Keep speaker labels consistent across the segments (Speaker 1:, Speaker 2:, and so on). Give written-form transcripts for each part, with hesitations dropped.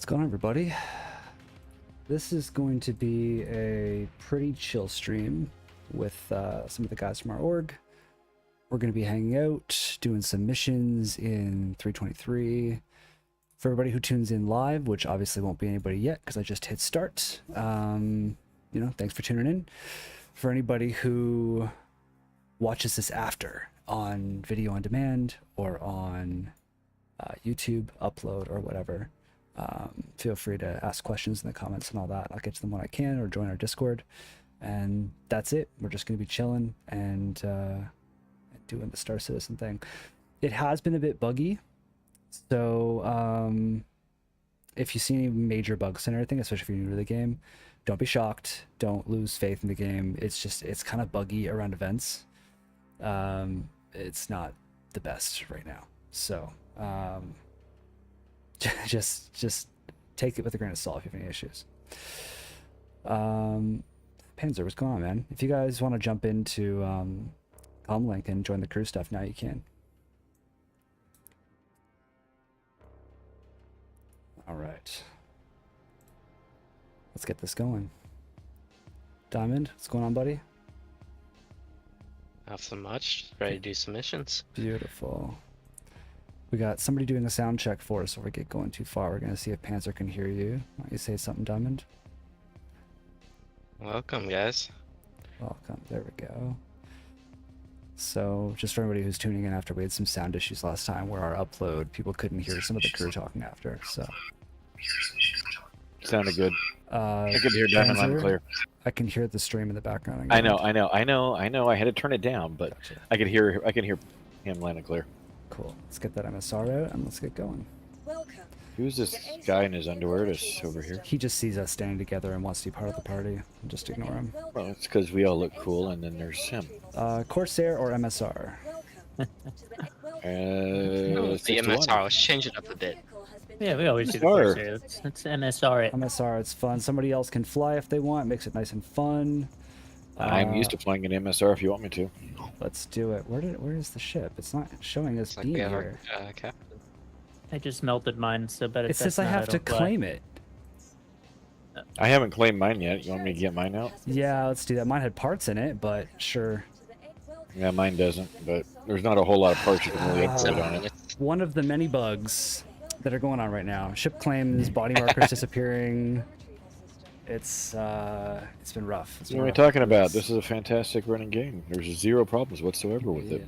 Speaker 1: What's going on, everybody? This is going to be a pretty chill stream with some of the guys from our org. We're going to be hanging out, doing some missions in 323. For everybody who tunes in live, which obviously won't be anybody yet because I just hit start, thanks for tuning in. For anybody who watches this after on video on demand or on YouTube upload or whatever, feel free to ask questions in the comments and all that. I'll get to them when I can, or join our Discord. And that's it. We're just going to be chilling and doing the Star Citizen thing. It has been a bit buggy. So if you see any major bugs and everything, especially if you're new to the game, don't be shocked. Don't lose faith in the game. It's kind of buggy around events. It's not the best right now. So just take it with a grain of salt if you have any issues. Panzer, what's going on, man? If you guys want to jump into Comlink and join the crew stuff now, you can. All right, let's get this going. Diamond, what's going on, buddy?
Speaker 2: Nothing much. Ready to do some missions.
Speaker 1: Beautiful. We got somebody doing a sound check for us, so we get going too far. We're gonna see if Panzer can hear you. Why don't you say something, Diamond?
Speaker 2: Welcome, guys.
Speaker 1: Welcome. There we go. So, just for everybody who's tuning in after we had some sound issues last time where our upload, people couldn't hear some of the crew talking after, so.
Speaker 3: Sounded good. I could hear Diamond loud and clear.
Speaker 1: I can hear the stream in the background.
Speaker 3: I know. I had to turn it down, but gotcha. I could hear him loud and clear.
Speaker 1: Cool. Let's get that MSR out and let's get going.
Speaker 4: Welcome.
Speaker 3: Who's this guy in his underwear that's over here?
Speaker 1: He just sees us standing together and wants to be part of the party. Just ignore him.
Speaker 3: Well, it's because we all look cool, and then there's him.
Speaker 1: Corsair or MSR?
Speaker 2: The MSR, let's change it up a bit.
Speaker 5: Yeah, we always do the Corsair. It's MSR.
Speaker 1: MSR, it's fun. Somebody else can fly if they want. Makes it nice and fun.
Speaker 3: I'm used to flying an MSR if you want me to.
Speaker 1: Let's do it. Where is the ship? It's not showing us beam here.
Speaker 2: Captain.
Speaker 5: I just melted mine, so better.
Speaker 1: It says I have to claim it.
Speaker 3: I haven't claimed mine yet. You want me to get mine out?
Speaker 1: Yeah, let's do that. Mine had parts in it, but sure.
Speaker 3: Yeah, mine doesn't, but there's not a whole lot of parts you can really upload on it.
Speaker 1: One of the many bugs that are going on right now. Ship claims, body markers disappearing. It's been rough.
Speaker 3: What are we talking about? This is a fantastic running game. There's zero problems whatsoever with it.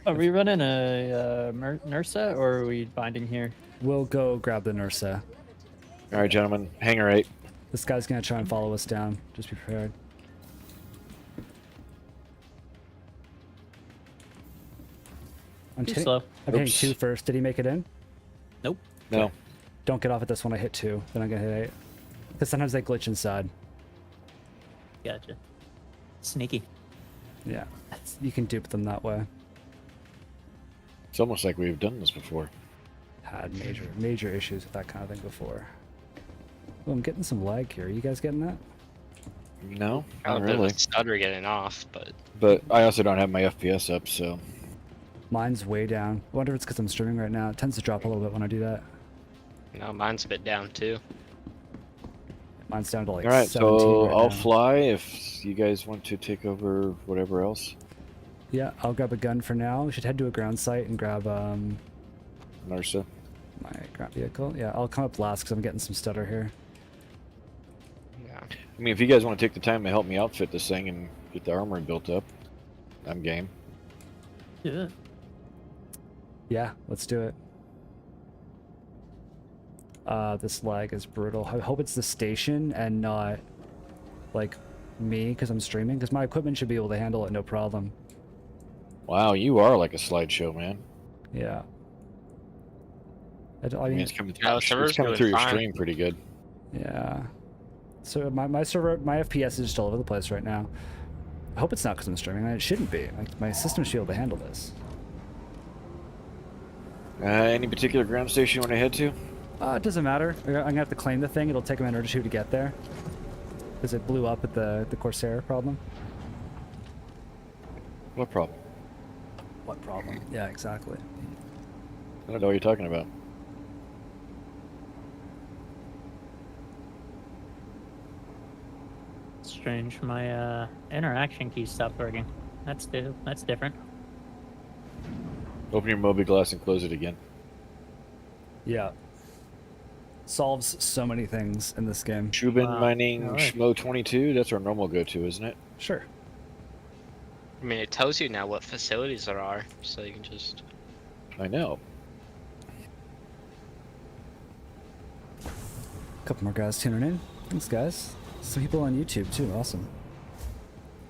Speaker 5: Are we running a Nursa, or are we binding here?
Speaker 1: We'll go grab the Nursa.
Speaker 3: All right, gentlemen, hangar 8.
Speaker 1: This guy's gonna try and follow us down. Just be prepared. I'm
Speaker 5: slow.
Speaker 1: I'm hitting 2 first. Did he make it in?
Speaker 5: Nope.
Speaker 3: No.
Speaker 1: Okay. Don't get off at this one. I hit 2. Then I'm gonna hit 8. Because sometimes they glitch inside.
Speaker 5: Gotcha. Sneaky.
Speaker 1: Yeah. You can dupe them that way.
Speaker 3: It's almost like we've done this before.
Speaker 1: Had major issues with that kind of thing before. Oh, I'm getting some lag here. Are you guys getting that?
Speaker 3: No,
Speaker 2: Got
Speaker 3: not
Speaker 2: a bit of
Speaker 3: really.
Speaker 2: a stutter getting off, but...
Speaker 3: But I also don't have my FPS up, so...
Speaker 1: Mine's way down. I wonder if it's because I'm streaming right now. It tends to drop a little bit when I do that.
Speaker 2: No, mine's a bit down too.
Speaker 1: Mine's down to like
Speaker 3: Alright,
Speaker 1: 17
Speaker 3: so
Speaker 1: right
Speaker 3: I'll
Speaker 1: now.
Speaker 3: fly if you guys want to take over whatever else.
Speaker 1: Yeah, I'll grab a gun for now. We should head to a ground site and grab
Speaker 3: Narsa.
Speaker 1: my ground vehicle. Yeah, I'll come up last because I'm getting some stutter here.
Speaker 2: Yeah.
Speaker 3: I mean, if you guys want to take the time to help me outfit this thing and get the armor built up, I'm game.
Speaker 5: Yeah.
Speaker 1: Yeah, let's do it. This lag is brutal. I hope it's the station and not like me because I'm streaming, because my equipment should be able to handle it no problem.
Speaker 3: Wow, you are like a slideshow, man.
Speaker 1: Yeah. I
Speaker 3: I mean,
Speaker 1: mean,
Speaker 3: it's coming
Speaker 2: No,
Speaker 3: through,
Speaker 2: server's
Speaker 3: it's coming
Speaker 2: doing
Speaker 3: through your
Speaker 2: fine.
Speaker 3: stream pretty good.
Speaker 1: yeah. So my server, my FPS is just all over the place right now. I hope it's not because I'm streaming. It shouldn't be. Like, my system should be able to handle this.
Speaker 3: Any particular ground station you want to head to?
Speaker 1: It doesn't matter. I'm gonna have to claim the thing. It'll take a minute or 2 to get there. Because it blew up at the Corsair problem.
Speaker 3: What problem?
Speaker 1: What problem? Yeah, exactly.
Speaker 3: I don't know what you're talking about.
Speaker 5: That's strange. My interaction key stopped working. That's different.
Speaker 3: Open your Moby glass and close it again.
Speaker 1: Yeah. Solves so many things in this game.
Speaker 3: Shubin
Speaker 5: Wow.
Speaker 3: mining
Speaker 5: Alright.
Speaker 3: Schmo 22. That's our normal go-to, isn't it?
Speaker 1: Sure.
Speaker 2: I mean, it tells you now what facilities there are, so you can just.
Speaker 3: I know.
Speaker 1: A couple more guys tuning in. Thanks, guys. Some people on YouTube too. Awesome.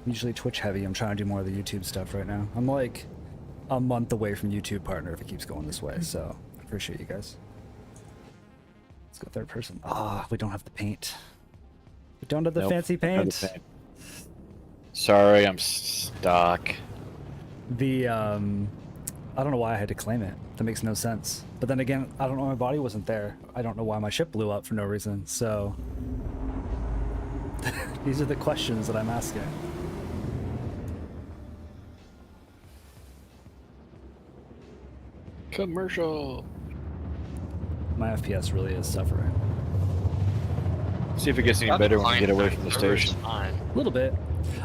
Speaker 1: Usually Twitch heavy. I'm trying to do more of the YouTube stuff right now. I'm like a month away from YouTube partner if it keeps going this way. So I appreciate you guys. Let's go third person. Ah, we don't have the paint. We don't have the
Speaker 3: Nope,
Speaker 1: fancy
Speaker 3: don't have
Speaker 1: paint.
Speaker 3: the paint. Sorry, I'm stuck.
Speaker 1: The I don't know why I had to claim it. That makes no sense. But then again, I don't know, my body wasn't there. I don't know why my ship blew up for no reason. So these are the questions that I'm asking.
Speaker 3: Commercial.
Speaker 1: My FPS really is suffering.
Speaker 3: See if it gets any better when we get away from the station.
Speaker 2: Fine.
Speaker 1: A little bit.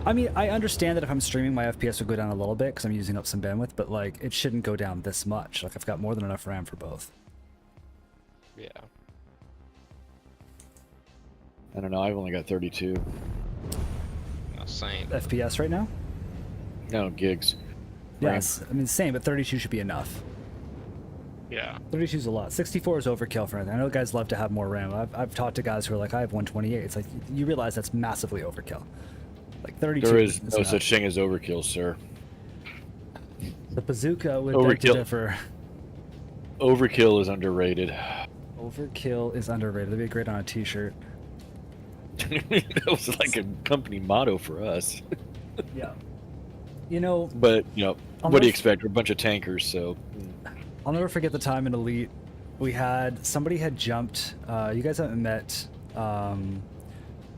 Speaker 1: I mean, I understand that if I'm streaming, my FPS will go down a little bit because I'm using up some bandwidth, but like, it shouldn't go down this much. Like, I've got more than enough RAM for both.
Speaker 2: Yeah.
Speaker 3: I don't know. I've only got 32.
Speaker 2: No, same.
Speaker 1: FPS right now?
Speaker 3: No gigs. RAM.
Speaker 1: Yes. I mean, same, but 32 should be enough.
Speaker 2: Yeah.
Speaker 1: 32 is a lot. 64 is overkill for anything. I know guys love to have more RAM. I've talked to guys who are like, I have 128. It's like, you realize that's massively overkill. Like 32
Speaker 3: There is no
Speaker 1: enough.
Speaker 3: such thing as overkill, sir.
Speaker 1: The bazooka would beg to
Speaker 3: Overkill.
Speaker 1: differ.
Speaker 3: Overkill is underrated.
Speaker 1: Overkill is underrated. That'd be great on a t-shirt.
Speaker 3: That was like a company motto for us.
Speaker 1: Yeah. You know,
Speaker 3: But, you know,
Speaker 1: I'll
Speaker 3: what do
Speaker 1: never-
Speaker 3: you expect? We're a bunch of tankers, so.
Speaker 1: I'll never forget the time in Elite. Somebody had jumped. You guys haven't met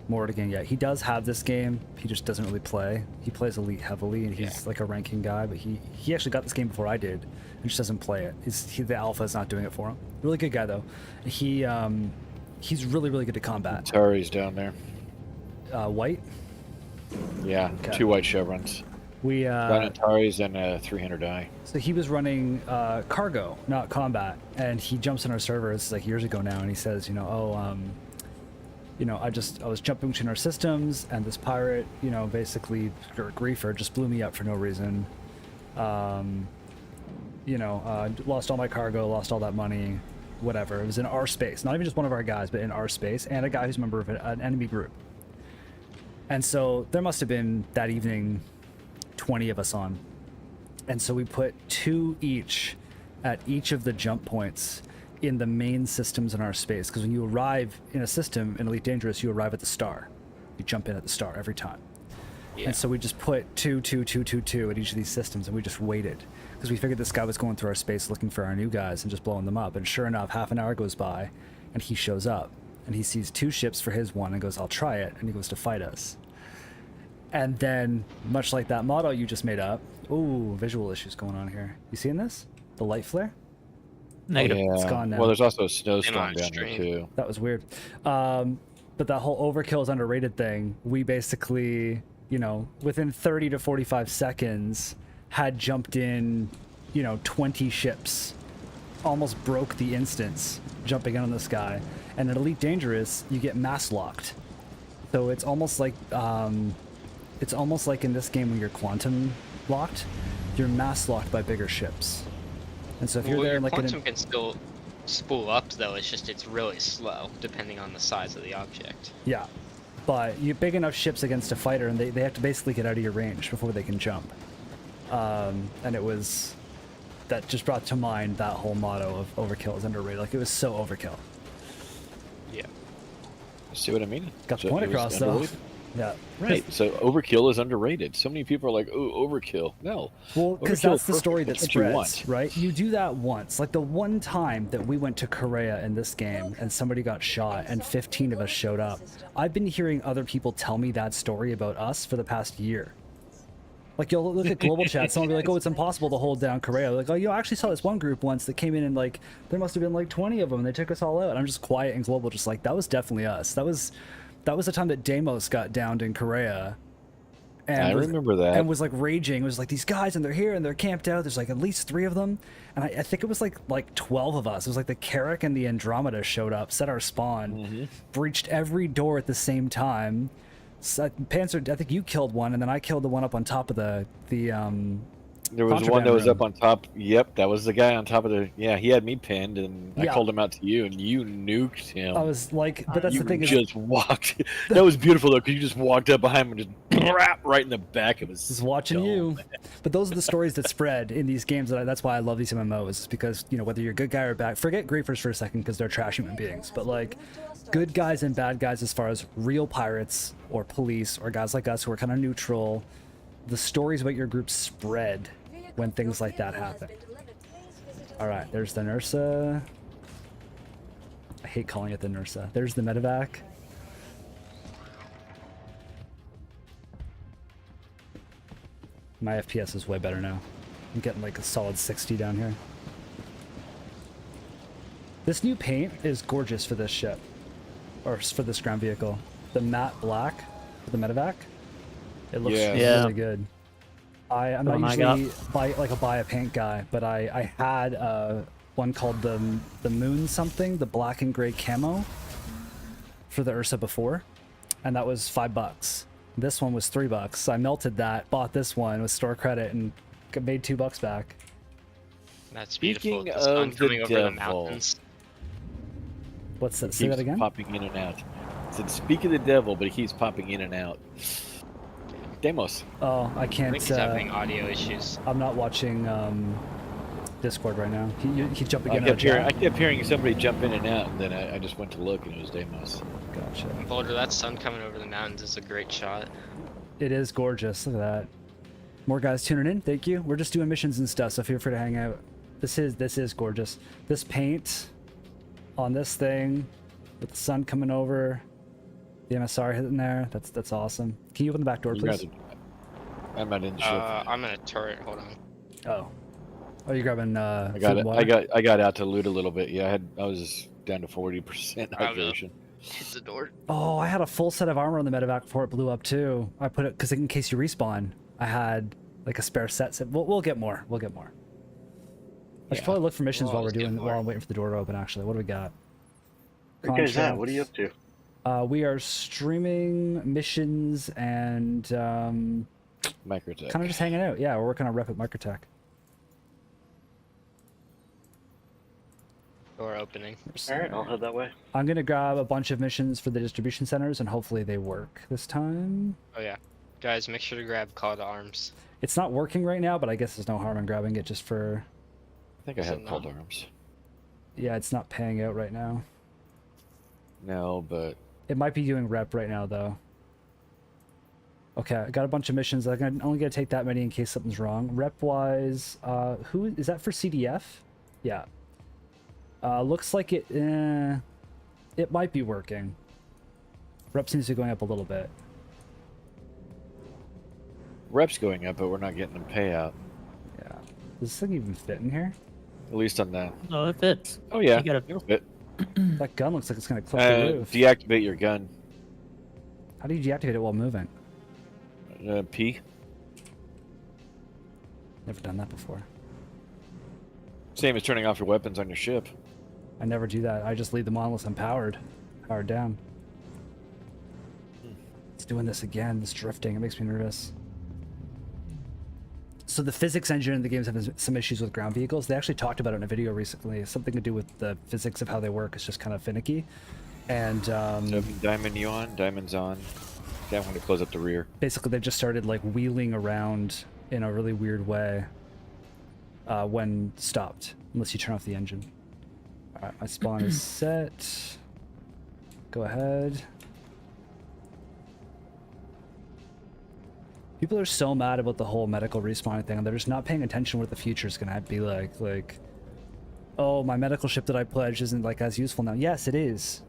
Speaker 1: Mordigan yet. He does have this game. He just doesn't really play. He plays Elite heavily, and he's like a ranking guy. But he actually got this game before I did, and just doesn't play it. The alpha is not doing it for him. Really good guy though. He's really good at combat.
Speaker 3: Atari's down there.
Speaker 1: White.
Speaker 3: Yeah,
Speaker 1: Okay.
Speaker 3: 2 white chevrons.
Speaker 1: We
Speaker 3: Got Atari's and a 300i.
Speaker 1: So he was running cargo, not combat, and he jumps in our server. This is like years ago now, and he says, you know, I was jumping between our systems, and this pirate, basically, or griefer, just blew me up for no reason. Lost all my cargo, lost all that money, whatever. It was in our space, not even just one of our guys, but in our space, and a guy who's a member of an enemy group. And so there must have been that evening 20 of us on. And so we put 2 each at each of the jump points in the main systems in our space. Because when you arrive in a system in Elite Dangerous, you arrive at the star. You jump in at the star every time.
Speaker 2: Yeah.
Speaker 1: And so we just put 2, 2, 2, 2, 2 at each of these systems, and we just waited. Because we figured this guy was going through our space looking for our new guys and just blowing them up. And sure enough, half an hour goes by, and he shows up. And he sees 2 ships for his one and goes, I'll try it. And he goes to fight us. And then, much like that model you just made up, ooh, visual issues going on here. You seeing this? The light flare?
Speaker 5: Negative.
Speaker 3: Yeah.
Speaker 1: It's gone now.
Speaker 3: Well, there's also a snowstorm
Speaker 2: on
Speaker 3: down there,
Speaker 2: stream.
Speaker 3: too.
Speaker 1: That was weird. But that whole overkill is underrated thing, we basically, within 30 to 45 seconds, had jumped in, 20 ships. Almost broke the instance, jumping in on this guy. And in Elite Dangerous, you get mass locked. So it's almost like in this game when you're quantum locked, you're mass locked by bigger ships. And so if you're
Speaker 2: Well,
Speaker 1: there
Speaker 2: your
Speaker 1: in like
Speaker 2: quantum can still spool up though. It's really slow depending on the size of the object.
Speaker 1: yeah, but you big enough ships against a fighter, and they have to basically get out of your range before they can jump. And that just brought to mind that whole motto of overkill is underrated. Like, it was so overkill.
Speaker 2: Yeah.
Speaker 3: See what I mean?
Speaker 1: Got the
Speaker 3: So
Speaker 1: point
Speaker 3: it was
Speaker 1: across though.
Speaker 3: underrated?
Speaker 1: Yeah.
Speaker 3: Right. So overkill is underrated. So many people are like, "Oh, overkill." No.
Speaker 1: Well, because
Speaker 3: Overkill
Speaker 1: that's
Speaker 3: is
Speaker 1: the story
Speaker 3: perfect.
Speaker 1: that
Speaker 3: That's what you
Speaker 1: spreads,
Speaker 3: want.
Speaker 1: right? You do that once. Like the one time that we went to Korea in this game and somebody got shot and 15 of us showed up. I've been hearing other people tell me that story about us for the past year. Like, you'll look at global chat, someone will be like, oh, it's impossible to hold down Korea. Like, oh, I actually saw this one group once that came in and, like, there must have been, like, 20 of them. And they took us all out. And I'm just quiet and global, just like, that was definitely us. That was that was the time that Deimos got downed in Korea. And
Speaker 3: I remember that.
Speaker 1: And was like raging. It was like these guys, and they're here, and they're camped out. There's like at least 3 of them, and I think it was like 12 of us. It was like the Carrack and the Andromeda showed up, set our spawn, breached every door at the same time. So, Panzer, I think you killed one, and then I killed the one up on top of the
Speaker 3: There was one that was up on top. Yep, that was the guy on top of the. Yeah, he had me pinned, and I called him out to you, and you nuked him.
Speaker 1: I was like, but that's
Speaker 3: you
Speaker 1: the thing is,
Speaker 3: just walked. That was beautiful though, because you just walked up behind him and just right in the back. It was
Speaker 1: just watching
Speaker 3: dumb.
Speaker 1: you. But those are the stories that spread in these games. That's why I love these MMOs, is because, you know, whether you're a good guy or bad, forget griefers for a second because they're trash human beings, but like good guys and bad guys, as far as real pirates or police or guys like us who are kind of neutral, the stories about your group spread when things like that happen. All right, there's the Nursa. I hate calling it the Nursa. There's the medevac. My FPS is way better now. I'm getting like a solid 60 down here. This new paint is gorgeous for this ship, or for this ground vehicle. The matte black for the medevac. It looks really good. I'm not usually buy a paint guy, but I had one called the Moon something, the black and gray camo for the Ursa before, and that was $5. This one was $3. So I melted that, bought this one with store credit, and made $2 back.
Speaker 2: That's beautiful.
Speaker 3: Speaking
Speaker 2: The sun
Speaker 3: of
Speaker 2: coming
Speaker 3: the
Speaker 2: over the
Speaker 3: devil.
Speaker 2: mountains.
Speaker 1: What's that? Say that again?
Speaker 3: Popping in and out. I said, speak of the devil, but he keeps popping in and out. Deimos.
Speaker 1: Oh, I
Speaker 2: I
Speaker 1: can't.
Speaker 2: think he's having audio issues.
Speaker 1: I'm not watching Discord right now. He jumping
Speaker 3: I
Speaker 1: in and out.
Speaker 3: kept hearing somebody jump in and out, and then I just went to look, and it was Deimos.
Speaker 1: Gotcha.
Speaker 2: Boulder, that sun coming over the mountains is a great shot.
Speaker 1: It is gorgeous. Look at that. More guys tuning in. Thank you. We're just doing missions and stuff, so feel free to hang out. This is gorgeous. This paint on this thing with the sun coming over, the MSR hitting there. That's awesome. Can you open the back door, please?
Speaker 3: I'm not in the ship.
Speaker 2: I'm in a turret. Hold on.
Speaker 1: Oh, you're grabbing.
Speaker 3: I got it. I got out to loot a little bit. Yeah, I was down to 40% hydration.
Speaker 2: Hit the door.
Speaker 1: Oh, I had a full set of armor on the medevac before it blew up too. I put it because in case you respawn, I had like a spare set. We'll get more. We'll get more. I should probably look for missions while I'm waiting for the door to open. Actually, what do we got?
Speaker 4: Okay, Zach, what are you up to?
Speaker 1: We are streaming missions and
Speaker 3: Microtech.
Speaker 1: kind of just hanging out. Yeah, we're working on rep at Microtech.
Speaker 2: Door opening.
Speaker 4: All right, I'll head that way.
Speaker 1: I'm gonna grab a bunch of missions for the distribution centers, and hopefully they work this time.
Speaker 2: Oh yeah, guys, make sure to grab call to arms.
Speaker 1: It's not working right now, but I guess there's no harm in grabbing it just for.
Speaker 3: I think I have called arms.
Speaker 1: Yeah, it's not paying out right now.
Speaker 3: No, but
Speaker 1: It might be doing rep right now though. Okay, I got a bunch of missions. I'm only gonna take that many in case something's wrong. Rep wise, who is that for CDF? Yeah. Looks like it. It might be working. Rep seems to be going up a little bit.
Speaker 3: rep's going up, but we're not getting them payout.
Speaker 1: Yeah. Does this thing even fit in here?
Speaker 3: At least on that.
Speaker 5: No, it fits.
Speaker 3: Oh yeah,
Speaker 5: You gotta-
Speaker 3: it'll fit.
Speaker 1: That gun looks like it's gonna clip the roof.
Speaker 3: Deactivate your gun.
Speaker 1: How do you deactivate it while moving?
Speaker 3: P.
Speaker 1: Never done that before.
Speaker 3: Same as turning off your weapons on your ship.
Speaker 1: I never do that. I just leave them on unless I'm powered down. It's doing this again. This drifting. It makes me nervous. So the physics engine in the game's having some issues with ground vehicles. They actually talked about it in a video recently. It's something to do with the physics of how they work. It's just kind of finicky. And
Speaker 3: Diamond you on? Diamond's on. Yeah, I'm going to close up the rear.
Speaker 1: basically they've just started like wheeling around in a really weird way when stopped, unless you turn off the engine. All right, my spawn is set. Go ahead. People are so mad about the whole medical respawning thing, and they're just not paying attention what the future is gonna be like. Like, oh, my medical ship that I pledged isn't like as useful now. Yes, it is.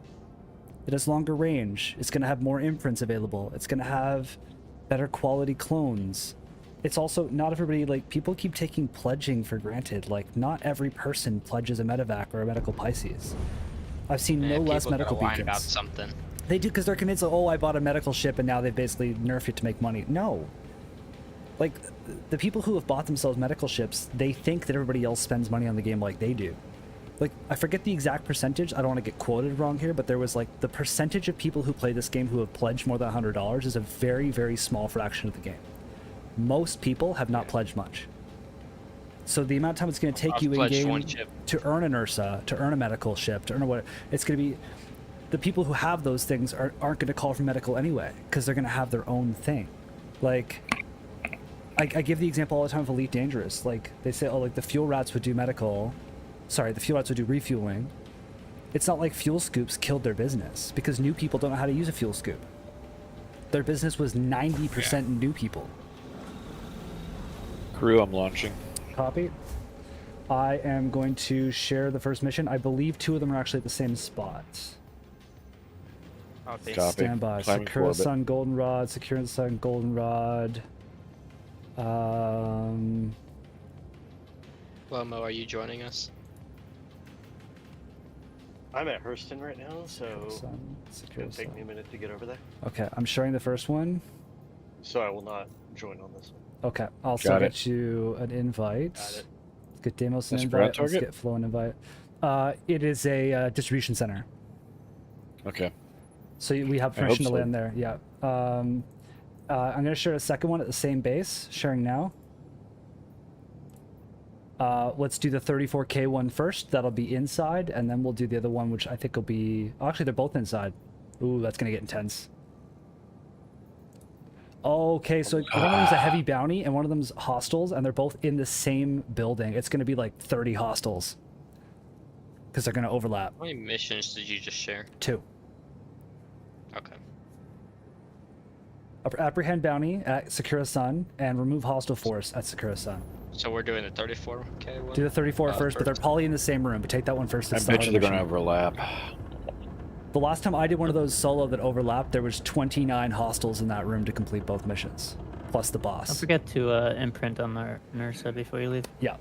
Speaker 1: It has longer range. It's gonna have more imprints available. It's gonna have better quality clones. It's also not everybody, like, people keep taking pledging for granted. Like, not every person pledges a medevac or a medical Pisces. I've seen no less medical
Speaker 2: whine
Speaker 1: beacons.
Speaker 2: about something.
Speaker 1: They do, because they're convinced, oh, I bought a medical ship and now they've basically nerfed it to make money. No. Like, the people who have bought themselves medical ships, they think that everybody else spends money on the game like they do. Like, I forget the exact percentage, I don't want to get quoted wrong here, but there was like, the percentage of people who play this game who have pledged more than $100 is a very, very small fraction of the game. Most people have not pledged much. So the amount of time it's going to take you in-game to earn an Ursa, to earn a medical ship, to earn a what, it's going to be... The people who have those things aren't going to call for medical anyway, because they're going to have their own thing. Like, I give the example all the time of Elite Dangerous. Like, they say, oh, like, the fuel rats would do medical... Sorry, the fuel rats would do refueling. It's not like fuel scoops killed their business, because new people don't know how to use a fuel scoop. Their business was 90% new people.
Speaker 3: Crew, I'm launching.
Speaker 1: Copy. I am going to share the first mission. I believe 2 of them are actually at the same spot.
Speaker 2: Copy.
Speaker 1: Stand by. Sakura Sun, Goldenrod. Sakura Sun, Goldenrod.
Speaker 2: Lomo, are you joining us?
Speaker 4: I'm at Hurston right now, so
Speaker 1: It's
Speaker 4: it'll take me a minute to get over there.
Speaker 1: Okay, I'm sharing the first one.
Speaker 4: So I will not join on this one.
Speaker 1: Okay, I'll still get you an invite.
Speaker 4: Got it.
Speaker 1: Let's get Demos an
Speaker 3: That's
Speaker 1: invite. Let's
Speaker 3: target?
Speaker 1: get Flo an invite. It is a distribution center.
Speaker 3: Okay.
Speaker 1: So we have permission to land there. Yeah. I'm going to share a second one at the same base. Sharing now. Let's do the 34K one first. That'll be inside, and then we'll do the other one, which I think will be... Oh, actually, they're both inside. Ooh, that's going to get intense. Okay, so one of them's a heavy bounty, and one of them's hostels, and they're both in the same building. It's going to be like 30 hostels. Because they're going to overlap.
Speaker 2: How many missions did you just share?
Speaker 1: 2.
Speaker 2: Okay.
Speaker 1: Apprehend bounty at Sakura Sun, and remove hostile force at Sakura Sun.
Speaker 2: So we're doing the 34K one?
Speaker 1: Do the 34 first, but they're probably in the same room. But take that one first.
Speaker 3: I bet you they're going to overlap.
Speaker 1: The last time I did one of those solo that overlapped, there was 29 hostiles in that room to complete both missions, plus the boss.
Speaker 5: Don't forget to imprint on the Nursa before you leave.
Speaker 1: Yeah.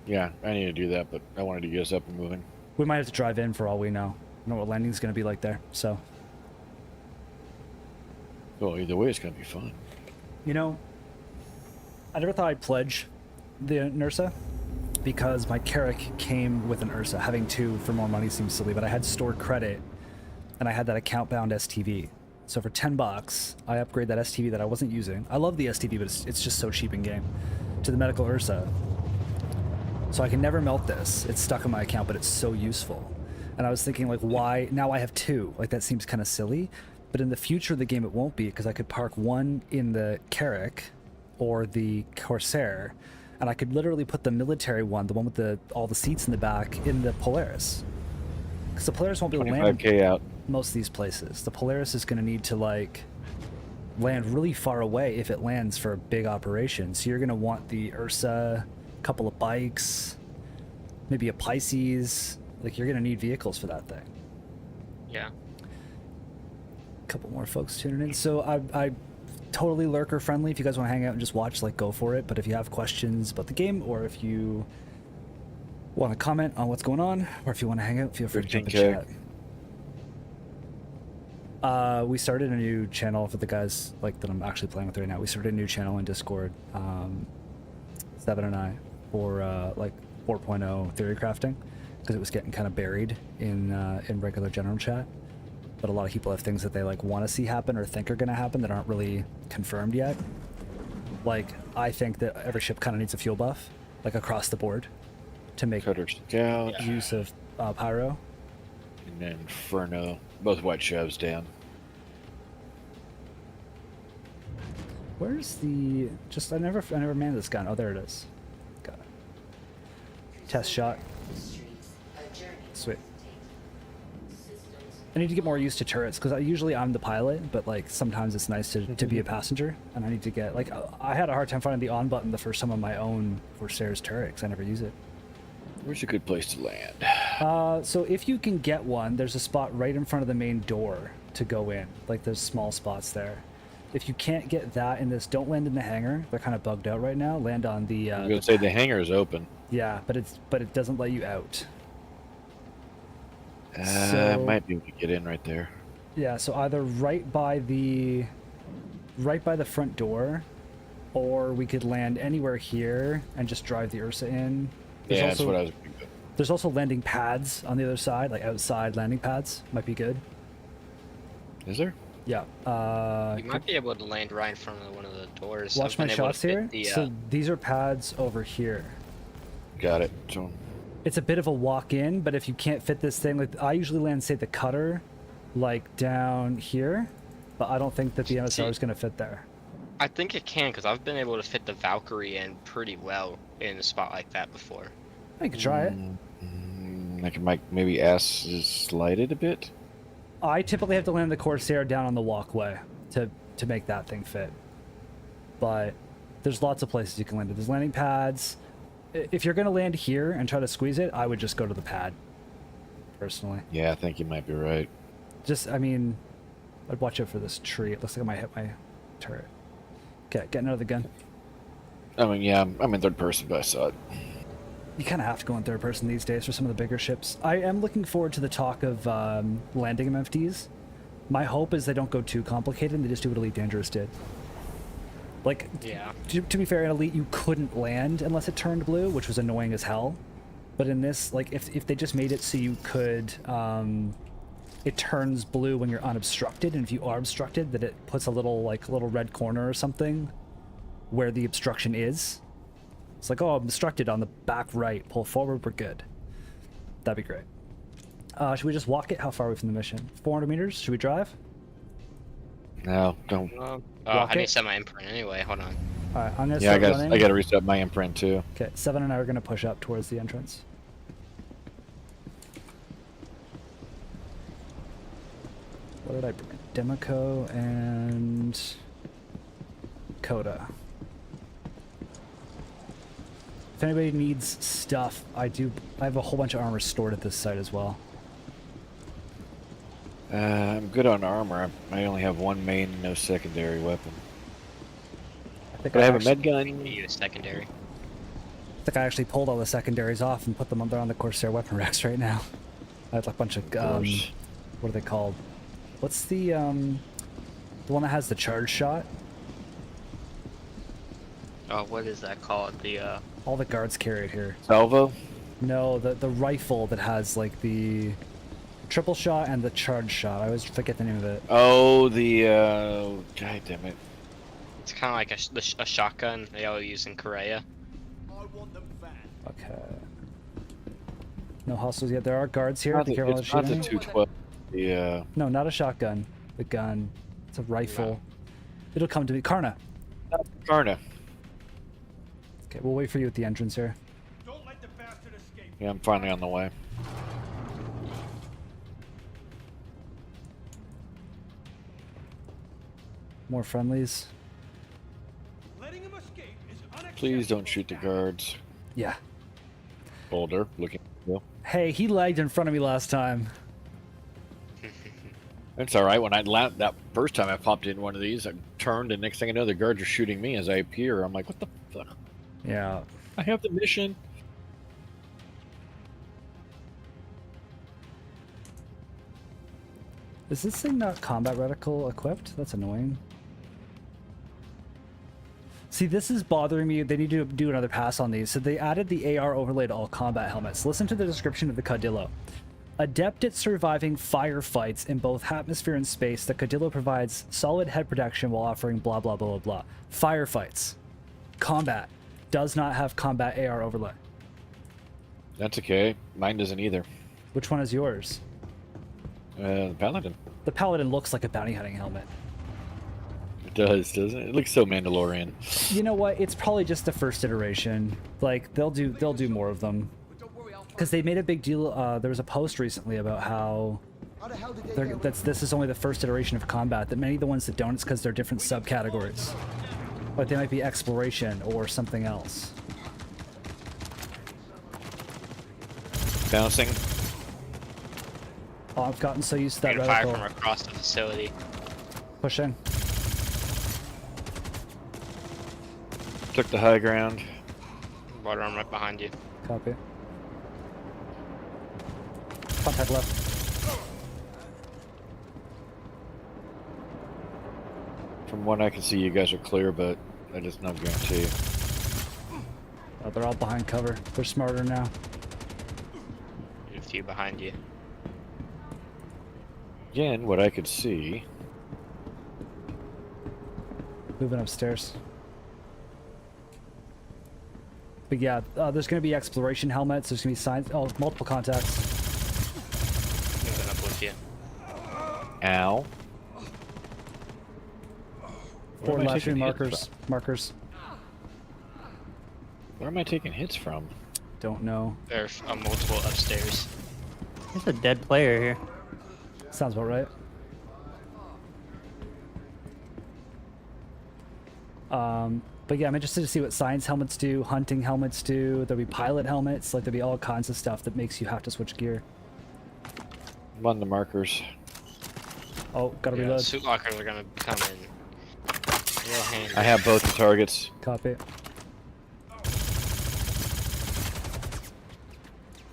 Speaker 3: Yeah, I need to do that, but I wanted to get us up and moving.
Speaker 1: We might have to drive in for all we know. I don't know what landing's going to be like there, so...
Speaker 3: Well, either way, it's going to be fun.
Speaker 1: You know, I never thought I'd pledge the Nursa because my Carrack came with an Ursa. Having 2 for more money seems silly, but I had stored credit and I had that account-bound STV. So for 10 bucks, I upgrade that STV that I wasn't using. I love the STV, but it's just so cheap in game. To the medical Ursa. So I can never melt this. It's stuck in my account, but it's so useful. And I was thinking, like, why? Now I have 2. Like, that seems kind of silly. But in the future of the game, it won't be, because I could park one in the Carrack or the Corsair, and I could literally put the military one, the one with all the seats in the back, in the Polaris. Because the Polaris won't be able to land
Speaker 3: 25K out.
Speaker 1: most of these places. The Polaris is going to need to, like, land really far away if it lands for a big operation. So you're going to want the Ursa, a couple of bikes, maybe a Pisces. Like, you're going to need vehicles for that thing.
Speaker 2: Yeah.
Speaker 1: Couple more folks tuning in. So I totally lurker friendly. If you guys want to hang out and just watch, like, go for it. But if you have questions about the game, or if you want to comment on what's going on, or if you want to hang out, feel free to jump in chat. We started a new channel for the guys like that I'm actually playing with right now. We started a new channel in Discord, Seven and I, for like 4.0 theory crafting, because it was getting kind of buried in regular general chat. But a lot of people have things that they like want to see happen or think are going to happen that aren't really confirmed yet. Like, I think that every ship kind of needs a fuel buff, like across the board, to make use of pyro.
Speaker 3: And then Inferno, both white shovs down.
Speaker 1: Where's the... I never manned this gun. Oh, there it is. Got it. Test shot. Sweet. I need to get more used to turrets, because usually I'm the pilot, but like sometimes it's nice to be a passenger, and I need to get, like, I had a hard time finding the on button the first time on my own Corsair's turret, because I never use it.
Speaker 3: Where's a good place to land?
Speaker 1: So if you can get one, there's a spot right in front of the main door to go in. Like, there's small spots there. If you can't get that in this, don't land in the hangar. They're kind of bugged out right now. Land on the...
Speaker 3: I was going to say the hangar is open.
Speaker 1: Yeah, but it doesn't let you out.
Speaker 3: I might be able to get in right there.
Speaker 1: Yeah, so either right by the front door, or we could land anywhere here and just drive the Ursa in.
Speaker 3: Yeah, that's what I was thinking.
Speaker 1: There's also landing pads on the other side, like outside landing pads. Might be good.
Speaker 3: Is there?
Speaker 1: Yeah.
Speaker 2: You might be able to land right in front of one of the doors.
Speaker 1: Watch my shots here. So these are pads over here.
Speaker 3: Got it. So
Speaker 1: It's a bit of a walk in, but if you can't fit this thing, like I usually land, say, the cutter, like down here, but I don't think that the MSR is going to fit there.
Speaker 2: I think it can, because I've been able to fit the Valkyrie in pretty well in a spot like that before.
Speaker 1: I could try it.
Speaker 3: I can maybe slide it a bit.
Speaker 1: I typically have to land the Corsair down on the walkway to make that thing fit. But there's lots of places you can land it. There's landing pads. If you're going to land here and try to squeeze it, I would just go to the pad, personally.
Speaker 3: Yeah, I think you might be right.
Speaker 1: I mean, I'd watch out for this tree. It looks like I might hit my turret. Okay, getting out of the gun.
Speaker 3: I mean, yeah, I'm in third person, but I saw it.
Speaker 1: You kind of have to go in third person these days for some of the bigger ships. I am looking forward to the talk of landing MFDs. My hope is they don't go too complicated and they just do what Elite Dangerous did. Like,
Speaker 2: yeah.
Speaker 1: To be fair, in Elite, you couldn't land unless it turned blue, which was annoying as hell. But in this, like, if they just made it so you could, it turns blue when you're unobstructed, and if you are obstructed, that it puts a little red corner or something where the obstruction is. It's like, oh, I'm obstructed on the back right. Pull forward, we're good. That'd be great. Should we just walk it? How far are we from the mission? 400 meters? Should we drive?
Speaker 3: No, don't.
Speaker 2: I need to set my imprint anyway. Hold on.
Speaker 1: All right, I'm gonna
Speaker 3: Yeah,
Speaker 1: start running.
Speaker 3: I gotta reset my imprint too.
Speaker 1: Okay, 7 and I are gonna push up towards the entrance. What did I bring? Democo and Coda. If anybody needs stuff, I have a whole bunch of armor stored at this site as well.
Speaker 3: I'm good on armor. I only have one main, no secondary weapon.
Speaker 1: I
Speaker 3: have a med gun.
Speaker 2: Use secondary.
Speaker 1: I think I actually pulled all the secondaries off and put them on the Corsair weapon racks right now. I have like a bunch of what are they called? What's the one that has the charge shot?
Speaker 2: Oh, what is that called? The
Speaker 1: All the guards carry it here.
Speaker 3: Salvo?
Speaker 1: No, the rifle that has like the triple shot and the charge shot. I always forget the name of it.
Speaker 3: Oh, the God damn it!
Speaker 2: it's kind of like a shotgun they all use in Korea.
Speaker 1: Okay. No hostels yet. There are guards here. Be
Speaker 3: It's
Speaker 1: careful
Speaker 3: not the
Speaker 1: shooting.
Speaker 3: 212. The
Speaker 1: No, not a shotgun. The gun. It's a rifle. It'll come to me. Karna.
Speaker 3: Karna.
Speaker 1: Okay, we'll wait for you at the entrance here.
Speaker 6: Don't let the bastard escape.
Speaker 3: Yeah, I'm finally on the way.
Speaker 1: More friendlies.
Speaker 6: Letting him escape is unacceptable.
Speaker 3: Please don't shoot the guards.
Speaker 1: Yeah.
Speaker 3: Boulder, looking. Well,
Speaker 1: Hey, he lagged in front of me last time.
Speaker 3: it's all right. When that first time I popped in one of these, I turned, and next thing I know, the guards are shooting me as I appear. I'm like, what the fuck?
Speaker 1: Yeah.
Speaker 3: I have the mission.
Speaker 1: Is this thing not combat reticle equipped? That's annoying. See, this is bothering me. They need to do another pass on these. So they added the AR overlay to all combat helmets. Listen to the description of the Cadillo. Adept at surviving firefights in both atmosphere and space, the Cadillo provides solid head protection while offering blah blah blah blah blah. Firefights. Combat. Does not have combat AR overlay.
Speaker 3: That's okay. Mine doesn't either.
Speaker 1: Which one is yours?
Speaker 3: The Paladin.
Speaker 1: The Paladin looks like a bounty hunting helmet.
Speaker 3: It does, doesn't it? It looks so Mandalorian.
Speaker 1: You know what? It's probably just the first iteration. Like they'll do more of them. Because they made a big deal. There was a post recently about how this is only the first iteration of combat. That many of the ones that don't, it's because they're different subcategories. Like they might be exploration or something else.
Speaker 3: Bouncing.
Speaker 1: Oh, I've gotten so used to that
Speaker 2: Gonna fire from
Speaker 1: reticle.
Speaker 2: across the facility.
Speaker 1: Pushing.
Speaker 3: Took the high ground.
Speaker 2: Water arm right behind you.
Speaker 1: Copy. Contact left.
Speaker 3: From what I can see, you guys are clear, but that is no guarantee.
Speaker 1: Oh, they're all behind cover. They're smarter now.
Speaker 2: And a few behind you.
Speaker 3: Again, what I could see.
Speaker 1: Moving upstairs. But yeah, there's going to be exploration helmets. There's going to be signs. Oh, multiple contacts.
Speaker 2: Moving up with you.
Speaker 3: Ow. Where
Speaker 1: 4
Speaker 3: am I
Speaker 1: last
Speaker 3: taking hits
Speaker 1: markers. Markers.
Speaker 3: Where am I taking hits from?
Speaker 1: Don't know.
Speaker 2: There's multiple upstairs.
Speaker 5: There's a dead player here.
Speaker 1: Sounds about right. But yeah, I'm interested to see what science helmets do, hunting helmets do. There'll be pilot helmets. Like, there'll be all kinds of stuff that makes you have to switch gear.
Speaker 3: I'm on the markers.
Speaker 1: Oh, gotta
Speaker 2: Yeah,
Speaker 1: reload.
Speaker 2: suit lockers are gonna come in real handy.
Speaker 3: I have both the targets.
Speaker 1: Copy.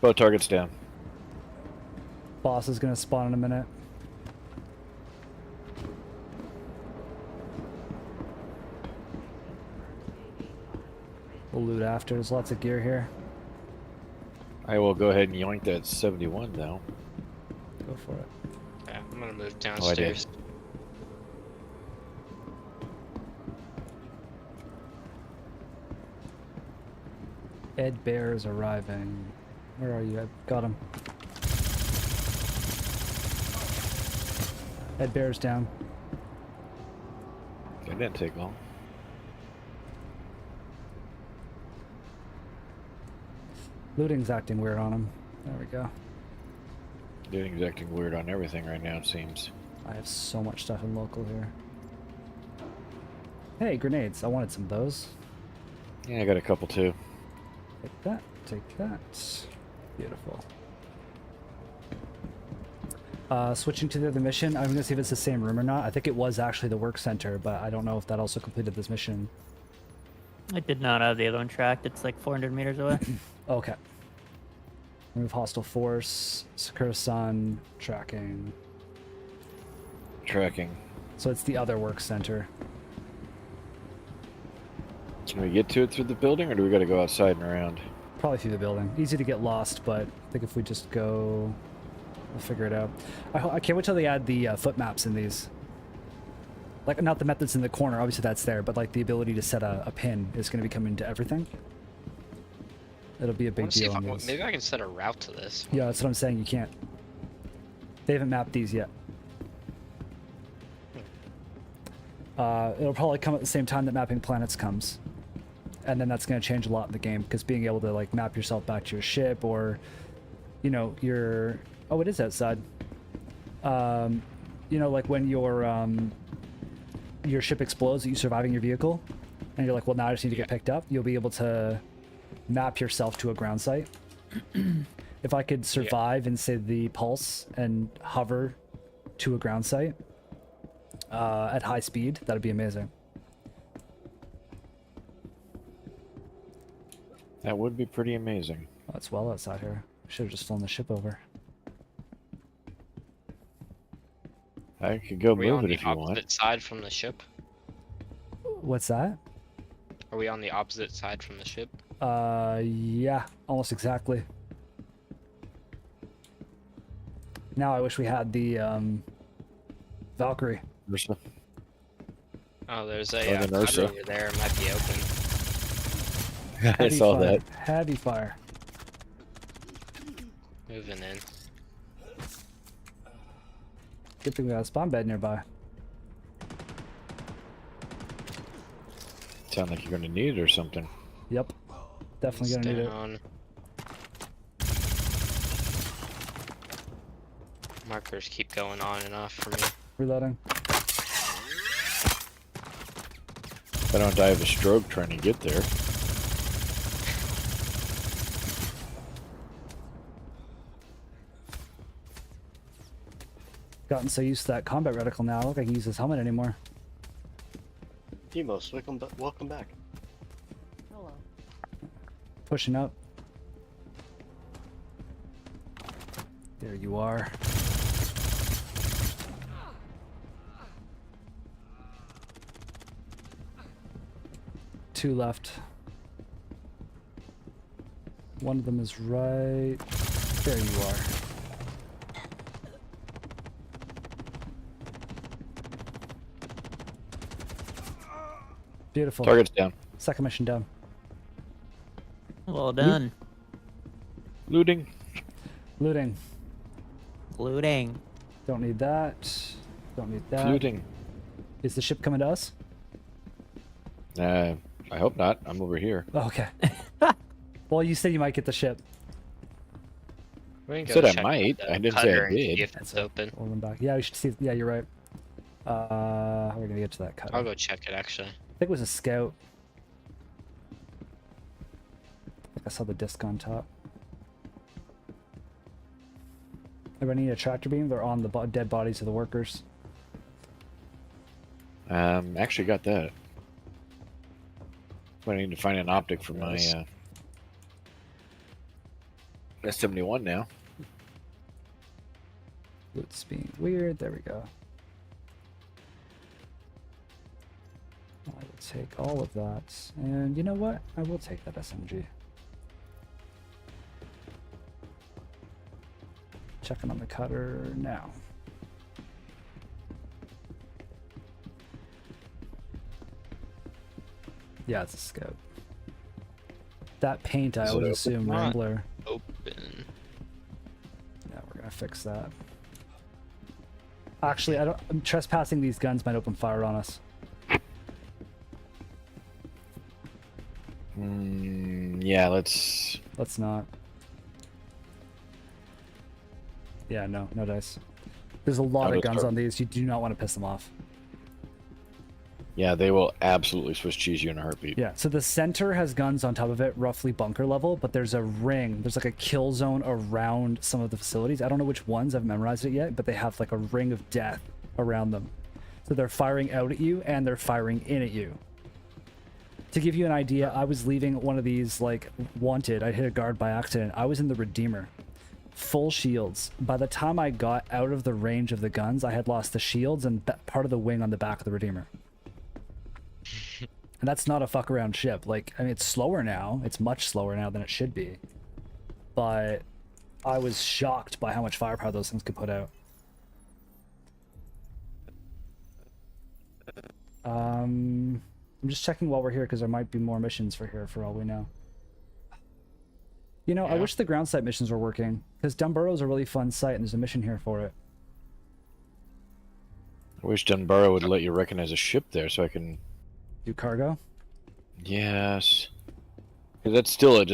Speaker 3: Both targets down.
Speaker 1: Boss is gonna spawn in a minute. We'll loot after. There's lots of gear here.
Speaker 3: I will go ahead and yoink that 71 though.
Speaker 1: Go for it.
Speaker 2: Yeah, I'm gonna move
Speaker 3: I did.
Speaker 2: downstairs.
Speaker 1: Ed Bear is arriving. Where are you? I got him. Ed Bear's down.
Speaker 3: That didn't take long.
Speaker 1: Looting's acting weird on him. There we go.
Speaker 3: Doing acting weird on everything right now, it seems.
Speaker 1: I have so much stuff in local here. Hey, grenades. I wanted some of those.
Speaker 3: Yeah, I got a couple too.
Speaker 1: Take that. Take that. Beautiful. Switching to the other mission. I'm gonna see if it's the same room or not. I think it was actually the work center, but I don't know if that also completed this mission.
Speaker 5: I did not have the other one tracked. It's like 400 meters away.
Speaker 1: Okay. Remove hostile force. Sakura-san tracking.
Speaker 3: Tracking.
Speaker 1: So it's the other work center.
Speaker 3: Can we get to it through the building, or do we got to go outside and around?
Speaker 1: Probably through the building. Easy to get lost, but I think if we just go, we'll figure it out. I can't wait till they add the foot maps in these. Like, not the map that's in the corner, obviously that's there, but like the ability to set a pin is going to be coming to everything. It'll be a
Speaker 2: I
Speaker 1: big
Speaker 2: wanna see
Speaker 1: deal
Speaker 2: if
Speaker 1: on
Speaker 2: I,
Speaker 1: these.
Speaker 2: maybe I can set a route to this.
Speaker 1: Yeah, that's what I'm saying. You can't. They haven't mapped these yet. It'll probably come at the same time that mapping planets comes. And then that's going to change a lot in the game, because being able to like map yourself back to your ship, or, you know, your... Oh, it is outside. You know, like when your ship explodes, you surviving your vehicle, and you're like, well, now I just need to get picked up. You'll be able to map yourself to a ground site. If I could survive in, say, the pulse and hover to a ground site at high speed, that'd be amazing.
Speaker 3: That would be pretty amazing.
Speaker 1: Oh, it's well outside here. Should have just flown the ship over.
Speaker 3: I could go
Speaker 2: Are we
Speaker 3: move
Speaker 2: on
Speaker 3: it
Speaker 2: the
Speaker 3: if you want.
Speaker 2: opposite side from the ship?
Speaker 1: What's that?
Speaker 2: Are we on the opposite side from the ship?
Speaker 1: Yeah, almost exactly. Now I wish we had the Valkyrie.
Speaker 3: Ursa.
Speaker 2: Oh, there's
Speaker 3: Oh,
Speaker 2: a
Speaker 3: the
Speaker 2: cutter
Speaker 3: Ursa.
Speaker 2: over there. It might be open.
Speaker 3: I
Speaker 1: Heavy
Speaker 3: saw
Speaker 1: fire.
Speaker 3: that.
Speaker 1: Heavy fire.
Speaker 2: Moving in.
Speaker 1: Good thing we got a spawn bed nearby.
Speaker 3: Sound like you're gonna need it or something.
Speaker 1: Yep. Definitely
Speaker 2: It's
Speaker 1: gonna need it.
Speaker 2: down. Markers keep going on and off for me.
Speaker 1: Reloading.
Speaker 3: If I don't die of a stroke trying to get there.
Speaker 1: Gotten so used to that combat reticle now, I don't think I can use this helmet anymore.
Speaker 4: Demos, welcome back.
Speaker 1: Pushing up. There you are. 2 left. One of them is right... There you are. Beautiful.
Speaker 3: Target's down.
Speaker 1: Second mission down.
Speaker 5: Well done.
Speaker 3: Looting.
Speaker 1: Looting.
Speaker 5: Looting.
Speaker 1: Don't need that. Don't need that.
Speaker 3: Looting.
Speaker 1: Is the ship coming to us?
Speaker 3: I hope not. I'm over here.
Speaker 1: Oh, okay. Well, you said you might get the ship.
Speaker 2: We can
Speaker 3: Said
Speaker 2: go
Speaker 3: I
Speaker 2: check
Speaker 3: might.
Speaker 2: the
Speaker 3: I didn't say
Speaker 2: cutter
Speaker 3: I
Speaker 2: and see
Speaker 3: did.
Speaker 2: if it's open.
Speaker 1: Hold them back. Yeah, we should see. Yeah, you're right. How are we gonna get to that cutter?
Speaker 2: I'll go check it actually.
Speaker 1: I think it was a scout. I think I saw the disc on top. Everybody need a tractor beam? They're on the dead bodies of the workers.
Speaker 3: Actually got that. I need to find an optic for my S71 now.
Speaker 1: It's being weird. There we go. I will take all of that. And you know what? I will take that SMG. Checking on the cutter now. Yeah, it's a scout. That paint, I always assume
Speaker 2: Not
Speaker 1: Rambler.
Speaker 2: Open.
Speaker 1: Yeah, we're gonna fix that. Actually, I'm trespassing. These guns might open fire on us.
Speaker 3: Yeah, let's
Speaker 1: not. Yeah, no dice. There's a lot of guns on these. You do not want to piss them off.
Speaker 3: Yeah, they will absolutely Swiss cheese you in a heartbeat.
Speaker 1: Yeah, so the center has guns on top of it, roughly bunker level, but there's a ring. There's like a kill zone around some of the facilities. I don't know which ones, I've memorized it yet, but they have like a ring of death around them. So they're firing out at you and they're firing in at you. To give you an idea, I was leaving one of these like wanted. I hit a guard by accident. I was in the Redeemer. Full shields. By the time I got out of the range of the guns, I had lost the shields and part of the wing on the back of the Redeemer. And that's not a fuck around ship. Like, I mean, it's slower now. It's much slower now than it should be. But I was shocked by how much firepower those things could put out. I'm just checking while we're here because there might be more missions for here for all we know. You know, I wish the ground site missions were working because Dunborough is a really fun site and there's a mission here for it.
Speaker 3: I wish Dunborough would let you recognize a ship there so I can
Speaker 1: do cargo.
Speaker 3: Yes, because that's still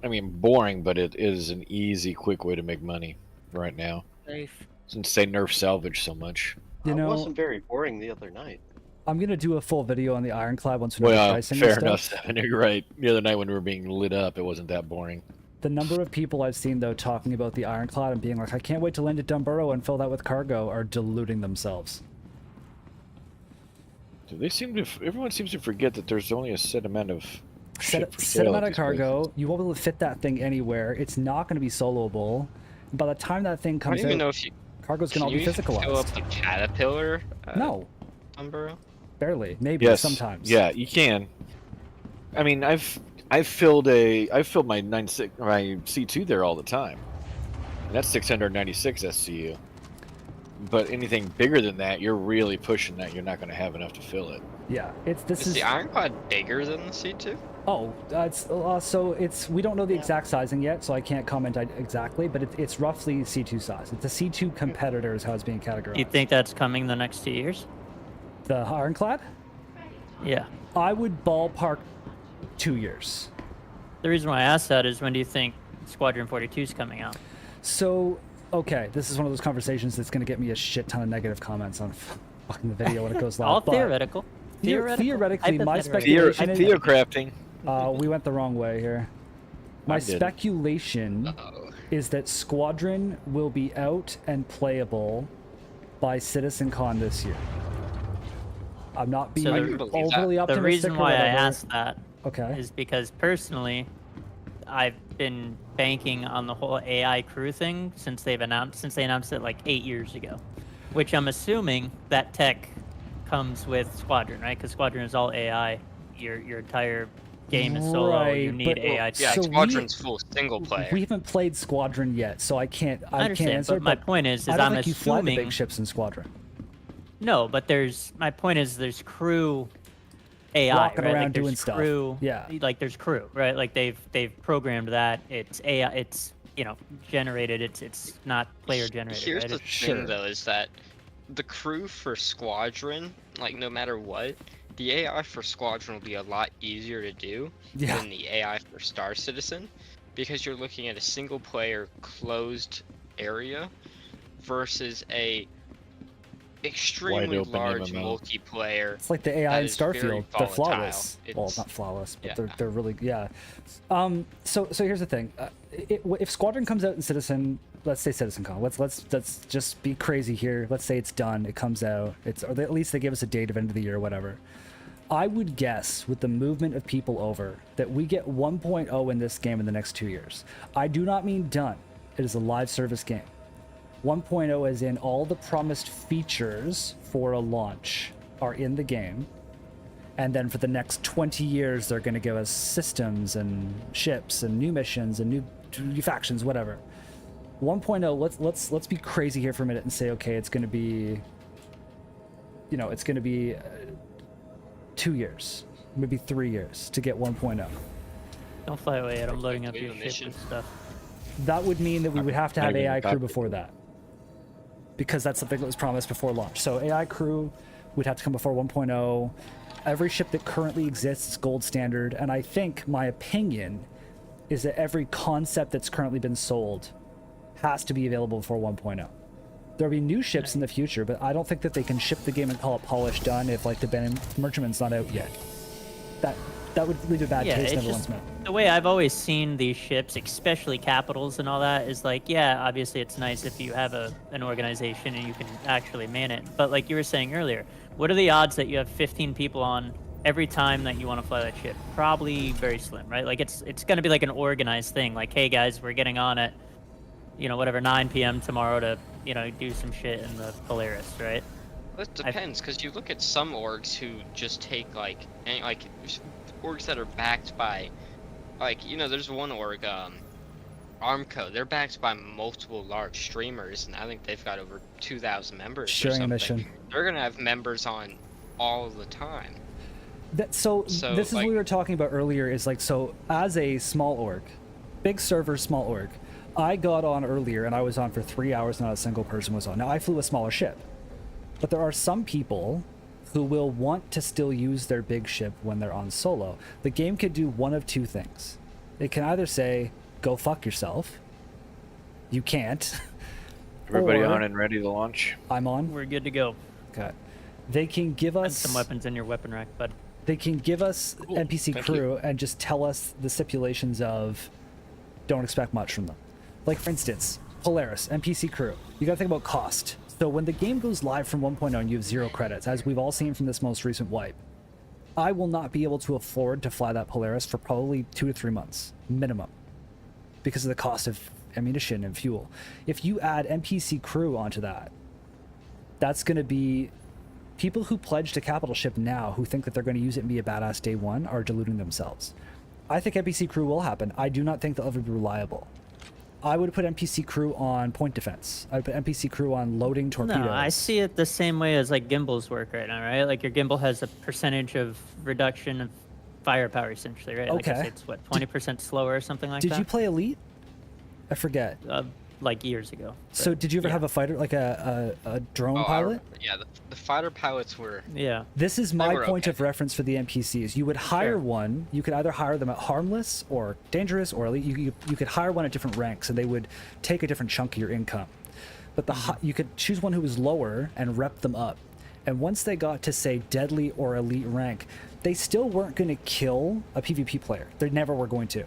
Speaker 3: I mean, boring, but it is an easy, quick way to make money right now.
Speaker 5: Safe.
Speaker 3: Since they nerf salvage so much.
Speaker 4: You know, it wasn't very boring the other night.
Speaker 1: I'm gonna do a full video on the Ironclad once we know the pricing.
Speaker 3: Fair enough. You're right. The other night when we were being lit up, it wasn't that boring.
Speaker 1: The number of people I've seen though talking about the Ironclad and being like, I can't wait to land at Dunborough and fill that with cargo are deluding themselves.
Speaker 3: Everyone seems to forget that there's only a set amount of
Speaker 1: set amount of cargo. Places. You won't be able to fit that thing anywhere. It's not going to be soloable. By the time that thing comes out,
Speaker 2: know if
Speaker 1: cargo's going to all be physicalized.
Speaker 2: Fill up the Caterpillar?
Speaker 1: No.
Speaker 2: Dunborough?
Speaker 1: Barely. Maybe sometimes.
Speaker 3: Yeah, you can. I mean, I've filled my C2 there all the time. And that's 696 SCU. But anything bigger than that, you're really pushing that. You're not going to have enough to fill it.
Speaker 1: Yeah,
Speaker 2: is the Ironclad bigger than the C2?
Speaker 1: Oh, we don't know the exact sizing yet, so I can't comment exactly. But it's roughly C2 size. It's a C2 competitor, is how it's being categorized.
Speaker 5: Do you think that's coming the next 2 years?
Speaker 1: The Ironclad?
Speaker 5: Yeah.
Speaker 1: I would ballpark 2 years.
Speaker 5: The reason why I asked that is when do you think Squadron 42 is coming out?
Speaker 1: So. Okay, this is one of those conversations that's going to get me a shit ton of negative comments on fucking the video when it goes live.
Speaker 5: All theoretical.
Speaker 1: Theoretically, my speculation is...
Speaker 3: Theocrafting.
Speaker 1: We went the wrong way here. My speculation is that Squadron will be out and playable by CitizenCon this year. I'm not being overly optimistic.
Speaker 5: The reason why I asked that
Speaker 1: is
Speaker 5: because personally, I've been banking on the whole AI crew thing since they announced it like 8 years ago, which I'm assuming that tech comes with Squadron, right? Because Squadron is all AI your entire game is solo. You
Speaker 1: Right,
Speaker 5: need
Speaker 1: but-
Speaker 5: AI.
Speaker 2: Yeah,
Speaker 1: So
Speaker 2: Squadron's full single player.
Speaker 1: We haven't played Squadron yet, so I can't
Speaker 5: understand,
Speaker 1: answer.
Speaker 5: but my point is
Speaker 1: I don't
Speaker 5: I'm
Speaker 1: think you fly the
Speaker 5: assuming
Speaker 1: big ships in Squadron.
Speaker 5: no, but my point is there's crew AI
Speaker 1: Walking
Speaker 5: right?
Speaker 1: around
Speaker 5: like, there's
Speaker 1: doing stuff.
Speaker 5: crew,
Speaker 1: Yeah.
Speaker 5: like there's crew, right? Like they've programmed that. It's AI. It's generated. It's not player generated.
Speaker 2: Here's
Speaker 5: right?
Speaker 2: the
Speaker 5: It's-
Speaker 2: thing, though, is that the crew for Squadron, like, no matter what, the AI for Squadron will be a lot easier to do
Speaker 1: Yeah.
Speaker 2: than the AI for Star Citizen, because you're looking at a single player closed area versus a extremely
Speaker 3: open
Speaker 2: large
Speaker 3: MMO.
Speaker 1: It's
Speaker 2: multiplayer.
Speaker 1: like the AI
Speaker 2: That
Speaker 1: in
Speaker 2: is very
Speaker 1: Starfield. They're
Speaker 2: volatile.
Speaker 1: flawless. Well,
Speaker 2: It's-
Speaker 1: not flawless, but
Speaker 2: yeah.
Speaker 1: they're really So here's the thing. If Squadron comes out in Citizen, let's say CitizenCon. Let's just be crazy here. Let's say it's done. It comes out. Or at least they give us a date of end of the year or whatever. I would guess with the movement of people over that we get 1.0 in this game in the next 2 years. I do not mean done. It is a live service game. 1.0 as in all the promised features for a launch are in the game. And then for the next 20 years, they're going to give us systems and ships and new missions and new factions, whatever. 1.0, let's be crazy here for a minute and say, okay, it's going to be, it's going to be 2 years, maybe 3 years to get 1.0.
Speaker 5: Don't fly away yet. I'm loading up
Speaker 2: Wait,
Speaker 5: your
Speaker 2: a
Speaker 5: ship
Speaker 2: mission.
Speaker 5: and stuff.
Speaker 1: That would mean that we would have to have
Speaker 3: Not even
Speaker 1: AI crew
Speaker 3: cockpit.
Speaker 1: before that, because that's something that was promised before launch. So AI crew would have to come before 1.0. Every ship that currently exists is gold standard, and I think my opinion is that every concept that's currently been sold has to be available before 1.0. There'll be new ships in the future, but I don't think that they can ship the game and call it polished done if like the Ben Merchantman's not out yet. That would leave a bad
Speaker 5: Yeah,
Speaker 1: taste in
Speaker 5: it's
Speaker 1: everyone's
Speaker 5: just
Speaker 1: mouth.
Speaker 5: the way I've always seen these ships, especially capitals and all that, is like, yeah, obviously it's nice if you have an organization and you can actually man it. But like you were saying earlier, what are the odds that you have 15 people on every time that you want to fly that ship? Probably very slim, right? Like it's going to be like an organized thing. Like, hey guys, we're getting on at, 9 p.m. tomorrow to, do some shit in the Polaris, right?
Speaker 2: It depends, because you look at some orgs who just take orgs that are backed by, there's one org, Armco. They're backed by multiple large streamers, and I think they've got over 2,000 members.
Speaker 1: Sharing a
Speaker 2: or something.
Speaker 1: mission.
Speaker 2: They're gonna have members on all the time.
Speaker 1: So
Speaker 2: So,
Speaker 1: this is what
Speaker 2: like-
Speaker 1: we were talking about earlier, is like, so as a small org, big server, small org, I got on earlier and I was on for 3 hours, not a single person was on. Now I flew a smaller ship, but there are some people who will want to still use their big ship when they're on solo. The game could do one of two things. It can either say, go fuck yourself. You can't.
Speaker 3: Everybody
Speaker 1: Or-
Speaker 3: on and ready to launch?
Speaker 1: I'm on.
Speaker 5: We're good to go.
Speaker 1: Okay. They can give
Speaker 5: Put
Speaker 1: us
Speaker 5: some weapons in your weapon rack, bud.
Speaker 1: They can give us
Speaker 3: Cool,
Speaker 1: NPC
Speaker 3: thank
Speaker 1: crew and just tell us the stipulations of don't expect much from them. Like, for instance, Polaris, NPC crew. You gotta think about cost. So when the game goes live from 1.0 and you have 0 credits, as we've all seen from this most recent wipe, I will not be able to afford to fly that Polaris for probably 2 to 3 months, minimum, because of the cost of ammunition and fuel. If you add NPC crew onto that, that's gonna be people who pledge to capital ship now who think that they're going to use it and be a badass day one are deluding themselves. I think NPC crew will happen. I do not think they'll ever be reliable. I would put NPC crew on point defense. I would put NPC crew on loading torpedoes.
Speaker 5: No, I see it the same way as like gimbals work right now, right? Like your gimbal has a percentage of reduction of firepower essentially, right? Like I
Speaker 1: Okay.
Speaker 5: say it's what, 20% slower or something like
Speaker 1: Did
Speaker 5: that?
Speaker 1: you play Elite? I forget.
Speaker 5: Like years ago.
Speaker 1: So
Speaker 5: but
Speaker 1: did you ever
Speaker 5: yeah.
Speaker 1: have a fighter, like a drone
Speaker 2: Oh,
Speaker 1: pilot?
Speaker 2: Yeah, the fighter pilots were.
Speaker 5: Yeah.
Speaker 1: This is
Speaker 2: They
Speaker 1: my
Speaker 2: were
Speaker 1: point
Speaker 2: okay.
Speaker 1: of reference for the NPCs. You would hire
Speaker 5: Sure.
Speaker 1: one. You could either hire them at harmless or dangerous, or elite. You could hire one at different ranks, and they would take a different chunk of your income. But you could choose one who was lower and rep them up. And once they got to say deadly or elite rank, they still weren't going to kill a PvP player. They never were going to.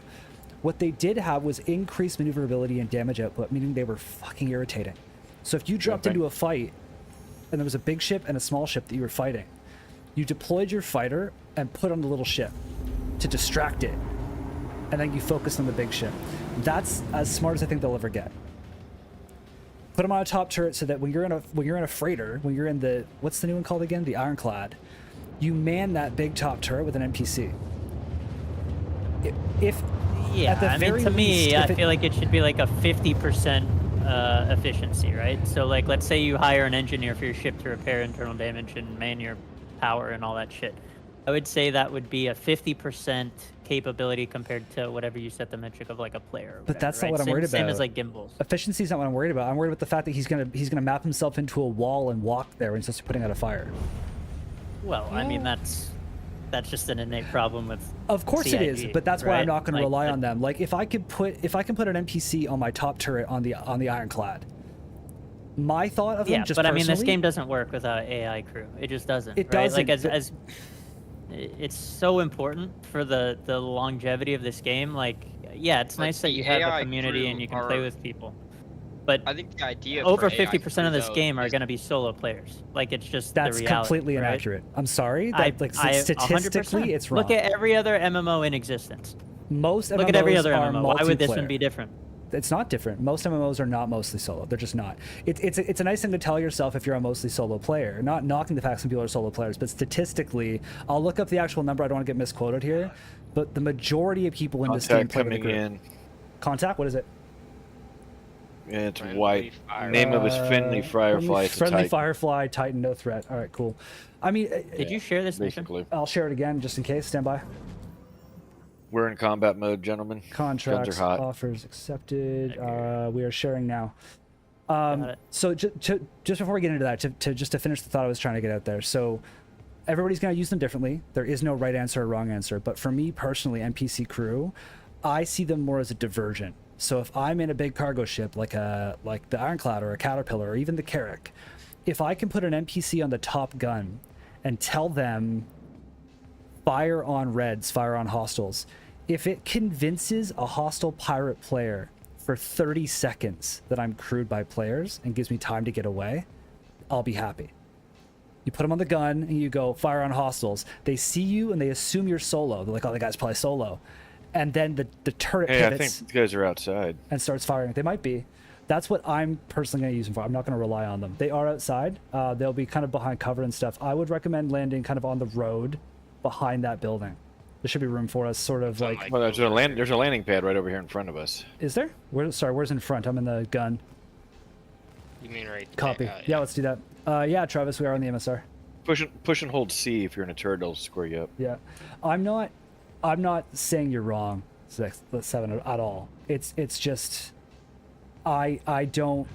Speaker 1: What they did have was increased maneuverability and damage output, meaning they were fucking irritating. So if you dropped
Speaker 3: Okay.
Speaker 1: into a fight and there was a big ship and a small ship that you were fighting, you deployed your fighter and put on the little ship to distract it, and then you focused on the big ship. That's as smart as I think they'll ever get. Put them on a top turret so that when you're in a freighter, when you're in the, what's the new one called again? The Ironclad. you man that big top turret with an NPC. If
Speaker 5: Yeah,
Speaker 1: at the
Speaker 5: I mean,
Speaker 1: very
Speaker 5: to me,
Speaker 1: least,
Speaker 5: I
Speaker 1: if it-
Speaker 5: feel like it should be like a 50% efficiency, right? So, like, let's say you hire an engineer for your ship to repair internal damage and man your power and all that shit. I would say that would be a 50% capability compared to whatever you set the metric of, like, a player. Or
Speaker 1: But
Speaker 5: whatever,
Speaker 1: that's not
Speaker 5: right?
Speaker 1: what I'm worried
Speaker 5: Same
Speaker 1: about.
Speaker 5: as like gimbals.
Speaker 1: efficiency is not what I'm worried about. I'm worried about the fact that he's gonna map himself into a wall and walk there instead of putting out a fire.
Speaker 5: Well, I mean, that's just an innate problem with.
Speaker 1: Of course it is,
Speaker 5: CIG,
Speaker 1: but that's why I'm
Speaker 5: right?
Speaker 1: not going to
Speaker 5: Like,
Speaker 1: rely
Speaker 5: but-
Speaker 1: on them. Like if I can put an NPC on my top turret on the ironclad, my thought of them
Speaker 5: Yeah,
Speaker 1: just
Speaker 5: but I mean, this
Speaker 1: personally-
Speaker 5: game doesn't work without AI crew. It just doesn't.
Speaker 1: It
Speaker 5: right?
Speaker 1: doesn't,
Speaker 5: Like
Speaker 1: but-
Speaker 5: as it's so important for the longevity of this game. Like, yeah, it's
Speaker 2: But
Speaker 5: nice that
Speaker 2: the
Speaker 5: you have
Speaker 2: AI
Speaker 5: a community
Speaker 2: crew
Speaker 5: and you can play
Speaker 2: are-
Speaker 5: with people. But
Speaker 2: I think the idea
Speaker 5: over
Speaker 2: for AI
Speaker 5: 50% of
Speaker 2: crew,
Speaker 5: this
Speaker 2: though,
Speaker 5: game are
Speaker 2: is-
Speaker 5: going to be solo players. Like, it's just
Speaker 1: that's
Speaker 5: the reality,
Speaker 1: completely
Speaker 5: right?
Speaker 1: inaccurate. I'm sorry. That, like statistically,
Speaker 5: 100%.
Speaker 1: it's wrong.
Speaker 5: Look at every other MMO in existence.
Speaker 1: Most
Speaker 5: Look at every
Speaker 1: MMOs
Speaker 5: other
Speaker 1: are
Speaker 5: MMO. Why would this one
Speaker 1: multiplayer.
Speaker 5: be different?
Speaker 1: It's not different. Most MMOs are not mostly solo. They're just not. It's a nice thing to tell yourself if you're a mostly solo player. Not knocking the fact some people are solo players, but statistically, I'll look up the actual number. I don't want to get misquoted here, but the majority of people in this game
Speaker 3: Contact
Speaker 1: play with a
Speaker 3: coming
Speaker 1: group.
Speaker 3: in.
Speaker 1: Contact. What is it?
Speaker 3: It's
Speaker 2: Friendly
Speaker 3: white.
Speaker 2: fire.
Speaker 3: Name of his friendly firefly. It's a
Speaker 1: Friendly
Speaker 3: Titan,
Speaker 1: Firefly, Titan, no threat. All right, cool. I mean,
Speaker 5: Did you share this mission?
Speaker 3: basically.
Speaker 1: I'll share it again just in case. Stand by.
Speaker 3: We're in combat mode, gentlemen.
Speaker 1: Contracts,
Speaker 3: Guns are hot.
Speaker 1: offers accepted. We are sharing now.
Speaker 5: Got it.
Speaker 1: So just before we get into that, to finish the thought I was trying to get out there. So everybody's going to use them differently. There is no right answer or wrong answer. But for me personally, NPC crew, I see them more as a diversion. So if I'm in a big cargo ship like the Ironclad or a Caterpillar or even the Carrack, if I can put an NPC on the top gun and tell them fire on reds, fire on hostiles, if it convinces a hostile pirate player for 30 seconds that I'm crewed by players and gives me time to get away, I'll be happy. You put them on the gun and you go fire on hostiles. They see you and they assume you're solo. They're like, oh, the guy's probably solo. And then the turret
Speaker 3: Hey, I
Speaker 1: pivots
Speaker 3: think you guys are outside.
Speaker 1: and starts firing. They might be. That's what I'm personally going to use them for. I'm not going to rely on them. They are outside. They'll be kind of behind cover and stuff. I would recommend landing kind of on the road behind that building. There should be room for us, sort of
Speaker 2: Something
Speaker 1: like...
Speaker 3: Well, there's a landing pad right over here in front of us.
Speaker 1: Is there? Where's in front? I'm in the gun.
Speaker 2: You mean right there?
Speaker 1: Copy. Yeah, let's do that. Yeah, Travis, we are on the MSR.
Speaker 3: Push and hold C if you're in a turret. It'll square you up.
Speaker 1: Yeah, I'm not saying you're wrong, 7 at all. It's just I do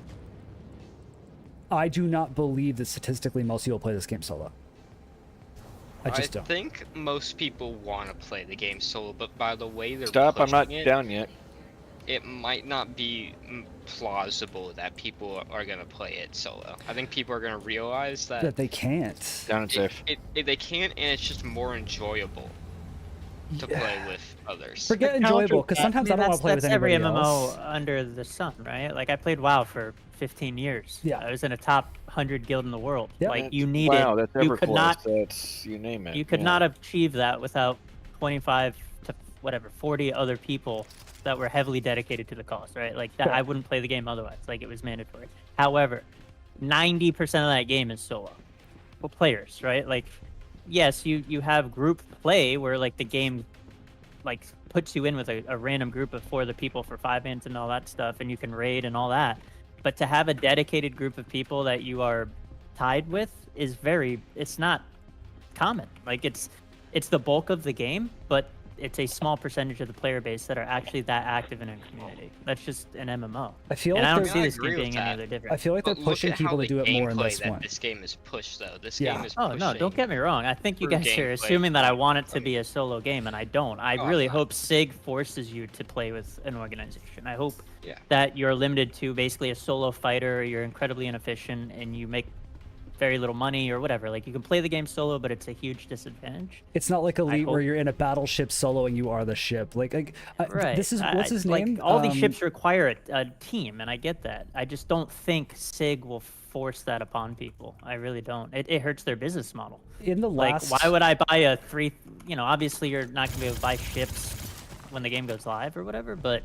Speaker 1: not believe that statistically most people play this game solo. I just don't.
Speaker 2: think most people want to play the game solo, but by the way they're
Speaker 3: Stop! I'm not
Speaker 2: pushing it,
Speaker 3: down yet.
Speaker 2: it might not be plausible that people are going to play it solo. I think people are going to realize that
Speaker 1: They can't.
Speaker 3: Down and safe.
Speaker 2: they can't, and it's just more enjoyable to play with others.
Speaker 1: Forget enjoyable, because sometimes I don't want to play with
Speaker 5: that's
Speaker 1: anybody
Speaker 5: every MMO
Speaker 1: else.
Speaker 5: under the sun, right? Like, I played WoW for 15 years.
Speaker 1: Yeah.
Speaker 5: I was in a top 100 guild in the world.
Speaker 1: Yeah.
Speaker 5: Like, you needed,
Speaker 3: Wow, that's
Speaker 5: you
Speaker 3: ever
Speaker 5: could
Speaker 3: close.
Speaker 5: not,
Speaker 3: That's you name it.
Speaker 5: you could
Speaker 3: yeah.
Speaker 5: not achieve that without 25 to whatever 40 other people that were heavily dedicated to the cause, right? Like that,
Speaker 1: Sure.
Speaker 5: I wouldn't play the game otherwise. Like, it was mandatory. However, 90% of that game is solo. Well, players, right? Like, yes, you have group play where like the game like puts you in with a random group of 4 other people for 5 mans and all that stuff, and you can raid and all that. But to have a dedicated group of people that you are tied with is it's not common. Like, it's the bulk of the game, but it's a small percentage of the player base that are actually that active in a community. That's just an MMO.
Speaker 1: I feel
Speaker 5: And
Speaker 1: like
Speaker 5: I don't
Speaker 1: they're-
Speaker 5: see
Speaker 2: I
Speaker 5: this
Speaker 2: agree
Speaker 5: game
Speaker 2: with
Speaker 5: being any
Speaker 2: that.
Speaker 5: other different.
Speaker 1: I feel like they're
Speaker 2: But look
Speaker 1: pushing
Speaker 2: at
Speaker 1: people
Speaker 2: how
Speaker 1: to do
Speaker 2: the
Speaker 1: it more in
Speaker 2: gameplay
Speaker 1: this
Speaker 2: that
Speaker 1: one.
Speaker 2: This game is pushed, though. This
Speaker 1: Yeah.
Speaker 2: game is
Speaker 5: Oh,
Speaker 2: pushing.
Speaker 5: no, don't get me wrong. I think you
Speaker 2: through
Speaker 5: guys are
Speaker 2: gameplay.
Speaker 5: assuming that I want it to be a solo game, and I don't. I
Speaker 2: Oh,
Speaker 5: really
Speaker 2: no.
Speaker 5: hope SIG forces you to play with an organization. I hope
Speaker 2: Yeah.
Speaker 5: that you're limited to basically a solo fighter, you're incredibly inefficient, and you make very little money or whatever. Like, you can play the game solo, but it's a huge disadvantage.
Speaker 1: It's not like Elite where
Speaker 5: hope-
Speaker 1: you're in a battleship solo and you are the ship. Like
Speaker 5: Right.
Speaker 1: this is what's his name?
Speaker 5: Like, all these ships require a team, and I get that. I just don't think SIG will force that upon people. I really don't. It hurts their business model.
Speaker 1: in the last.
Speaker 5: Like, why would I buy a 3? You know, obviously you're not gonna be able to buy ships when the game goes live or whatever. But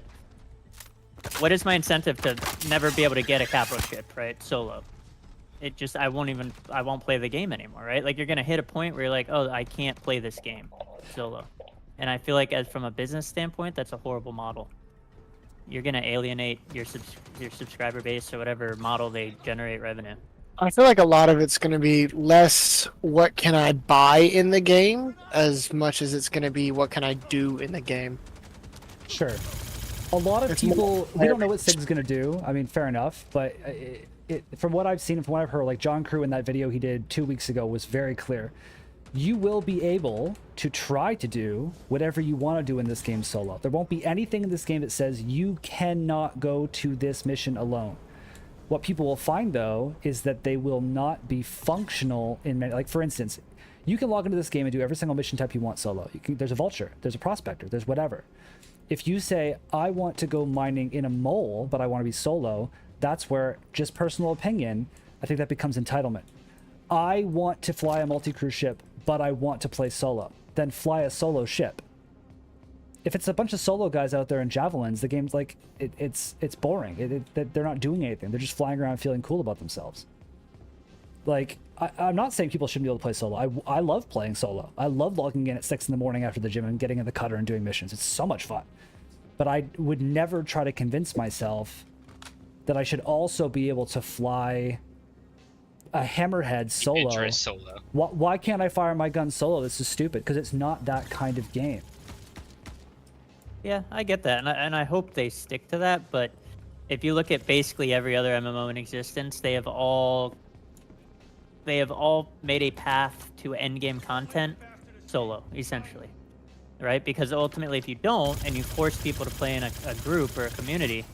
Speaker 5: what is my incentive to never be able to get a capital ship, right? Solo. I won't play the game anymore, right? Like you're gonna hit a point where you're like, oh, I can't play this game solo, and I feel like from a business standpoint, that's a horrible model. You're gonna alienate your subscriber base or whatever model they generate revenue.
Speaker 7: I feel like a lot of it's going to be less what can I buy in the game as much as it's going to be what can I do in the game.
Speaker 1: Sure. A lot of people, we don't know what Sig's going to do. I mean, fair enough. But from what I've seen and from what I've heard, like John Crew in that video he did 2 weeks ago was very clear. You will be able to try to do whatever you want to do in this game solo. There won't be anything in this game that says you cannot go to this mission alone. What people will find, though, is that they will not be functional in many... Like, for instance, you can log into this game and do every single mission type you want solo. There's a vulture, there's a prospector, there's whatever. If you say, I want to go mining in a mole, but I want to be solo, that's where, just personal opinion, I think that becomes entitlement. I want to fly a multi-crew ship, but I want to play solo. Then fly a solo ship. If it's a bunch of solo guys out there in javelins, the game's like, it's boring. They're not doing anything. They're just flying around feeling cool about themselves. Like, I'm not saying people shouldn't be able to play solo. I love playing solo. I love logging in at 6 in the morning after the gym and getting in the cutter and doing missions. It's so much fun. But I would never try to convince myself that I should also be able to fly a hammerhead solo. Why can't I fire my gun solo? This is stupid, because it's not that kind of game.
Speaker 5: Yeah, I get that, and I hope they stick to that. But if you look at basically every other MMO in existence, they have all made a path to endgame content solo, essentially, right? Because ultimately, if you don't, and you force people to play in a group or a community,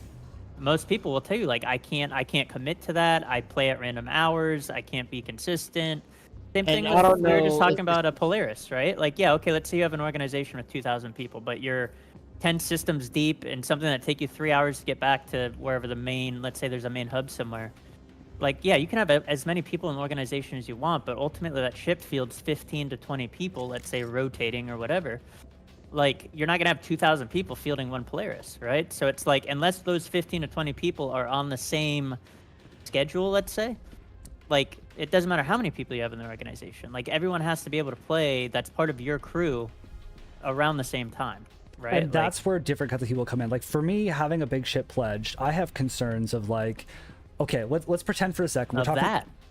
Speaker 5: most people will tell you, like, I can't commit to that. I play at random hours. I can't be consistent. Same thing we were just talking about a Polaris, right? Like, yeah, okay, let's say you have an organization with 2,000 people, but you're 10 systems deep and something that take you 3 hours to get back to wherever the main, let's say there's a main hub somewhere. Like, yeah, you can have as many people in the organization as you want, but ultimately that ship fields 15 to 20 people, let's say rotating or whatever. Like, you're not going to have 2,000 people fielding one Polaris, right? So it's like, unless those 15 to 20 people are on the same schedule, let's say, like, it doesn't matter how many people you have in the organization. Like, everyone has to be able to play that's part of your crew around the same time. Right?
Speaker 1: And that's where different kinds of people come in. Like, for me, having a big ship pledged, I have concerns of, like, okay, let's pretend for a second.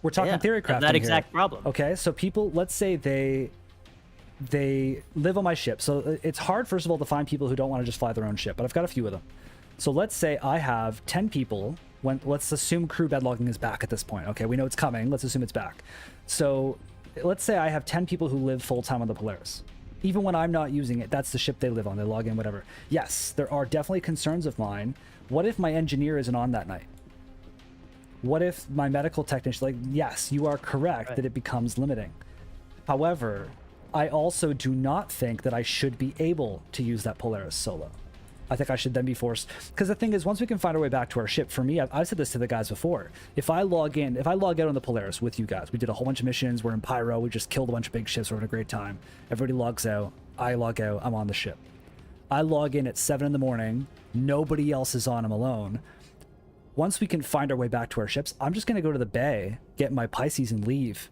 Speaker 1: We're talking theory crafting
Speaker 5: that exact problem.
Speaker 1: Okay, so people, let's say they live on my ship. So it's hard, first of all, to find people who don't want to just fly their own ship, but I've got a few of them. So let's say I have 10 people. Let's assume crew bedlogging is back at this point. Okay, we know it's coming. Let's assume it's back. So let's say I have 10 people who live full-time on the Polaris. Even when I'm not using it, that's the ship they live on. They log in, whatever. Yes, there are definitely concerns of mine. What if my engineer isn't on that night? What if my medical technician, like, yes, you are correct that it becomes limiting. However, I also do not think that I should be able to use that Polaris solo. I think I should then be forced, because the thing is, once we can find our way back to our ship, for me, I've said this to the guys before, if I log out on the Polaris with you guys, we did a whole bunch of missions, we're in Pyro, we just killed a bunch of big ships, we're having a great time, everybody logs out, I log out, I'm on the ship. I log in at 7 in the morning, nobody else is on, I'm alone. Once we can find our way back to our ships, I'm just going to go to the bay, get my Pisces and leave.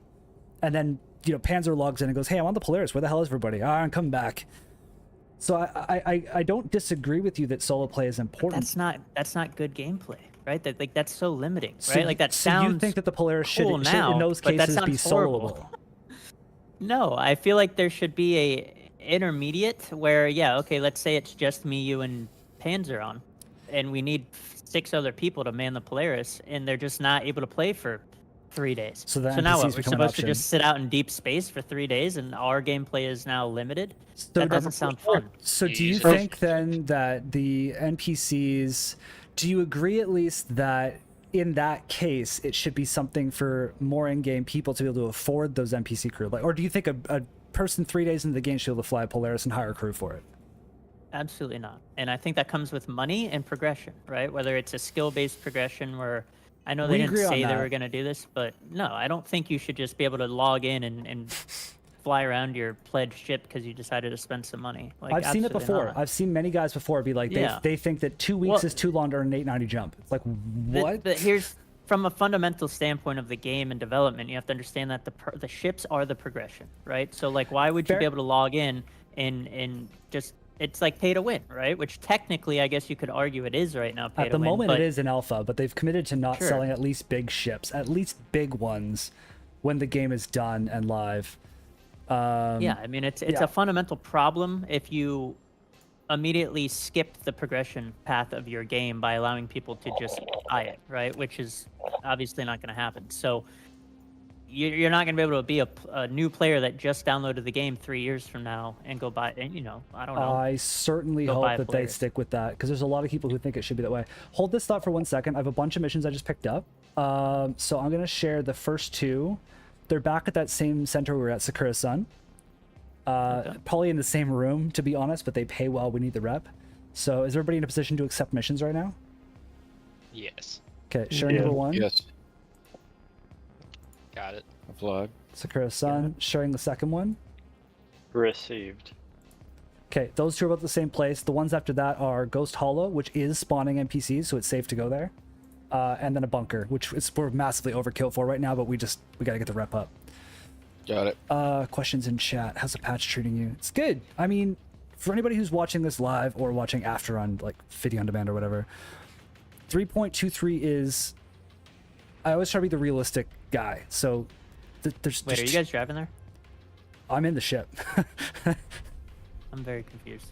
Speaker 1: And then, Panzer logs in and goes, hey, I'm on the Polaris, where the hell is everybody? I'm coming back. So I don't disagree with you that solo play is important.
Speaker 5: That's not good gameplay, right? That's so limiting, right? Like, that sounds
Speaker 1: So you think that the Polaris should
Speaker 5: now,
Speaker 1: in those cases be soloable?
Speaker 5: No, I feel like there should be a intermediate where, yeah, okay, let's say it's just me, you, and Panzer on, and we need 6 other people to man the Polaris, and they're just not able to play for 3 days. So now what? We're supposed to just sit out in deep space for 3 days, and our gameplay is now limited? So that doesn't sound fun.
Speaker 1: So do you think then that the NPCs, do you agree at least that in that case it should be something for more in-game people to be able to afford those NPC crew? Like, or do you think a person 3 days into the game should be able to fly a Polaris and hire a crew for it?
Speaker 5: Absolutely not. And I think that comes with money and progression, right? Whether it's a skill-based progression where I know they didn't say they were going to do this, but no, I don't think you should just be able to log in and fly around your pledged ship because you decided to spend some money. Like,
Speaker 1: I've seen it before.
Speaker 5: Not.
Speaker 1: I've seen many guys before be like, they think that 2 weeks is too long to earn an 890 jump. It's like, what?
Speaker 5: But here's from a fundamental standpoint of the game and development, you have to understand that the ships are the progression, right? So like, why would you be able to log in and just, it's like pay to win, right? Which technically, I guess you could argue it is right now. Pay
Speaker 1: At
Speaker 5: to
Speaker 1: the
Speaker 5: win,
Speaker 1: moment,
Speaker 5: but
Speaker 1: it is in alpha, but they've committed to not selling at least big ships, at least big ones, when the game is done and live.
Speaker 5: Yeah, I mean, it's a fundamental problem if you immediately skip the progression path of your game by allowing people to just buy it, right? Which is obviously not going to happen. So you're not going to be able to be a new player that just downloaded the game 3 years from now and go buy it. And, you know, I don't know.
Speaker 1: I certainly hope that they stick with that, because there's a lot of people who think it should be that way. Hold this thought for 1 second. I have a bunch of missions I just picked up. So I'm going to share the first 2. They're back at that same center we were at, Sakura Sun. Probably in the same room, to be honest, but they pay well. We need the rep. So is everybody in a position to accept missions right now?
Speaker 2: Yes.
Speaker 1: Okay, sharing number 1.
Speaker 3: Yes.
Speaker 2: Got it.
Speaker 3: Applaud.
Speaker 1: Sakura Sun. Sharing the second one.
Speaker 4: Received.
Speaker 1: Okay, those 2 are about the same place. The ones after that are Ghost Hollow, which is spawning NPCs, so it's safe to go there. And then a bunker, which we're massively overkill for right now, but we gotta get the rep up.
Speaker 3: Got it.
Speaker 1: Questions in chat. How's the patch treating you? It's good. I mean, for anybody who's watching this live or watching after on like video on demand or whatever, 3.23 is. I always try to be the realistic guy. So there's.
Speaker 5: Wait, are you guys driving there?
Speaker 1: I'm in the ship.
Speaker 5: I'm very confused.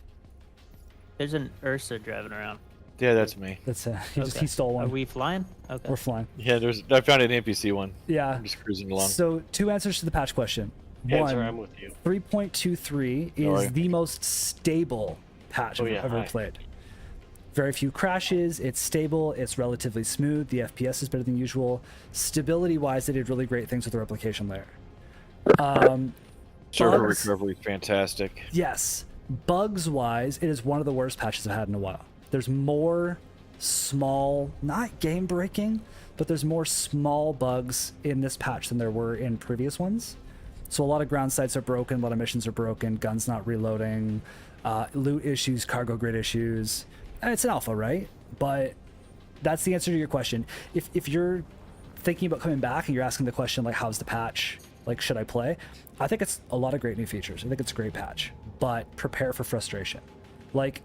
Speaker 5: There's an Ursa driving around.
Speaker 3: Yeah, that's me.
Speaker 1: That's he stole one.
Speaker 5: Are we flying? Okay.
Speaker 1: We're flying.
Speaker 3: Yeah, I found an NPC one.
Speaker 1: Yeah.
Speaker 3: I'm just cruising along.
Speaker 1: So 2 answers to the patch question.
Speaker 4: Answer, I'm with you.
Speaker 1: 3.23 is the most stable patch I've ever played. Very few crashes. It's stable. It's relatively smooth. The FPS is better than usual. Stability-wise, they did really great things with the replication layer.
Speaker 3: Server recovery, fantastic.
Speaker 1: Yes. Bugs-wise, it is one of the worst patches I've had in a while. There's more small, not game-breaking, but there's more small bugs in this patch than there were in previous ones. So a lot of ground sites are broken, a lot of missions are broken, guns not reloading, loot issues, cargo grid issues. And it's an alpha, right? But that's the answer to your question. If you're thinking about coming back and you're asking the question, like, how's the patch? Like, should I play? I think it's a lot of great new features. I think it's a great patch. But prepare for frustration. Like,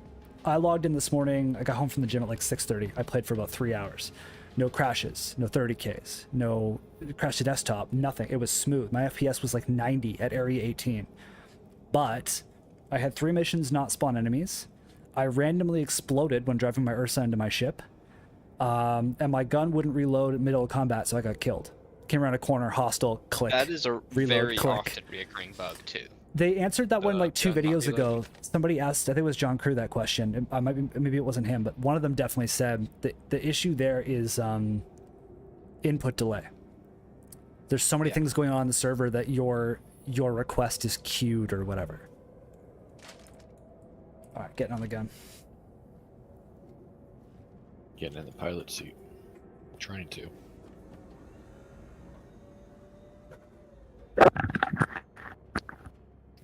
Speaker 1: I logged in this morning. I got home from the gym at like 6:30. I played for about 3 hours. No crashes, no 30Ks, no crash to desktop, nothing. It was smooth. My FPS was like 90 at Area 18. But I had 3 missions not spawn enemies. I randomly exploded when driving my Ursa into my ship. And my gun wouldn't reload in middle of combat, so I got killed. Came around a corner, hostile, click.
Speaker 2: That is a
Speaker 1: reload,
Speaker 2: very
Speaker 1: click.
Speaker 2: often reoccurring bug too.
Speaker 1: They answered that one like 2 videos
Speaker 2: reloading.
Speaker 1: ago. Somebody asked, I think it was John Crew, that question. Maybe it wasn't him, but one of them definitely said that the issue there is input delay. There's so many things going on in the server that your request is queued or whatever. All right, getting on the gun.
Speaker 3: Getting in the pilot seat. Trying to.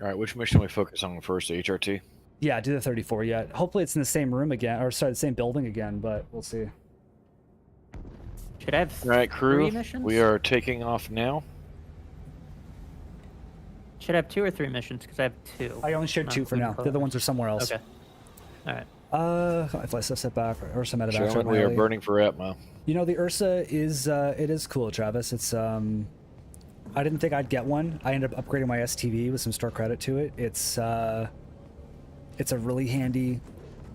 Speaker 3: All right, which mission do we focus on first? The HRT?
Speaker 1: Yeah, do the 34. Yeah, hopefully it's in the same room again, or sorry, the same building again, but we'll see.
Speaker 5: Should I have
Speaker 3: All right, crew.
Speaker 5: 3 missions?
Speaker 3: We are taking off now.
Speaker 5: Should I have 2 or 3 missions? Because I have 2.
Speaker 1: I only shared 2 for now. The other ones are somewhere else.
Speaker 5: Okay. All right.
Speaker 1: If I step back or some medevacs.
Speaker 3: Gentlemen, we are burning for Atmo.
Speaker 1: You know, the Ursa is it is cool, Travis. It's I didn't think I'd get one. I ended up upgrading my STV with some store credit to it. It's a really handy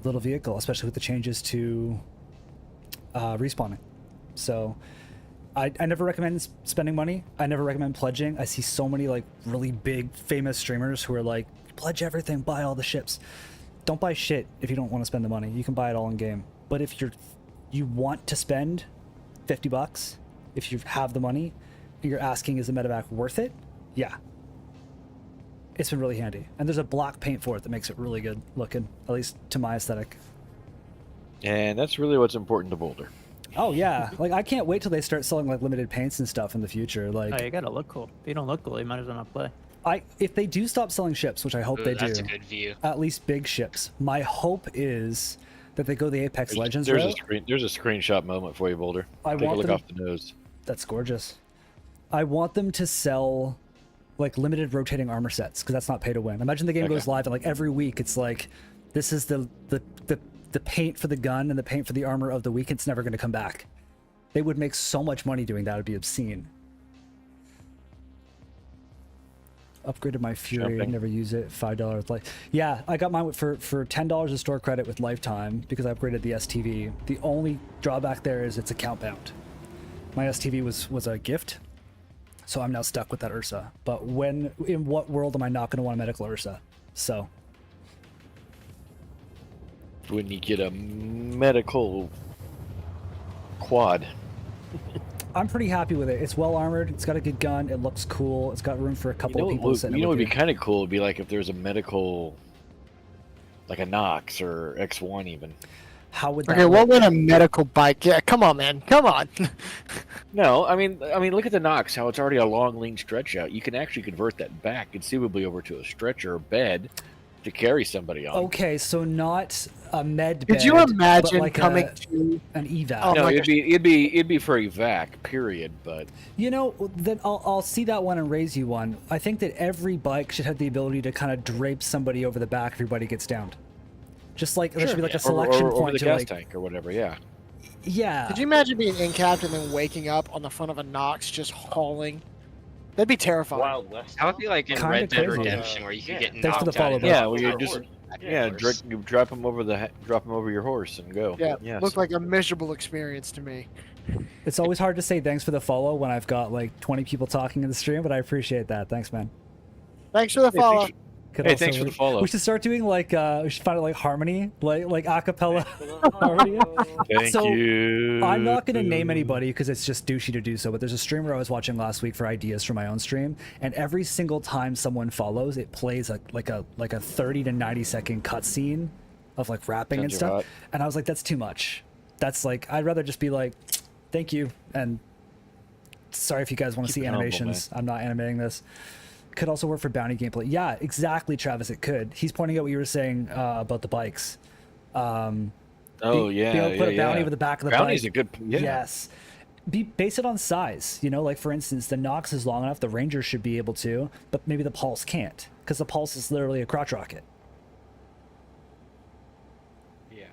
Speaker 1: little vehicle, especially with the changes to respawning. So I never recommend spending money. I never recommend pledging. I see so many like really big famous streamers who are like, pledge everything, buy all the ships. Don't buy shit if you don't want to spend the money. You can buy it all in game. But if you want to spend $50, if you have the money, you're asking, is the medevac worth it? Yeah. It's been really handy. And there's a black paint for it that makes it really good looking, at least to my aesthetic.
Speaker 3: And that's really what's important to Boulder.
Speaker 1: Oh yeah, like I can't wait till they start selling like limited paints and stuff in the future. Like,
Speaker 5: Oh, you gotta look cool. If you don't look cool, you might as well not play.
Speaker 1: if they do stop selling ships, which I hope they do,
Speaker 2: That's a good view.
Speaker 1: at least big ships. My hope is that they go the Apex Legends
Speaker 3: There's
Speaker 1: route.
Speaker 3: there's a screenshot moment for you, Boulder. Take a look off the nose.
Speaker 1: That's gorgeous. I want them to sell like limited rotating armor sets because that's not pay to win. Imagine the game goes live and like every week it's like this is the paint for the gun and the paint for the armor of the week. It's never going to come back. They would make so much money doing that. It would be obscene. Upgraded my Fury. Never use it. $5 like yeah. I got mine for $10 a store credit with lifetime because I upgraded the STV. The only drawback there is it's account bound. My STV was a gift. So I'm now stuck with that Ursa. But in what world am I not going to want a medical Ursa? So.
Speaker 3: When you get a medical quad.
Speaker 1: I'm pretty happy with it. It's well armored. It's got a good gun. It looks cool. It's got room for a couple of people.
Speaker 3: You know what would be kind of cool? It'd be like if there's a medical, like a Nox or X1 even.
Speaker 1: How would that
Speaker 7: Okay, what would a medical bike? Yeah, come on, man. Come on.
Speaker 3: No, I mean, look at the Nox, how it's already a long, lean stretch out. You can actually convert that back conceivably over to a stretcher or bed to carry somebody on.
Speaker 1: Okay, so not a med bed.
Speaker 7: Could you imagine
Speaker 1: like
Speaker 7: coming to
Speaker 1: an evac?
Speaker 7: Oh,
Speaker 3: No,
Speaker 7: like
Speaker 3: it'd be for evac, period. But
Speaker 1: you know, then I'll see that one and raise you one. I think that every bike should have the ability to kind of drape somebody over the back if everybody gets downed. Just like there should be like a selection
Speaker 3: or
Speaker 1: point
Speaker 3: over the
Speaker 1: to
Speaker 3: gas
Speaker 1: like,
Speaker 3: tank or whatever. Yeah.
Speaker 1: Yeah.
Speaker 7: Could you imagine being in capped and then waking up on the front of a Nox just hauling? That'd be terrifying.
Speaker 4: Wild West.
Speaker 2: That would be like in
Speaker 1: Kinda
Speaker 2: Red Dead
Speaker 1: crazy.
Speaker 2: Redemption where you could get
Speaker 1: Thanks for the
Speaker 2: knocked
Speaker 1: follow,
Speaker 2: out.
Speaker 1: bro.
Speaker 3: Yeah, where you
Speaker 2: just
Speaker 3: just you drop them over your horse and go.
Speaker 7: Yeah,
Speaker 3: Yes.
Speaker 7: looked like a miserable experience to me.
Speaker 1: It's always hard to say thanks for the follow when I've got like 20 people talking in the stream, but I appreciate that. Thanks, man.
Speaker 7: Thanks for the follow.
Speaker 3: Thanks for the follow.
Speaker 1: We should start doing like we should find like harmony, like acapella harmony.
Speaker 3: Thank
Speaker 1: So,
Speaker 3: you.
Speaker 1: I'm not going to name anybody because it's just douchey to do so, but there's a streamer I was watching last week for ideas for my own stream, and every single time someone follows, it plays like a 30 to 90 second cutscene of like rapping and
Speaker 3: Sounds
Speaker 1: stuff.
Speaker 3: hot.
Speaker 1: And I was like, that's too much. That's like, I'd rather just be like, thank you, and sorry if you guys want to
Speaker 3: Keep
Speaker 1: see
Speaker 3: it humble,
Speaker 1: animations. I'm not animating this. Could also work for bounty gameplay. Yeah, exactly, Travis. It could. He's pointing out what you were saying about the bikes.
Speaker 3: Oh
Speaker 1: Being able to put a bounty over the back of the
Speaker 3: Bounty's
Speaker 1: bike.
Speaker 3: a good. Yeah.
Speaker 1: Yes. Base it on size. You know, like for instance, the Nox is long enough. The Ranger should be able to, but maybe the Pulse can't because the Pulse is literally a crotch rocket.
Speaker 2: Yeah.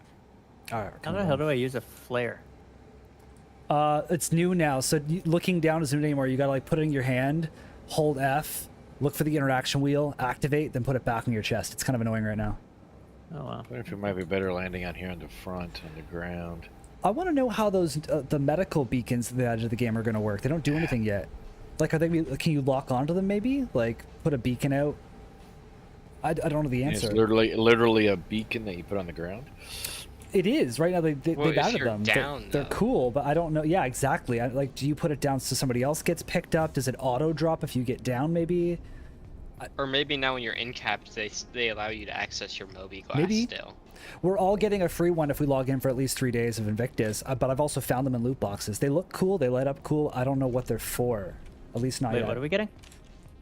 Speaker 1: All right.
Speaker 5: How the hell do I use a flare?
Speaker 1: It's new now. So looking down isn't anymore. You gotta like put it in your hand, hold F, look for the interaction wheel, activate, then put it back on your chest. It's kind of annoying right now.
Speaker 5: Oh wow.
Speaker 3: I wonder if it might be better landing on here on the front, on the ground.
Speaker 1: I want to know how those the medical beacons at the edge of the game are going to work. They don't do anything yet. Like, are they? Can you lock onto them? Maybe like put a beacon out. I don't know the answer.
Speaker 3: It's literally a beacon that you put on the ground.
Speaker 1: It is right now.
Speaker 2: Well,
Speaker 1: They've
Speaker 2: if
Speaker 1: added
Speaker 2: you're
Speaker 1: them.
Speaker 2: down,
Speaker 1: They're
Speaker 2: though.
Speaker 1: cool, but I don't know. Yeah, exactly. Like, do you put it down so somebody else gets picked up? Does it auto drop if you get down? Maybe.
Speaker 2: Or maybe now when you're in capped, they allow you to access your Moby glass
Speaker 1: Maybe.
Speaker 2: still.
Speaker 1: We're all getting a free one if we log in for at least 3 days of Invictus. But I've also found them in loot boxes. They look cool. They light up cool. I don't know what they're for. At least not
Speaker 5: Wait,
Speaker 1: yet.
Speaker 5: what are we getting?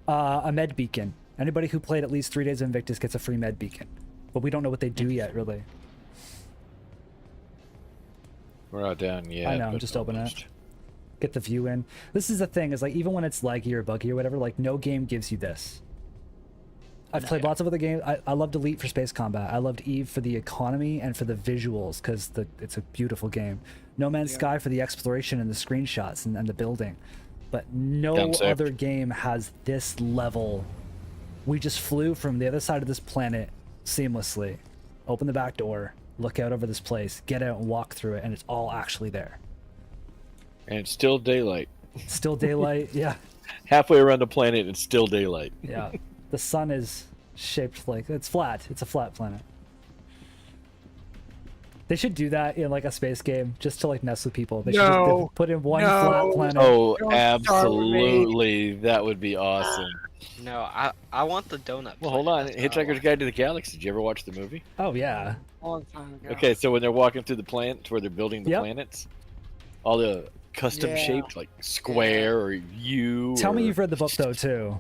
Speaker 1: A med beacon. Anybody who played at least 3 days of Invictus gets a free med beacon. But we don't know what they do yet, really.
Speaker 3: We're not down yet.
Speaker 1: I know, I'm
Speaker 3: but
Speaker 1: just opening
Speaker 3: almost.
Speaker 1: it. Get the view in. This is the thing, is like, even when it's laggy or buggy or whatever, like, no game gives you this. I've played lots of other games. I loved Elite for space combat. I loved Eve for the economy and for the visuals, because it's a beautiful game. No Man's Sky for the exploration and the screenshots and the building. But no
Speaker 3: Concept.
Speaker 1: other game has this level. We just flew from the other side of this planet seamlessly. Open the back door, look out over this place, get out and walk through it, and it's all actually there.
Speaker 3: And it's still daylight.
Speaker 1: Still daylight, yeah.
Speaker 3: Halfway around the planet, it's still daylight.
Speaker 1: Yeah. The sun is shaped like, it's flat. It's a flat planet. They should do that in like a space game just to like mess with people. They should just put in one flat planet.
Speaker 3: Oh,
Speaker 7: Don't start with me.
Speaker 3: absolutely. That would be awesome.
Speaker 2: No, I want the donut.
Speaker 3: Well, hold
Speaker 2: planet,
Speaker 3: on.
Speaker 2: that's what I
Speaker 3: Hitchhiker's
Speaker 2: want.
Speaker 3: Guide to the Galaxy. Did you ever watch the movie?
Speaker 1: Oh yeah.
Speaker 7: Long time ago.
Speaker 3: Okay, so when they're walking through the planets where they're building the
Speaker 1: Yep.
Speaker 3: planets, all the custom
Speaker 7: Yeah.
Speaker 3: shaped like square or U.
Speaker 1: Tell me
Speaker 3: or-
Speaker 1: you've read the book though too.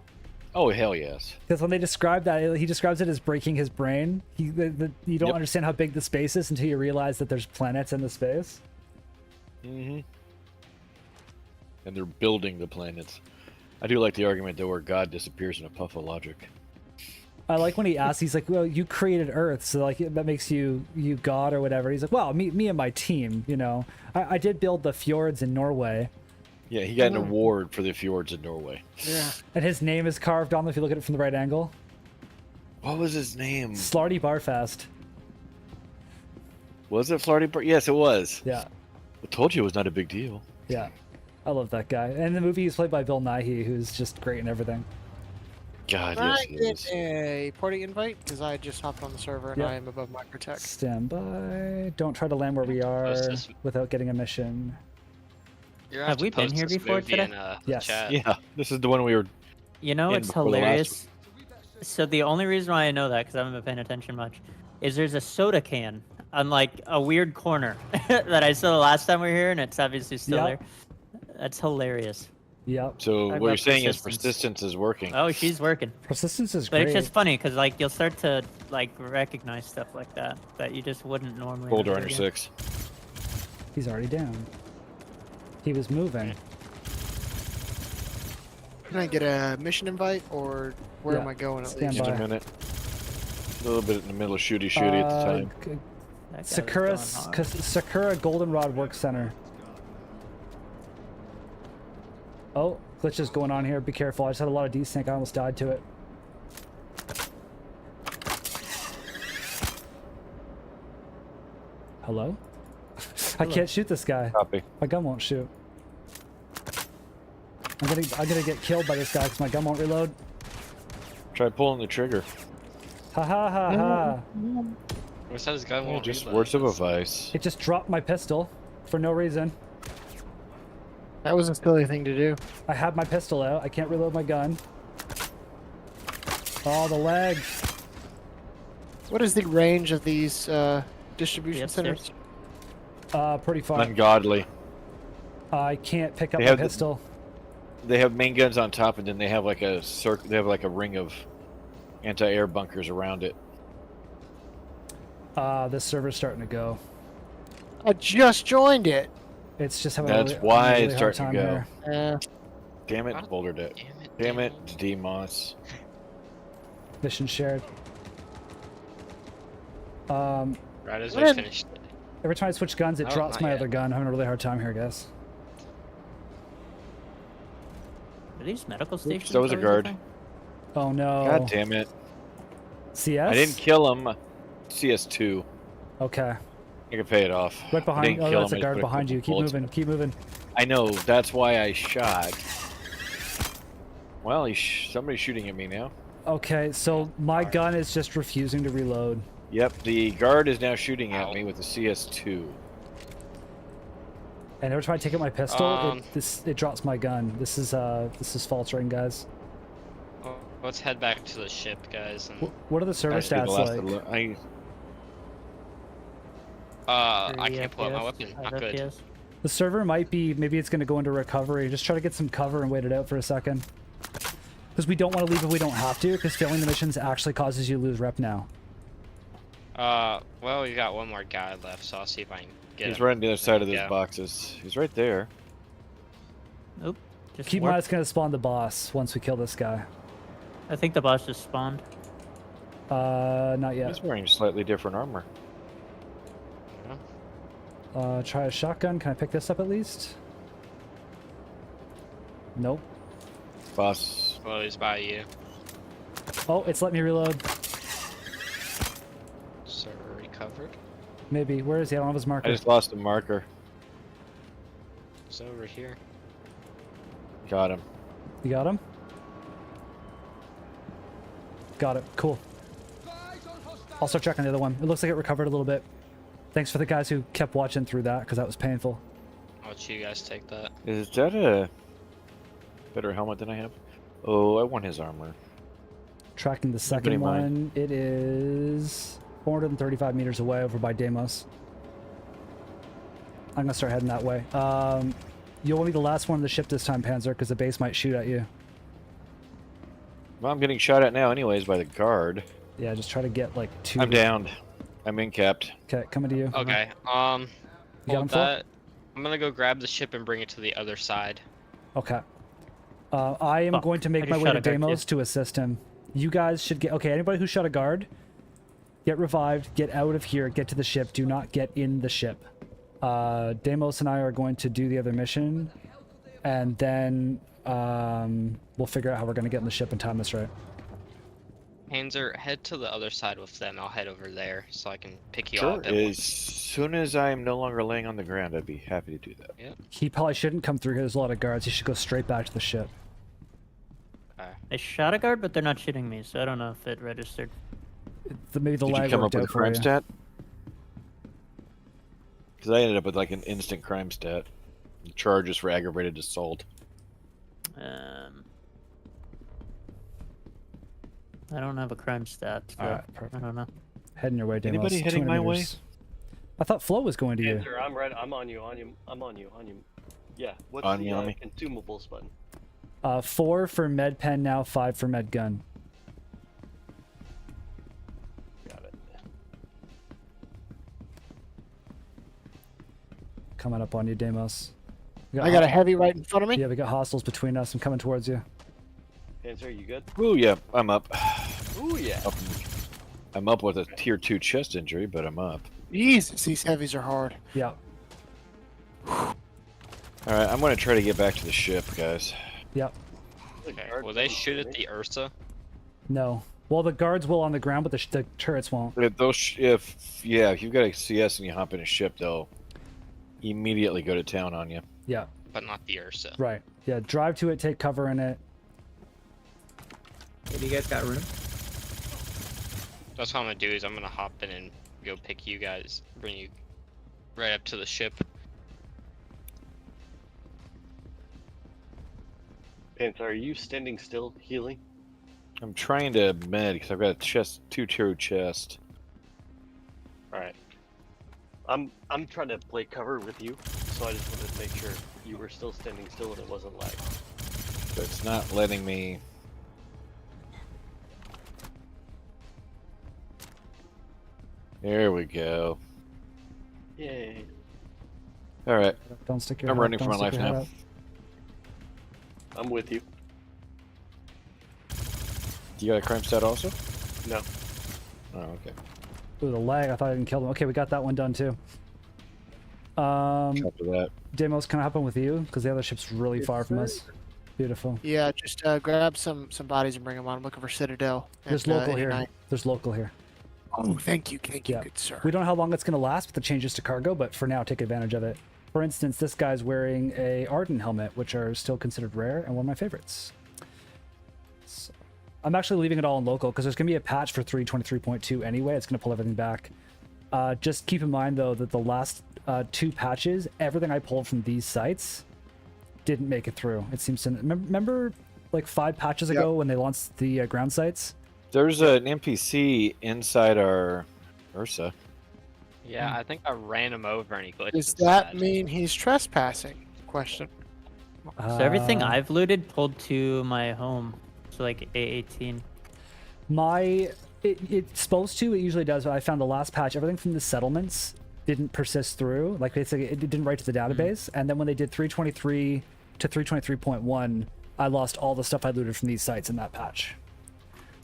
Speaker 3: Oh hell yes.
Speaker 1: Because when they describe that, he describes it as breaking his brain. You don't
Speaker 3: Yep.
Speaker 1: understand how big the space is until you realize that there's planets in the space.
Speaker 3: Mm-hmm. And they're building the planets. I do like the argument though where God disappears in a puff of logic.
Speaker 1: I like when he asks, he's like, well, you created Earth, so like that makes you God or whatever. He's like, well, me and my team, you know. I did build the fjords in Norway.
Speaker 3: Yeah, he got an award for the fjords in Norway.
Speaker 7: Yeah.
Speaker 1: And his name is carved on them if you look at it from the right angle.
Speaker 3: What was his name?
Speaker 1: Slarty Barfast.
Speaker 3: Was it Flarty Bar? Yes, it was.
Speaker 1: Yeah,
Speaker 3: I told you it was not a big deal.
Speaker 1: yeah. I love that guy. And in the movie he's played by Bill Nighy, who's just great in everything.
Speaker 3: God,
Speaker 7: Can
Speaker 3: yes,
Speaker 7: I
Speaker 3: he
Speaker 7: get
Speaker 3: is.
Speaker 7: a party invite? Because I just hopped on the server and
Speaker 1: Yep.
Speaker 7: I am above microtech.
Speaker 1: Stand by. Don't try to land where we are
Speaker 2: Post this-
Speaker 1: without getting a mission.
Speaker 2: You're gonna
Speaker 5: Have
Speaker 2: to
Speaker 5: we been
Speaker 2: post
Speaker 5: here
Speaker 2: this
Speaker 5: before
Speaker 2: movie
Speaker 5: today?
Speaker 2: in, the
Speaker 1: Yes.
Speaker 2: chat.
Speaker 3: Yeah, this is the one we were.
Speaker 5: You know,
Speaker 3: in
Speaker 5: it's
Speaker 3: before the last
Speaker 5: hilarious. So the only reason why I know that, because I haven't been paying attention much, is there's a soda can on like a weird corner that I saw the last time we were here, and it's obviously still
Speaker 1: Yep.
Speaker 5: there. That's hilarious.
Speaker 1: Yep.
Speaker 3: So
Speaker 5: Talk
Speaker 3: what you're
Speaker 5: about
Speaker 3: saying is
Speaker 5: persistence.
Speaker 3: persistence is working.
Speaker 5: Oh, she's working.
Speaker 1: Persistence is
Speaker 5: But
Speaker 1: great.
Speaker 5: it's just funny because like you'll start to like recognize stuff like that you just wouldn't normally.
Speaker 3: Boulder
Speaker 5: in a
Speaker 3: under
Speaker 5: video.
Speaker 3: 6.
Speaker 1: He's already down. He was moving.
Speaker 7: Can I get a mission invite or where
Speaker 1: Yeah,
Speaker 7: am I going at
Speaker 1: stand
Speaker 7: least?
Speaker 3: Just a
Speaker 1: by.
Speaker 3: minute. A little bit in the middle of shooty at the time.
Speaker 5: That guy was
Speaker 1: Sakura,
Speaker 5: going hard.
Speaker 1: Sakura Goldenrod Work Center. Oh, glitches going on here. Be careful. I just had a lot of desync. I almost died to it. Hello? I can't shoot this guy.
Speaker 3: Copy.
Speaker 1: My gun won't shoot. I'm gonna get killed by this guy because my gun won't reload.
Speaker 3: Try pulling the trigger.
Speaker 1: Ha ha ha ha.
Speaker 2: What's that? This guy
Speaker 3: Oh,
Speaker 2: won't
Speaker 3: just
Speaker 2: reload.
Speaker 3: words of advice.
Speaker 1: It just dropped my pistol for no reason.
Speaker 7: That was a silly thing to do.
Speaker 1: I have my pistol out. I can't reload my gun. Oh, the lag.
Speaker 7: What is the range of these distribution
Speaker 5: Yes,
Speaker 7: centers?
Speaker 1: Pretty far.
Speaker 3: Ungodly.
Speaker 1: I can't pick up
Speaker 3: They
Speaker 1: my
Speaker 3: have the-
Speaker 1: pistol.
Speaker 3: They have main guns on top, and then they have like a circle. They have like a ring of anti-air bunkers around it.
Speaker 1: This server's starting to go.
Speaker 7: I just joined it.
Speaker 1: It's just having
Speaker 3: That's
Speaker 1: a really,
Speaker 3: why
Speaker 1: really
Speaker 3: it's
Speaker 1: hard
Speaker 3: starting to
Speaker 1: time
Speaker 3: go.
Speaker 1: here.
Speaker 3: Damn it, Boulder Deck. Damn it, DMOS.
Speaker 1: Mission shared.
Speaker 2: Right as
Speaker 7: What
Speaker 2: we
Speaker 7: if-
Speaker 2: finished.
Speaker 1: Every time I switch guns, it
Speaker 2: Oh,
Speaker 1: drops
Speaker 2: not
Speaker 1: my
Speaker 2: yet.
Speaker 1: other gun. I'm having a really hard time here, guys.
Speaker 5: Are these medical stations?
Speaker 3: that was a
Speaker 5: always
Speaker 3: guard.
Speaker 5: thing?
Speaker 1: Oh no.
Speaker 3: God damn it.
Speaker 1: CS?
Speaker 3: I didn't kill him. CS2.
Speaker 1: Okay.
Speaker 3: I can pay it off.
Speaker 1: Right
Speaker 3: I
Speaker 1: behind.
Speaker 3: didn't
Speaker 1: Oh,
Speaker 3: kill
Speaker 1: that's
Speaker 3: him,
Speaker 1: a
Speaker 3: I just
Speaker 1: guard
Speaker 3: put
Speaker 1: behind
Speaker 3: couple
Speaker 1: you. Keep
Speaker 3: bullets in
Speaker 1: moving.
Speaker 3: him.
Speaker 1: Keep moving.
Speaker 3: I know. That's why I shot. Well, somebody's shooting at me now.
Speaker 1: Okay, so my gun is just refusing to reload.
Speaker 3: Yep, the guard is now shooting at me with the CS2.
Speaker 1: And every time I take out my pistol,
Speaker 2: Um,
Speaker 1: it drops my gun. This is faltering, guys.
Speaker 2: Well, let's head back to the ship, guys. And
Speaker 1: What are the server
Speaker 3: Actually, the
Speaker 1: stats
Speaker 3: last
Speaker 1: like?
Speaker 2: I
Speaker 5: 3
Speaker 2: can't pull out my
Speaker 5: FPS,
Speaker 2: weapon.
Speaker 5: 5
Speaker 2: Not good.
Speaker 5: FPS.
Speaker 1: The server might be, maybe it's going to go into recovery. Just try to get some cover and wait it out for a second. Because we don't want to leave if we don't have to, because failing the missions actually causes you to lose rep now.
Speaker 2: Well, we got one more guy left, so I'll see if I can get
Speaker 3: He's
Speaker 2: him.
Speaker 3: right on the other side of those
Speaker 2: Yeah.
Speaker 3: boxes. He's right there.
Speaker 5: Oop. Just
Speaker 1: Keep in
Speaker 5: warped.
Speaker 1: mind it's going to spawn the boss once we kill this guy.
Speaker 5: I think the boss just spawned.
Speaker 1: Not yet.
Speaker 3: He's wearing slightly different armor.
Speaker 1: Try a shotgun. Can I pick this up at least? Nope.
Speaker 3: Boss.
Speaker 2: Well, he's by you.
Speaker 1: Oh, it's let me reload.
Speaker 2: So recovered.
Speaker 1: Maybe. Where is he? I don't have his
Speaker 3: I
Speaker 1: marker.
Speaker 3: just lost a marker.
Speaker 2: He's over here.
Speaker 3: Got him.
Speaker 1: You got him? Got it. Cool. I'll start checking the other one. It looks like it recovered a little bit. Thanks for the guys who kept watching through that, because that was painful.
Speaker 2: I'll let you guys take that.
Speaker 3: Is that a better helmet than I have? Oh, I want his armor.
Speaker 1: Tracking the
Speaker 3: Nobody
Speaker 1: second
Speaker 3: mind.
Speaker 1: one. It is 435 meters away over by Deimos. I'm going to start heading that way. You'll want to be the last one on the ship this time, Panzer, because the base might shoot at you.
Speaker 3: Well, I'm getting shot at now anyways by the guard.
Speaker 1: Yeah, just try to get like 2.
Speaker 3: I'm downed. I'm incapped.
Speaker 1: Okay, coming to you.
Speaker 2: Okay.
Speaker 1: You got him
Speaker 2: Hold
Speaker 1: full?
Speaker 2: that. I'm gonna go grab the ship and bring it to the other side.
Speaker 1: Okay. I am
Speaker 5: Fuck,
Speaker 1: going to
Speaker 5: I
Speaker 1: make
Speaker 5: just
Speaker 1: my way
Speaker 5: shot
Speaker 1: to
Speaker 5: a guard,
Speaker 1: Deimos
Speaker 5: too.
Speaker 1: to assist him. You guys should get... Okay, anybody who shot a guard, get revived, get out of here, get to the ship. Do not get in the ship. Deimos and I are going to do the other mission, and then we'll figure out how we're going to get in the ship and time this right.
Speaker 2: Panzer, head to the other side with them. I'll head over there so I can pick you
Speaker 3: Sure.
Speaker 2: up.
Speaker 3: As soon as I'm no longer laying on the ground, I'd be happy to do that.
Speaker 1: He probably shouldn't come through here. There's a lot of guards. He should go straight back to the ship.
Speaker 5: I shot a guard, but they're not shooting me, so I don't know if it registered.
Speaker 1: Maybe the
Speaker 3: Did you
Speaker 1: lag
Speaker 3: come up
Speaker 1: worked
Speaker 3: with
Speaker 1: out
Speaker 3: a
Speaker 1: for
Speaker 3: crime
Speaker 1: you.
Speaker 3: stat? Because I ended up with like an instant crime stat. Charges for aggravated assault.
Speaker 5: I don't have a crime stat. So
Speaker 1: Alright, perfect.
Speaker 5: I don't know.
Speaker 1: Heading your way, Deimos.
Speaker 3: Anybody heading
Speaker 1: 200
Speaker 3: my way?
Speaker 1: meters. I thought Flo was going to you.
Speaker 4: Panzer, I'm right. I'm on you. I'm on you. Yeah. What's
Speaker 3: On
Speaker 4: the
Speaker 3: you, on me.
Speaker 4: consumables button?
Speaker 1: 4 for med pen now, 5 for med gun.
Speaker 4: Got it.
Speaker 1: Coming up on you, Deimos. We
Speaker 7: I got a heavy right in front of me.
Speaker 1: Yeah, we got hostiles between us. I'm coming towards you.
Speaker 4: Panzer, you good?
Speaker 3: Ooh, yeah, I'm up.
Speaker 4: Ooh yeah.
Speaker 3: I'm up with a tier 2 chest injury, but I'm up.
Speaker 7: Jesus, these heavies are hard.
Speaker 1: Yeah.
Speaker 3: Alright, I'm going to try to get back to the ship, guys.
Speaker 1: Yep.
Speaker 2: Okay. Will they shoot at the Ursa?
Speaker 1: No. Well, the guards will on the ground, but the turrets won't.
Speaker 3: If you've got a CS and you hop in a ship, they'll immediately go to town on you.
Speaker 1: Yeah.
Speaker 2: But not the Ursa.
Speaker 1: Right. Yeah. Drive to it. Take cover in it.
Speaker 8: Hey, do you guys got room?
Speaker 2: That's what I'm gonna do is I'm gonna hop in and go pick you guys, bring you right up to the ship.
Speaker 4: Panzer, are you standing still, healing?
Speaker 3: I'm trying to med because I've got a chest, 2 tier chest.
Speaker 4: All right. I'm trying to play cover with you, so I just wanted to make sure you were still standing still and it wasn't lag.
Speaker 3: But it's not letting me. There we go.
Speaker 4: Yay.
Speaker 3: Alright,
Speaker 1: Don't stick your
Speaker 3: I'm
Speaker 1: head
Speaker 3: running
Speaker 1: up,
Speaker 3: for my
Speaker 1: don't
Speaker 3: life
Speaker 1: stick your head
Speaker 3: now.
Speaker 1: up.
Speaker 4: I'm with you.
Speaker 3: You got a crime stat also?
Speaker 4: No.
Speaker 3: Oh, okay.
Speaker 1: Ooh, the lag. I thought I didn't kill them. Okay, we got that one done too.
Speaker 3: After that.
Speaker 1: Deimos, can I hop on with you? Because the other ship's really far from us. Beautiful.
Speaker 7: Yeah, just grab some bodies and bring them on. I'm looking for Citadel.
Speaker 1: There's
Speaker 7: and,
Speaker 1: local here.
Speaker 7: 89.
Speaker 1: There's local here.
Speaker 7: Oh, thank you,
Speaker 1: Yeah.
Speaker 7: good sir.
Speaker 1: We don't know how long it's going to last with the changes to cargo, but for now, take advantage of it. For instance, this guy's wearing a Arden helmet, which are still considered rare and one of my favorites. So, I'm actually leaving it all in local because there's going to be a patch for 3.23.2 anyway. It's going to pull everything back. Just keep in mind, though, that the last 2 patches, everything I pulled from these sites didn't make it through. It seems to... Remember like 5 patches ago when they launched the ground sites?
Speaker 3: There's an NPC inside our Ursa.
Speaker 2: Yeah, I think I ran him over and he glitched.
Speaker 7: Does
Speaker 2: inside.
Speaker 7: that mean he's trespassing? Question.
Speaker 5: So everything
Speaker 1: Uh,
Speaker 5: I've looted pulled to my home. So like A18.
Speaker 1: It's supposed to, it usually does, but I found the last patch, everything from the settlements didn't persist through. Like basically it didn't write to the database. And then when they did 3.23 to 3.23.1, I lost all the stuff I looted from these sites in that patch.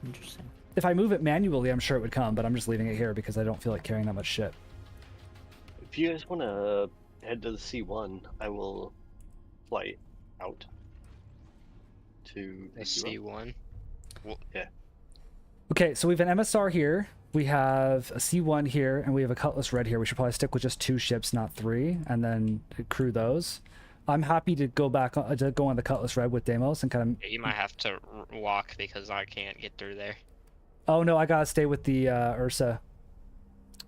Speaker 5: Interesting.
Speaker 1: If I move it manually, I'm sure it would come, but I'm just leaving it here because I don't feel like carrying that much shit.
Speaker 4: If you guys want to head to the C1, I will fly out to
Speaker 2: The
Speaker 4: pick you up.
Speaker 2: C1.
Speaker 1: Okay, so we have an MSR here, we have a C1 here, and we have a Cutlass Red here. We should probably stick with just 2 ships, not 3, and then crew those. I'm happy to go back to go on the Cutlass Red with Deimos and kind of...
Speaker 2: You might have to walk because I can't get through there.
Speaker 1: Oh no, I gotta stay with the Ursa.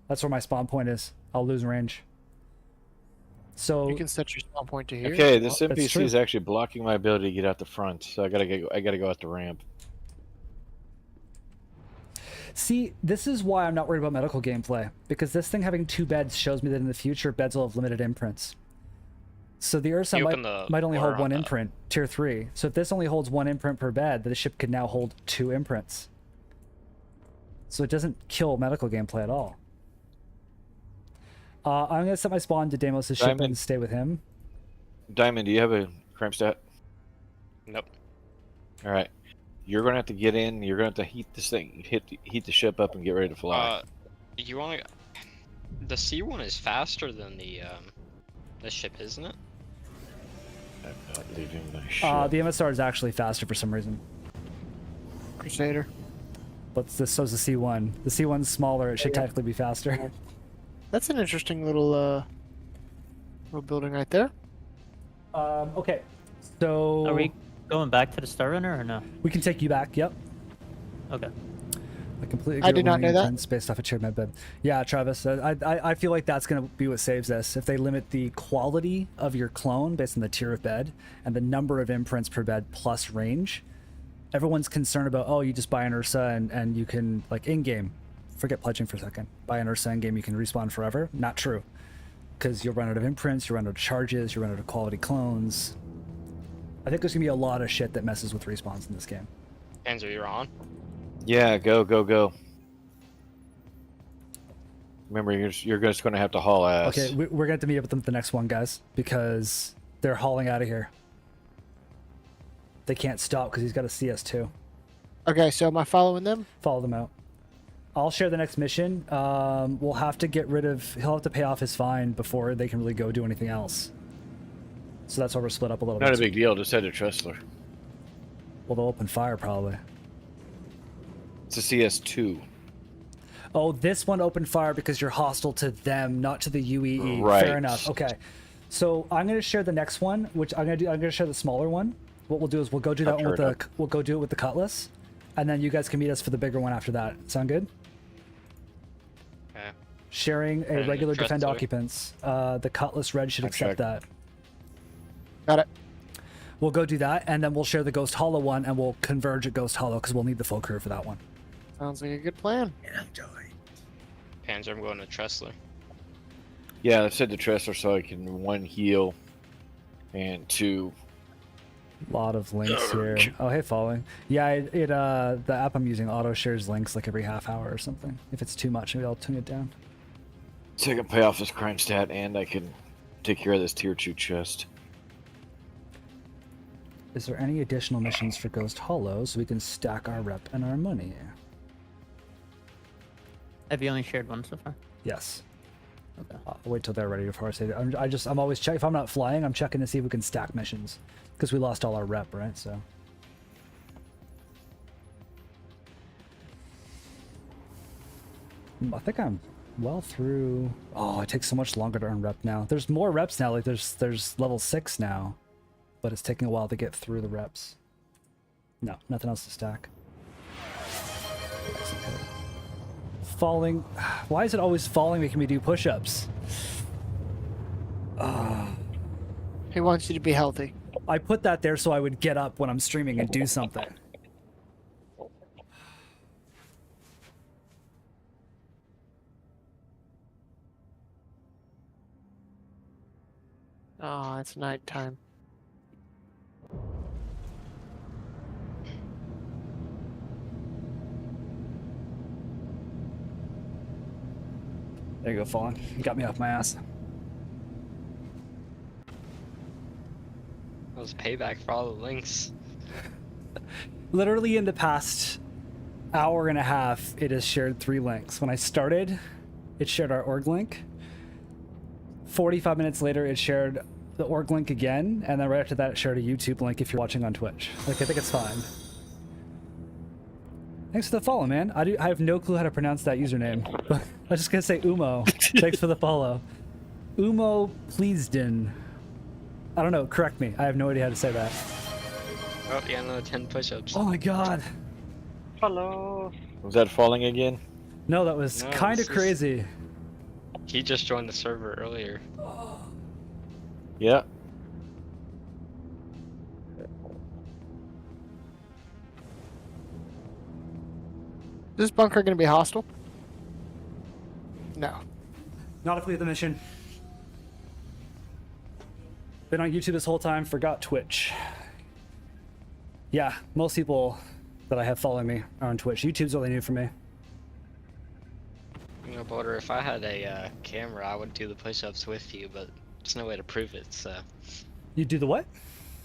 Speaker 1: That's where my spawn point is. I'll lose range. So
Speaker 7: You can set your spawn point to here.
Speaker 3: Okay, this
Speaker 1: Well, that's
Speaker 3: NPC
Speaker 1: true.
Speaker 3: is actually blocking my ability to get out the front, so I gotta go out the ramp.
Speaker 1: see, this is why I'm not worried about medical gameplay, because this thing having 2 beds shows me that in the future beds will have limited imprints. So the Ursa
Speaker 2: You open the
Speaker 1: might only hold
Speaker 2: door
Speaker 1: one
Speaker 2: on
Speaker 1: imprint, tier 3. So if this only holds one imprint per bed, the ship could now hold 2 imprints. So it doesn't kill medical gameplay at all. I'm gonna set my spawn to Deimos' ship
Speaker 3: Diamond.
Speaker 1: and stay with him.
Speaker 3: Diamond, do you have a crime stat?
Speaker 2: Nope.
Speaker 3: All right. You're gonna have to get in. You're gonna have to heat this thing, heat the ship up, and get ready to fly.
Speaker 2: You want to? The C1 is faster than the ship, isn't it?
Speaker 3: I'm not leaving my ship.
Speaker 1: The MSR is actually faster for some reason.
Speaker 7: Crusader.
Speaker 1: But so's the C1. The C1's smaller, it should technically be faster.
Speaker 7: That's an interesting little building right there.
Speaker 1: Okay. So
Speaker 5: Are we going back to the Star Runner or no?
Speaker 1: we can take you back, yep.
Speaker 5: Okay.
Speaker 1: I completely
Speaker 7: I
Speaker 1: agree
Speaker 7: did not
Speaker 1: with
Speaker 7: know that.
Speaker 1: imprints based off a shared med bed. Yeah, Travis, I feel like that's going to be what saves this. If they limit the quality of your clone based on the tier of bed and the number of imprints per bed plus range, everyone's concerned about, oh, you just buy an Ursa and you can, like, in-game, forget pledging for a second, buy an Ursa in-game, you can respawn forever. Not true. Because you'll run out of imprints, you'll run out of charges, you'll run out of quality clones. I think there's going to be a lot of shit that messes with respawns in this game.
Speaker 2: Panzer, you're on.
Speaker 3: Yeah, go, go, go. Remember, you're just going to have to haul ass.
Speaker 1: Okay, we're going to have to meet up with them at the next one, guys, because they're hauling out of here. They can't stop because he's got a CS2.
Speaker 7: Okay, so am I following them?
Speaker 1: Follow them out. I'll share the next mission. We'll have to get rid of... He'll have to pay off his fine before they can really go do anything else. So that's why we're split up a little
Speaker 3: Not
Speaker 1: bit.
Speaker 3: a big deal. Just head to Tressler.
Speaker 1: Well, they'll open fire, probably.
Speaker 3: It's a CS2.
Speaker 1: Oh, this one opened fire because you're hostile to them, not to the UEE.
Speaker 3: Right.
Speaker 1: Fair enough. Okay. So I'm going to share the next one, which I'm going to share the smaller one. What we'll do is we'll go do that one with the... We'll go do it with the Cutlass. And then you guys can meet us for the bigger one after that. Sound good?
Speaker 2: Okay.
Speaker 1: Sharing a
Speaker 2: And
Speaker 1: regular
Speaker 2: trust
Speaker 1: defend
Speaker 2: to it.
Speaker 1: occupants. The Cutlass Red should accept that.
Speaker 7: Got it.
Speaker 1: We'll go do that, and then we'll share the Ghost Hollow one, and we'll converge at Ghost Hollow because we'll need the full crew for that one.
Speaker 7: Sounds like a good plan.
Speaker 2: Panzer, I'm going to Tressler.
Speaker 3: Yeah, I've said to Tressler so I can 1 heal and 2.
Speaker 1: A lot of links here. Oh, hey, following. Yeah, the app I'm using auto shares links like every half hour or something. If it's too much, maybe I'll tune it down.
Speaker 3: So I can pay off this crime stat and I can take care of this tier 2 chest.
Speaker 1: Is there any additional missions for Ghost Hollow so we can stack our rep and our money?
Speaker 5: Have you only shared one so far?
Speaker 1: Yes.
Speaker 5: Okay.
Speaker 1: I'll wait till they're ready before I say that. I'm always checking. If I'm not flying, I'm checking to see if we can stack missions. Because we lost all our rep, right? So. I think I'm well through. Oh, it takes so much longer to earn rep now. There's more reps now. Like there's level 6 now, but it's taking a while to get through the reps. No, nothing else to stack. Falling. Why is it always falling making me do push-ups?
Speaker 7: He wants you to be healthy.
Speaker 1: I put that there so I would get up when I'm streaming and do something.
Speaker 7: Oh, it's nighttime.
Speaker 1: There you go, Fallen. You got me off my ass.
Speaker 2: That was payback for all the links.
Speaker 1: Literally in the past hour and a half, it has shared 3 links. When I started, it shared our org link. 45 minutes later, it shared the org link again, and then right after that, it shared a YouTube link if you're watching on Twitch. Like, I think it's fine. Thanks for the follow, man. I have no clue how to pronounce that username, but I'm just gonna say Umo. Thanks for the follow. Umo Pleaseden. I don't know, correct me. I have no idea how to say that.
Speaker 2: Oh, yeah, another 10 push-ups.
Speaker 1: Oh my god.
Speaker 4: Hello.
Speaker 3: Was that falling again?
Speaker 1: No, that was
Speaker 2: No,
Speaker 1: kind of
Speaker 2: this is-
Speaker 1: crazy.
Speaker 2: He just joined the server earlier.
Speaker 3: Yeah.
Speaker 7: Is this bunker going to be hostile? No.
Speaker 1: Not if we have the mission. Been on YouTube this whole time, forgot Twitch. Yeah, most people that I have following me are on Twitch. YouTube's all they knew for me.
Speaker 2: You know, Border, if I had a camera, I would do the push-ups with you, but there's no way to prove it, so...
Speaker 1: You do the what?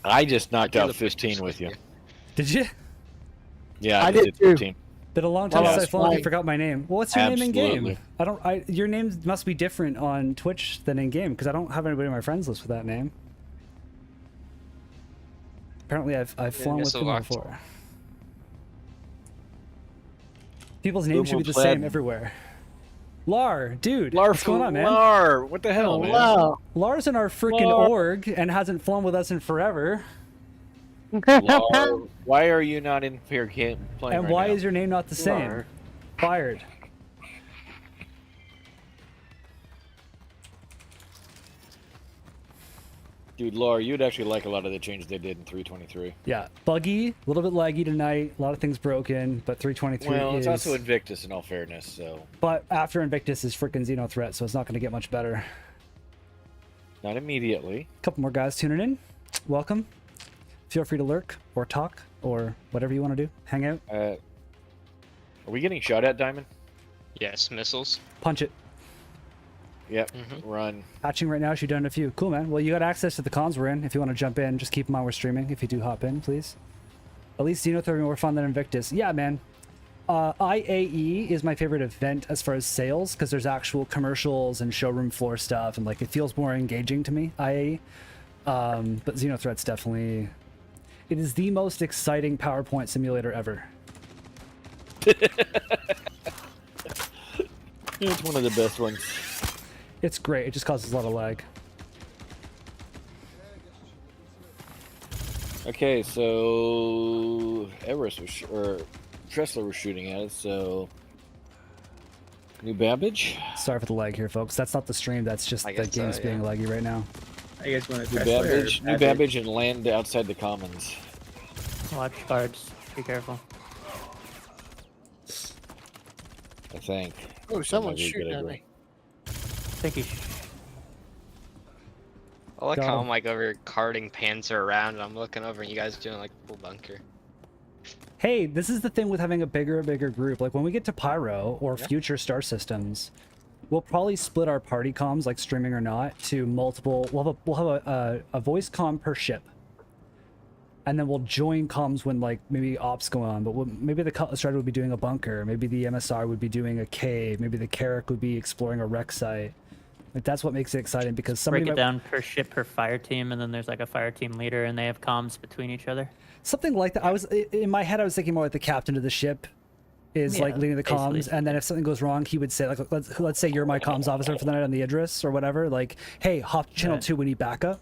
Speaker 3: I just knocked
Speaker 2: do
Speaker 3: out
Speaker 2: the
Speaker 3: 15
Speaker 2: push-ups
Speaker 3: with you.
Speaker 1: Did you?
Speaker 3: Yeah,
Speaker 7: I
Speaker 3: I
Speaker 7: did
Speaker 3: did
Speaker 7: too.
Speaker 3: 15.
Speaker 1: Been a long time
Speaker 7: Well,
Speaker 1: since I
Speaker 7: that's
Speaker 1: followed you,
Speaker 7: fine.
Speaker 1: forgot my name. Well, what's your name in game?
Speaker 3: Absolutely.
Speaker 1: Your name must be different on Twitch than in game, because I don't have anybody on my friends list with that name. Apparently I've flown with
Speaker 2: guess
Speaker 1: Kuma
Speaker 2: I'll
Speaker 1: before. People's names should be the
Speaker 3: Uma
Speaker 1: same
Speaker 3: Pleb.
Speaker 1: everywhere. Lar, dude,
Speaker 3: Lar,
Speaker 1: what's going on, man?
Speaker 3: Lar, what the hell,
Speaker 7: Oh,
Speaker 3: man?
Speaker 7: wow.
Speaker 1: Lar's in our freaking
Speaker 7: Lar.
Speaker 1: org and hasn't flown with us in forever.
Speaker 3: Lar, why are you not in fair game playing
Speaker 1: And
Speaker 3: right
Speaker 1: why
Speaker 3: now?
Speaker 1: is your name not the same?
Speaker 4: Lar.
Speaker 1: Fired.
Speaker 3: Dude, Lar, you'd actually like a lot of the changes they did in 323.
Speaker 1: Yeah, buggy, a little bit laggy tonight, a lot of things broken, but 323
Speaker 3: Well,
Speaker 1: is...
Speaker 3: it's also Invictus in all fairness, so
Speaker 1: But after Invictus is freaking Xeno Threat, so it's not going to get much better.
Speaker 3: not immediately.
Speaker 1: A couple more guys tuning in. Welcome. Feel free to lurk or talk or whatever you want to do. Hang out.
Speaker 3: Are we getting shot at, Diamond?
Speaker 2: Yes, missiles.
Speaker 1: Punch it.
Speaker 3: Yep,
Speaker 2: Mhm.
Speaker 3: run.
Speaker 1: Hatching right now. She's done a few. Cool, man. Well, you got access to the cons we're in. If you want to jump in, just keep in mind we're streaming. If you do hop in, please. At least Xeno Threat will be more fun than Invictus. Yeah, man. IAE is my favorite event as far as sales because there's actual commercials and showroom floor stuff and like it feels more engaging to me. IAE. But Xeno Threat's definitely... It is the most exciting PowerPoint simulator ever.
Speaker 3: It's one of the best ones.
Speaker 1: It's great. It just causes a lot of lag.
Speaker 3: Okay, so Everest was or Tressler was shooting at it, so new Babbage.
Speaker 1: Sorry for the lag here, folks. That's not the stream. That's just
Speaker 2: I
Speaker 1: the
Speaker 2: guess so,
Speaker 1: game's being
Speaker 2: yeah.
Speaker 1: laggy right now.
Speaker 8: I guess want to
Speaker 3: New Babbage, and land outside the commons.
Speaker 5: Watch cards. Be careful.
Speaker 3: I think.
Speaker 7: Oh, someone's
Speaker 3: Might be a good
Speaker 7: shooting at
Speaker 3: idea.
Speaker 7: me.
Speaker 5: I think he
Speaker 2: I like
Speaker 1: Got
Speaker 2: how
Speaker 1: him.
Speaker 2: I'm like over here carting Panzer around and I'm looking over and you guys are doing like a full bunker.
Speaker 1: Hey, this is the thing with having a bigger group. Like when we get to Pyro or future star systems, we'll probably split our party comms, like streaming or not, to multiple. We'll have a voice comm per ship, and then we'll join comms when like maybe ops go on. But maybe the Cutlass Rider would be doing a bunker. Maybe the MSR would be doing a cave. Maybe the Carrack would be exploring a wreck site. Like that's what makes it exciting because somebody
Speaker 5: break it
Speaker 1: might-
Speaker 5: down per ship per fire team, and then there's like a fire team leader, and they have comms between each other.
Speaker 1: Something like that. I was in my head. I was thinking more like the captain of the ship is
Speaker 5: Yeah,
Speaker 1: like leading the comms,
Speaker 5: basically.
Speaker 1: and then if something goes wrong, he would say like, let's say you're my comms officer for the night on the Idris or whatever. Like, hey, hop to channel
Speaker 5: Right.
Speaker 1: 2. We need backup.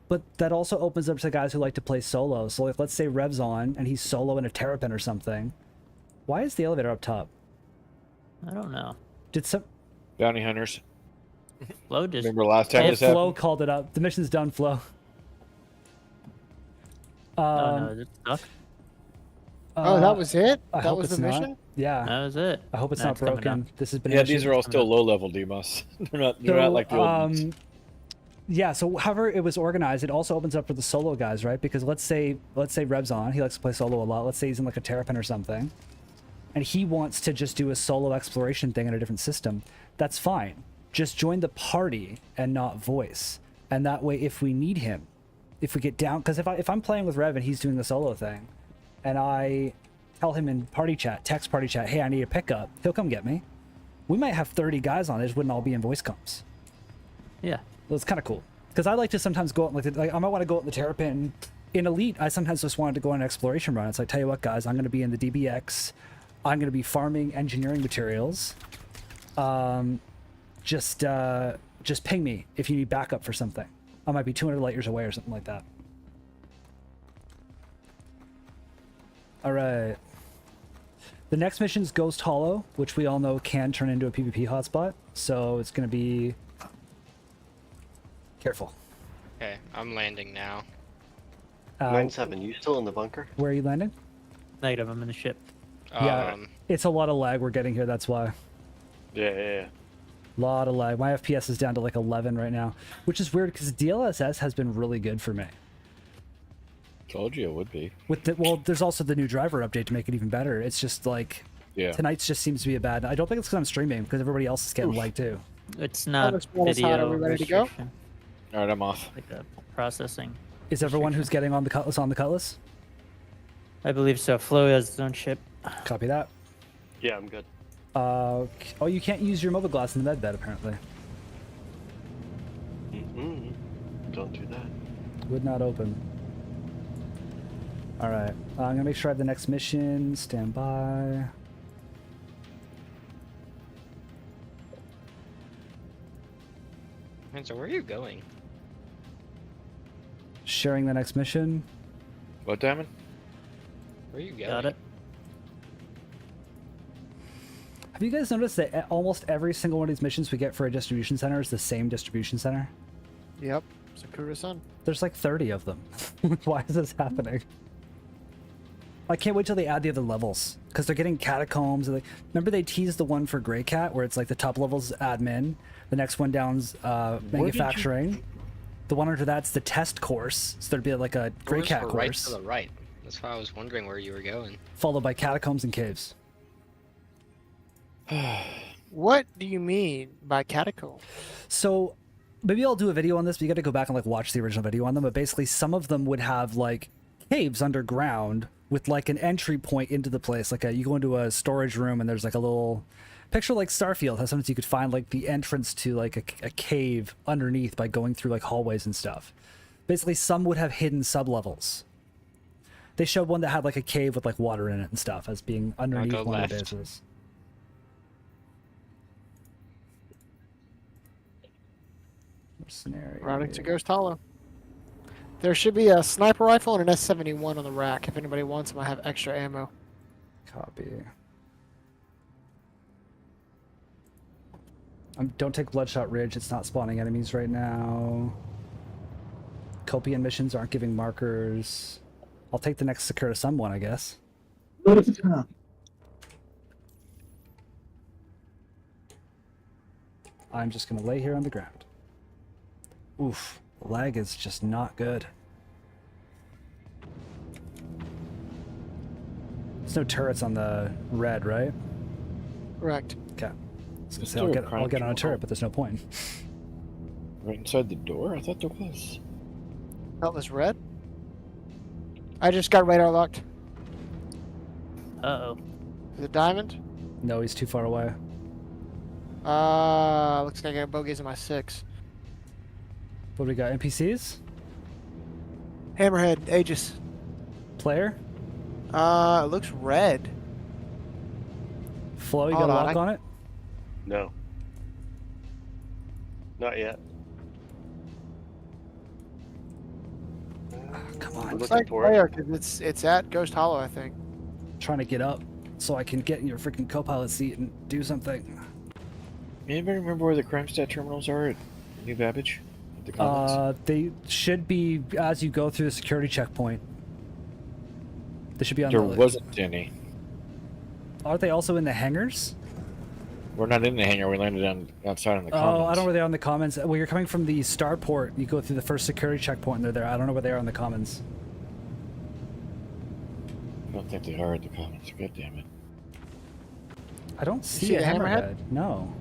Speaker 1: But that also opens up to guys who like to play solo. So if let's say Rev's on and he's solo in a Terrapin or something, why is the elevator up top?
Speaker 5: I don't know.
Speaker 1: Did some
Speaker 3: Bounty hunters.
Speaker 5: Flo just
Speaker 3: Remember last time
Speaker 1: oh,
Speaker 3: this
Speaker 1: Flo
Speaker 3: happened?
Speaker 1: called it up? The mission's done, Flo.
Speaker 5: oh no, it's stuck.
Speaker 7: Oh, that was it?
Speaker 1: I
Speaker 7: That
Speaker 1: hope
Speaker 7: was
Speaker 1: it's
Speaker 7: the
Speaker 1: not.
Speaker 7: mission?
Speaker 1: Yeah.
Speaker 5: That was it.
Speaker 1: I hope it's
Speaker 5: Now
Speaker 1: not
Speaker 5: coming
Speaker 1: broken.
Speaker 5: down.
Speaker 1: This has been
Speaker 3: Yeah,
Speaker 1: an issue.
Speaker 3: these are all still low level demos. they're not like the old ones.
Speaker 1: Yeah, so however it was organized, it also opens up for the solo guys, right? Because let's say Reb's on, he likes to play solo a lot. Let's say he's in like a Terrapin or something, and he wants to just do a solo exploration thing in a different system. That's fine. Just join the party and not voice, and that way, if we need him, if we get down, because if I'm playing with Rev and he's doing the solo thing, and I tell him in party chat, text party chat, hey, I need a pickup, he'll come get me. We might have 30 guys on. They just wouldn't all be in voice comms.
Speaker 5: Yeah.
Speaker 1: Well, it's kind of cool because I like to sometimes go out like I might want to go out in the Terrapin. In Elite, I sometimes just wanted to go on an exploration run. It's like, tell you what, guys, I'm going to be in the DBX. I'm going to be farming engineering materials. Just ping me if you need backup for something. I might be 200 light years away or something like that. All right. The next mission's Ghost Hollow, which we all know can turn into a PvP hotspot. So it's going to be careful.
Speaker 2: Okay, I'm landing now.
Speaker 4: 9-7, you still in the bunker?
Speaker 1: Where are you landing?
Speaker 5: Negative. I'm in the ship.
Speaker 1: Yeah, it's a lot of lag we're getting here. That's why.
Speaker 4: Yeah.
Speaker 1: Lot of lag. My FPS is down to like 11 right now, which is weird because DLSS has been really good for me.
Speaker 3: Told you it would be.
Speaker 1: Well, there's also the new driver update to make it even better. It's just like tonight's just seems to be a bad. I don't think it's because I'm streaming because everybody else is getting lag too.
Speaker 5: It's not
Speaker 7: Let's roll this out. Are
Speaker 5: video
Speaker 7: we ready to go?
Speaker 5: restriction,
Speaker 3: All right, I'm off.
Speaker 5: like the processing.
Speaker 1: Is everyone who's getting on the Cutlass on the Cutlass?
Speaker 5: I believe so. Flo has his own ship.
Speaker 1: Copy that.
Speaker 4: Yeah, I'm good.
Speaker 1: Oh, you can't use your mobile glass in the med bed apparently.
Speaker 4: Don't do that.
Speaker 1: Would not open. All right, I'm gonna make sure I have the next mission. Stand by.
Speaker 2: Man, so where are you going?
Speaker 1: Sharing the next mission.
Speaker 3: What, Diamond?
Speaker 2: Where are you going?
Speaker 5: Got it.
Speaker 1: Have you guys noticed that almost every single one of these missions we get for a distribution center is the same distribution center?
Speaker 7: Yep. Sakura-san.
Speaker 1: There's like 30 of them. Why is this happening? I can't wait till they add the other levels because they're getting catacombs. Remember they teased the one for Grey Cat where it's like the top level's admin, the next one down's manufacturing, the one under that's the test course. So there'd be like a Grey
Speaker 2: Doors
Speaker 1: Cat
Speaker 2: were right
Speaker 1: course,
Speaker 2: to the right. That's why I was wondering where you were going.
Speaker 1: followed by catacombs and caves.
Speaker 7: What do you mean by catacomb?
Speaker 1: So maybe I'll do a video on this, but you got to go back and like watch the original video on them. But basically, some of them would have like caves underground with like an entry point into the place. Like you go into a storage room and there's like a little picture like Starfield. How sometimes you could find like the entrance to like a cave underneath by going through like hallways and stuff. Basically, some would have hidden sublevels. They showed one that had like a cave with like water in it and stuff as being underneath
Speaker 2: go
Speaker 1: one of the
Speaker 2: left.
Speaker 1: bases. Scenario.
Speaker 7: Routing to Ghost Hollow. There should be a sniper rifle and an S71 on the rack. If anybody wants them, I have extra ammo.
Speaker 1: Copy. Don't take Bloodshot Ridge. It's not spawning enemies right now. Copian missions aren't giving markers. I'll take the next Sakura Sun one, I guess. I'm just going to lay here on the ground. Oof. The lag is just not good. There's no turrets on the red, right?
Speaker 7: Correct.
Speaker 1: Okay. I was gonna
Speaker 3: Is
Speaker 1: say,
Speaker 3: there a
Speaker 1: I'll get on a
Speaker 3: crime
Speaker 1: turret, but there's no point.
Speaker 3: Right inside the door? I thought there was.
Speaker 7: That was red. I just got radar locked.
Speaker 5: Uh-oh.
Speaker 7: Is it diamond?
Speaker 1: No, he's too far away.
Speaker 7: Looks like I got bogeys in my 6.
Speaker 1: What do we got? NPCs?
Speaker 7: Hammerhead, Aegis.
Speaker 1: Player?
Speaker 7: It looks red.
Speaker 1: Flo, you
Speaker 7: Hold
Speaker 1: got a
Speaker 7: on,
Speaker 1: lock on it?
Speaker 4: No. Not yet.
Speaker 1: Come
Speaker 4: I'm
Speaker 1: on.
Speaker 7: Looks
Speaker 4: looking
Speaker 7: like
Speaker 4: for it.
Speaker 7: player because it's at Ghost Hollow, I think.
Speaker 1: Trying to get up so I can get in your freaking co-pilot seat and do something.
Speaker 3: Anybody remember where the crime stat terminals are at New Babbage? At the Commons?
Speaker 1: They should be as you go through the security checkpoint. They should be on
Speaker 3: There
Speaker 1: the...
Speaker 3: wasn't any.
Speaker 1: Aren't they also in the hangars?
Speaker 3: We're not in the hangar. We landed outside on the Commons.
Speaker 1: Oh, I don't know where they are in the commons. Well, you're coming from the starport. You go through the first security checkpoint and they're there. I don't know where they are in the commons.
Speaker 3: I don't think they are at the Commons. God damn it.
Speaker 1: I don't see
Speaker 7: see
Speaker 1: a
Speaker 7: a hammerhead?
Speaker 1: hammerhead. No.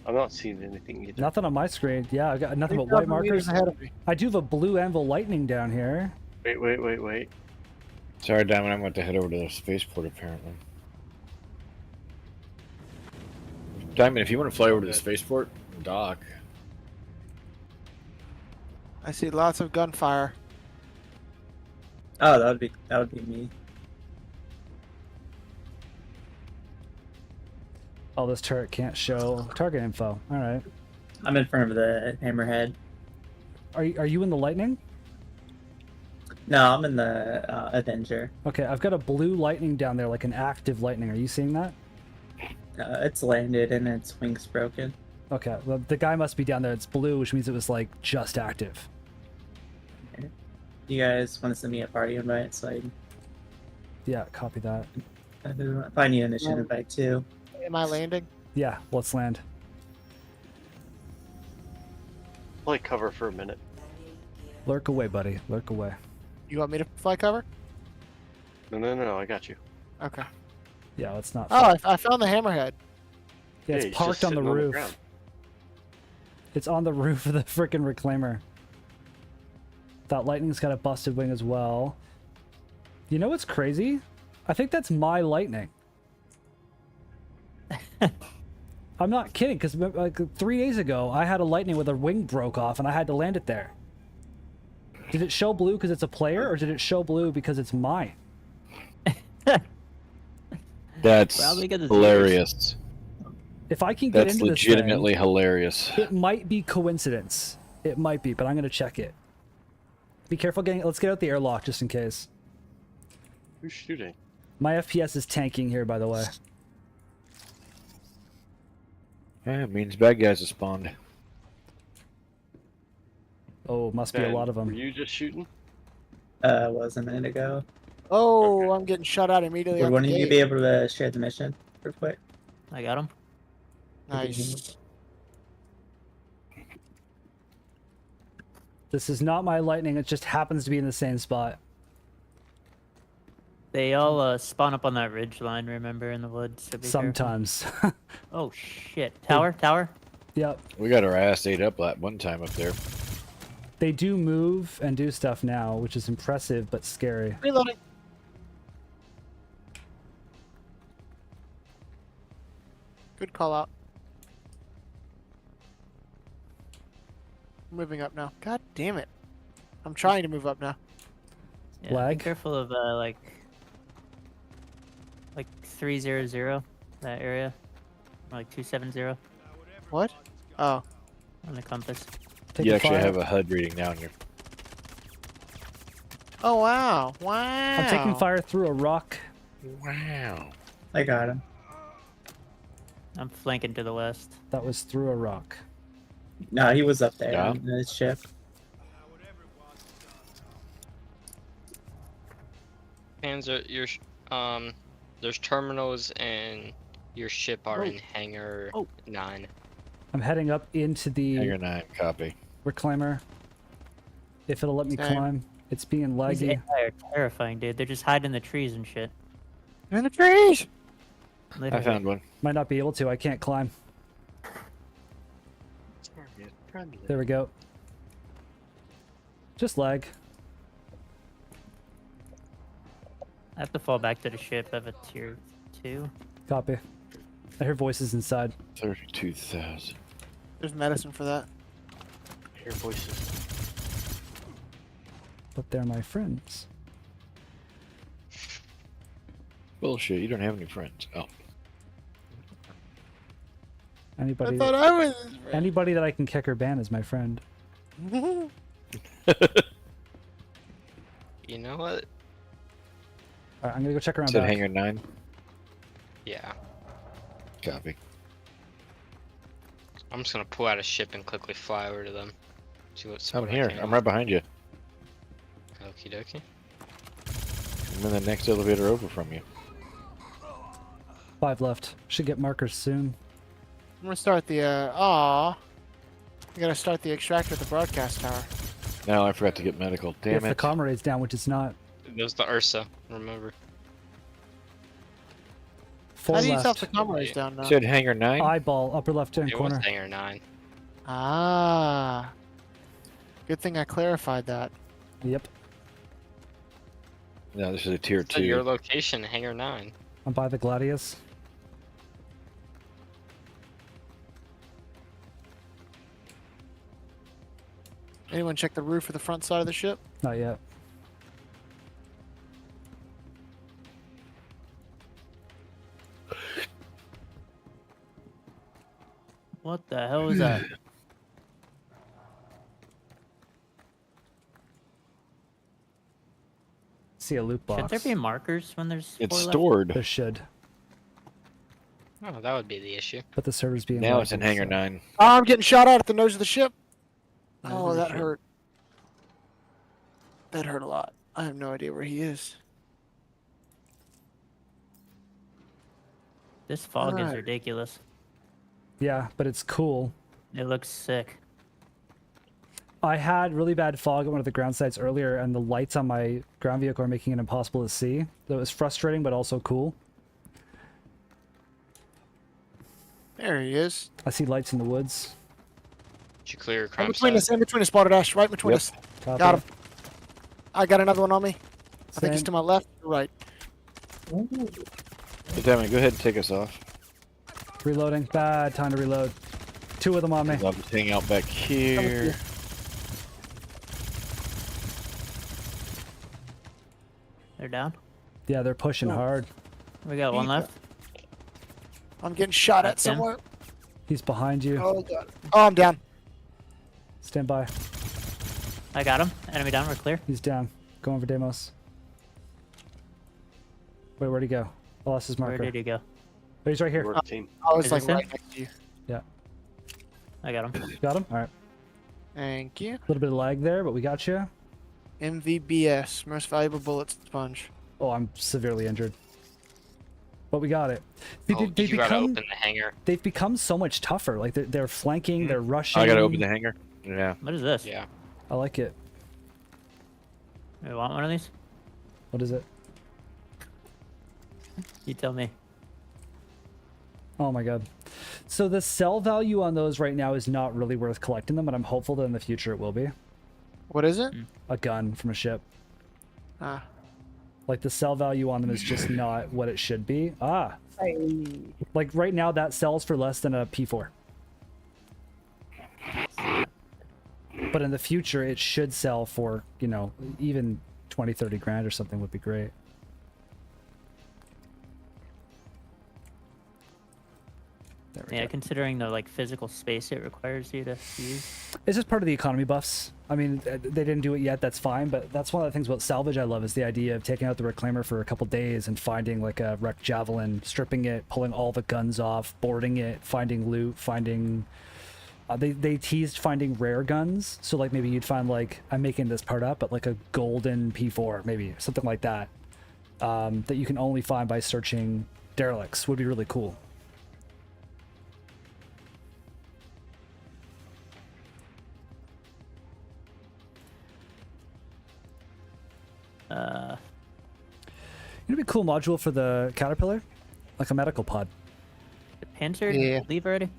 Speaker 4: I'm not seeing anything either.
Speaker 1: Nothing on my screen. Yeah, I've got nothing but
Speaker 7: 3,000
Speaker 1: white
Speaker 7: meters
Speaker 1: markers.
Speaker 7: ahead of me.
Speaker 1: I do have a blue anvil lightning down here.
Speaker 4: Wait.
Speaker 3: Sorry, Diamond. I'm going to head over to the spaceport, apparently. Diamond, if you want to fly over to the spaceport, dock.
Speaker 7: I see lots of gunfire.
Speaker 8: Oh, that would be me.
Speaker 1: Oh, this turret can't show target info. All right.
Speaker 8: I'm in front of the hammerhead.
Speaker 1: Are you in the lightning?
Speaker 8: No, I'm in the Avenger.
Speaker 1: Okay, I've got a blue lightning down there, like an active lightning. Are you seeing that?
Speaker 8: It's landed and its wings broken.
Speaker 1: Okay, well, the guy must be down there. It's blue, which means it was like just active.
Speaker 8: You guys want to send me a party invite so I
Speaker 1: Yeah, copy that.
Speaker 8: If I need an initiative by 2.
Speaker 7: Am I landing?
Speaker 1: Yeah, let's land.
Speaker 4: Play cover for a minute.
Speaker 1: Lurk away, buddy. Lurk away.
Speaker 7: You want me to fly cover?
Speaker 4: No, I got you.
Speaker 7: Okay.
Speaker 1: Yeah, let's not.
Speaker 7: Oh, I found the hammerhead.
Speaker 1: Yeah,
Speaker 4: Hey,
Speaker 1: it's
Speaker 4: he's just
Speaker 1: parked on the
Speaker 4: sitting on the
Speaker 1: roof.
Speaker 4: ground.
Speaker 1: It's on the roof of the freaking reclaimer. That lightning's got a busted wing as well. You know what's crazy? I think that's my lightning. I'm not kidding, because like 3 days ago, I had a lightning with a wing broke off, and I had to land it there. Did it show blue because it's a player, or did it show blue because it's mine?
Speaker 3: That's
Speaker 5: Probably 'cause it's
Speaker 3: hilarious.
Speaker 1: If I can get
Speaker 3: That's
Speaker 1: into this
Speaker 3: legitimately hilarious.
Speaker 1: thing, it might be coincidence. It might be, but I'm gonna check it. Be careful getting. Let's get out the airlock just in case.
Speaker 4: Who's shooting?
Speaker 1: My FPS is tanking here, by the way.
Speaker 3: Yeah, it means bad guys have spawned.
Speaker 1: Oh, must be a
Speaker 4: Ben,
Speaker 1: lot of
Speaker 4: Were
Speaker 1: them.
Speaker 4: you just shooting?
Speaker 8: Was a minute ago.
Speaker 7: Oh,
Speaker 4: Okay.
Speaker 7: I'm getting shot out immediately.
Speaker 8: Would
Speaker 7: out
Speaker 8: one
Speaker 7: the
Speaker 8: of you
Speaker 7: gate.
Speaker 8: be able to share the mission real quick?
Speaker 5: I got him.
Speaker 7: Nice.
Speaker 1: This is not my lightning. It just happens to be in the same spot.
Speaker 5: They all spawn up on that ridge line, remember, in the woods. So be careful.
Speaker 1: Sometimes.
Speaker 5: Oh shit! Tower.
Speaker 1: Yep.
Speaker 3: We got our ass ate up that one time up there.
Speaker 1: They do move and do stuff now, which is impressive but scary.
Speaker 7: Reloading. Good call out. Moving up now. God damn it. I'm trying to move up now.
Speaker 5: Yeah,
Speaker 1: Lag?
Speaker 5: Be careful of like 300 that area, or like 270
Speaker 7: What? Oh.
Speaker 5: on the compass.
Speaker 1: Taking
Speaker 3: You actually
Speaker 1: fire.
Speaker 3: have a HUD reading down here.
Speaker 7: Oh, wow. Wow.
Speaker 1: I'm taking fire through a rock.
Speaker 3: Wow.
Speaker 8: I got him.
Speaker 5: I'm flanking to the west.
Speaker 1: That was through a rock.
Speaker 8: No, he was up there
Speaker 3: Yeah.
Speaker 8: on his ship.
Speaker 2: Hands are there's terminals and your ship are in hangar 9.
Speaker 1: I'm heading up into the
Speaker 3: Hangar 9, copy.
Speaker 1: reclaimer. If it'll let me
Speaker 7: Same.
Speaker 1: climb. It's being
Speaker 5: These
Speaker 1: laggy.
Speaker 5: AI are terrifying, dude. They're just hiding in the trees and shit.
Speaker 7: They're in the trees.
Speaker 3: I
Speaker 5: Literally.
Speaker 3: found one.
Speaker 1: Might not be able to. I can't climb. There we go. Just lag.
Speaker 5: I have to fall back to the ship. I have a tier 2.
Speaker 1: Copy. I hear voices inside.
Speaker 3: 32,000.
Speaker 7: There's medicine for that.
Speaker 4: Hear voices.
Speaker 1: But they're my friends.
Speaker 3: Bullshit, you don't have any friends. Oh.
Speaker 1: Anybody,
Speaker 7: I thought I was.
Speaker 1: anybody that I can kick or ban is my friend.
Speaker 2: You know what?
Speaker 1: Alright, I'm gonna go check around
Speaker 3: Said
Speaker 1: back.
Speaker 3: Hangar 9,
Speaker 2: Yeah.
Speaker 3: copy.
Speaker 2: I'm just gonna pull out a ship and quickly fly over to them. See what's
Speaker 3: I'm here. I'm right behind you.
Speaker 2: Okie dokie.
Speaker 3: I'm in the next elevator over from you.
Speaker 1: 5 left. Should get markers soon.
Speaker 7: I'm gonna start the. I gotta start the extractor at the broadcast tower.
Speaker 3: Now I forgot to get medical. Damn
Speaker 1: if the
Speaker 3: it.
Speaker 1: comrade's down, which it's not.
Speaker 2: There's the Ursa, remember.
Speaker 1: 4
Speaker 7: How do you tell if
Speaker 1: left.
Speaker 7: the camera is down now?
Speaker 3: Said Hangar 9?
Speaker 1: Eyeball, upper left hand
Speaker 2: It was
Speaker 1: corner.
Speaker 2: hangar 9.
Speaker 7: Ah. Good thing I clarified that.
Speaker 1: Yep.
Speaker 3: No, this is a tier
Speaker 2: So your
Speaker 3: 2.
Speaker 2: location, hangar 9.
Speaker 1: I'm by the Gladius.
Speaker 7: Anyone check the roof of the front side of the ship?
Speaker 1: Not yet.
Speaker 5: What the hell is that?
Speaker 1: See a loot box.
Speaker 5: Should there be markers when there's
Speaker 3: It's
Speaker 5: 4 left?
Speaker 3: stored.
Speaker 1: There should.
Speaker 2: Oh, that would be the issue.
Speaker 1: But the server's being
Speaker 3: Now it's in
Speaker 1: laggy,
Speaker 3: Hangar
Speaker 1: so-
Speaker 3: 9.
Speaker 7: Oh, I'm getting shot at the nose of the ship.
Speaker 1: Nose
Speaker 7: Oh,
Speaker 1: of the
Speaker 7: that
Speaker 1: ship.
Speaker 7: hurt. That hurt a lot. I have no idea where he is.
Speaker 5: This fog is
Speaker 7: Alright.
Speaker 5: ridiculous.
Speaker 1: Yeah, but it's cool.
Speaker 5: It looks sick.
Speaker 1: I had really bad fog at one of the ground sites earlier, and the lights on my ground vehicle are making it impossible to see. So it was frustrating, but also cool.
Speaker 7: There he is.
Speaker 1: I see lights in the woods.
Speaker 2: Did you clear
Speaker 7: In
Speaker 2: crime
Speaker 7: between us,
Speaker 2: site?
Speaker 7: in between us, spotted Ash. Right between
Speaker 3: Yep.
Speaker 7: us.
Speaker 1: Copy.
Speaker 7: Got him. I got another one on me. I think he's
Speaker 1: Same.
Speaker 7: to my left or right.
Speaker 3: Hey, Tommy, go ahead and take us off.
Speaker 1: Reloading. Bad time to reload. 2 of them on me.
Speaker 3: I'll just hang out back here.
Speaker 5: They're down.
Speaker 1: Yeah, they're pushing
Speaker 7: Oh.
Speaker 1: hard.
Speaker 5: We got one left.
Speaker 7: I'm getting shot at
Speaker 5: That's him.
Speaker 7: somewhere.
Speaker 1: He's behind you.
Speaker 7: Oh god. Oh, I'm down.
Speaker 1: Stand by.
Speaker 5: I got him. Enemy down. We're clear.
Speaker 1: He's down. Going for Demos. Wait, where'd he go? I lost his
Speaker 5: Where
Speaker 1: marker.
Speaker 5: did he go?
Speaker 1: Oh, he's right here.
Speaker 4: Work team.
Speaker 7: I was
Speaker 5: Is
Speaker 7: like
Speaker 5: this him?
Speaker 7: right next to you.
Speaker 5: I got him.
Speaker 1: Got him? All right.
Speaker 7: Thank you.
Speaker 1: A little bit of lag there, but we got you.
Speaker 7: MVBS, most valuable bullet sponge.
Speaker 1: Oh, I'm severely injured. But we got it. They,
Speaker 2: Oh,
Speaker 1: they
Speaker 2: you gotta
Speaker 1: become,
Speaker 2: open the hangar.
Speaker 1: they've become so much tougher. Like, they're flanking, they're rushing.
Speaker 3: I gotta open the hangar. Yeah.
Speaker 5: What is this?
Speaker 2: Yeah.
Speaker 1: I like it.
Speaker 5: You want one of these?
Speaker 1: What is it?
Speaker 5: You tell me.
Speaker 1: Oh my god. So the sell value on those right now is not really worth collecting them, but I'm hopeful that in the future it will be.
Speaker 7: What is it?
Speaker 1: A gun from a ship.
Speaker 7: Ah.
Speaker 1: Like, the sell value on them is just not what it should be. Ah. Like, right now that sells for less than a P4. But in the future it should sell for, you know, even 20, 30 grand or something would be great. There we
Speaker 5: Yeah,
Speaker 1: go.
Speaker 5: considering the like physical space it requires you to use.
Speaker 1: It's just part of the economy buffs. I mean, they didn't do it yet, that's fine, but that's one of the things about salvage I love is the idea of taking out the reclaimer for a couple days and finding like a wrecked javelin, stripping it, pulling all the guns off, boarding it, finding loot, finding... they teased finding rare guns, so like maybe you'd find like, I'm making this part up, but like a golden P4, maybe, something like that, that you can only find by searching derelicts would be really cool. It'd be a cool module for the Caterpillar, like a medical pod.
Speaker 5: The Panther?
Speaker 7: Yeah.
Speaker 5: Leave already?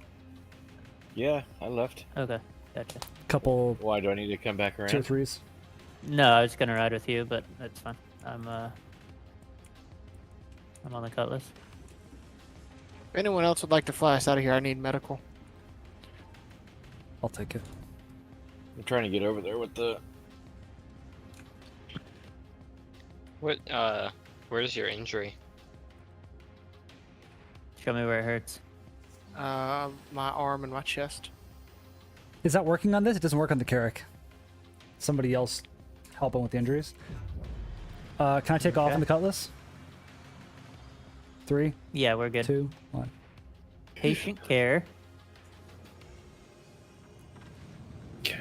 Speaker 3: Yeah, I left.
Speaker 5: Okay, gotcha.
Speaker 1: Couple
Speaker 3: Why do I need to come back around?
Speaker 1: 2 or 3s.
Speaker 5: No, I was gonna ride with you, but that's fine. I'm on the Cutlass.
Speaker 7: If anyone else would like to fly us out of here, I need medical.
Speaker 1: I'll take it.
Speaker 3: I'm trying to get over there with the.
Speaker 2: What? Where's your injury?
Speaker 5: Show me where it hurts.
Speaker 7: My arm and my chest.
Speaker 1: Is that working on this? It doesn't work on the Carrack. Somebody else helping with the injuries. Can I take off on the Cutlass? 3,
Speaker 5: Yeah, we're good.
Speaker 1: 2, 1.
Speaker 5: Patient care.
Speaker 3: Okay.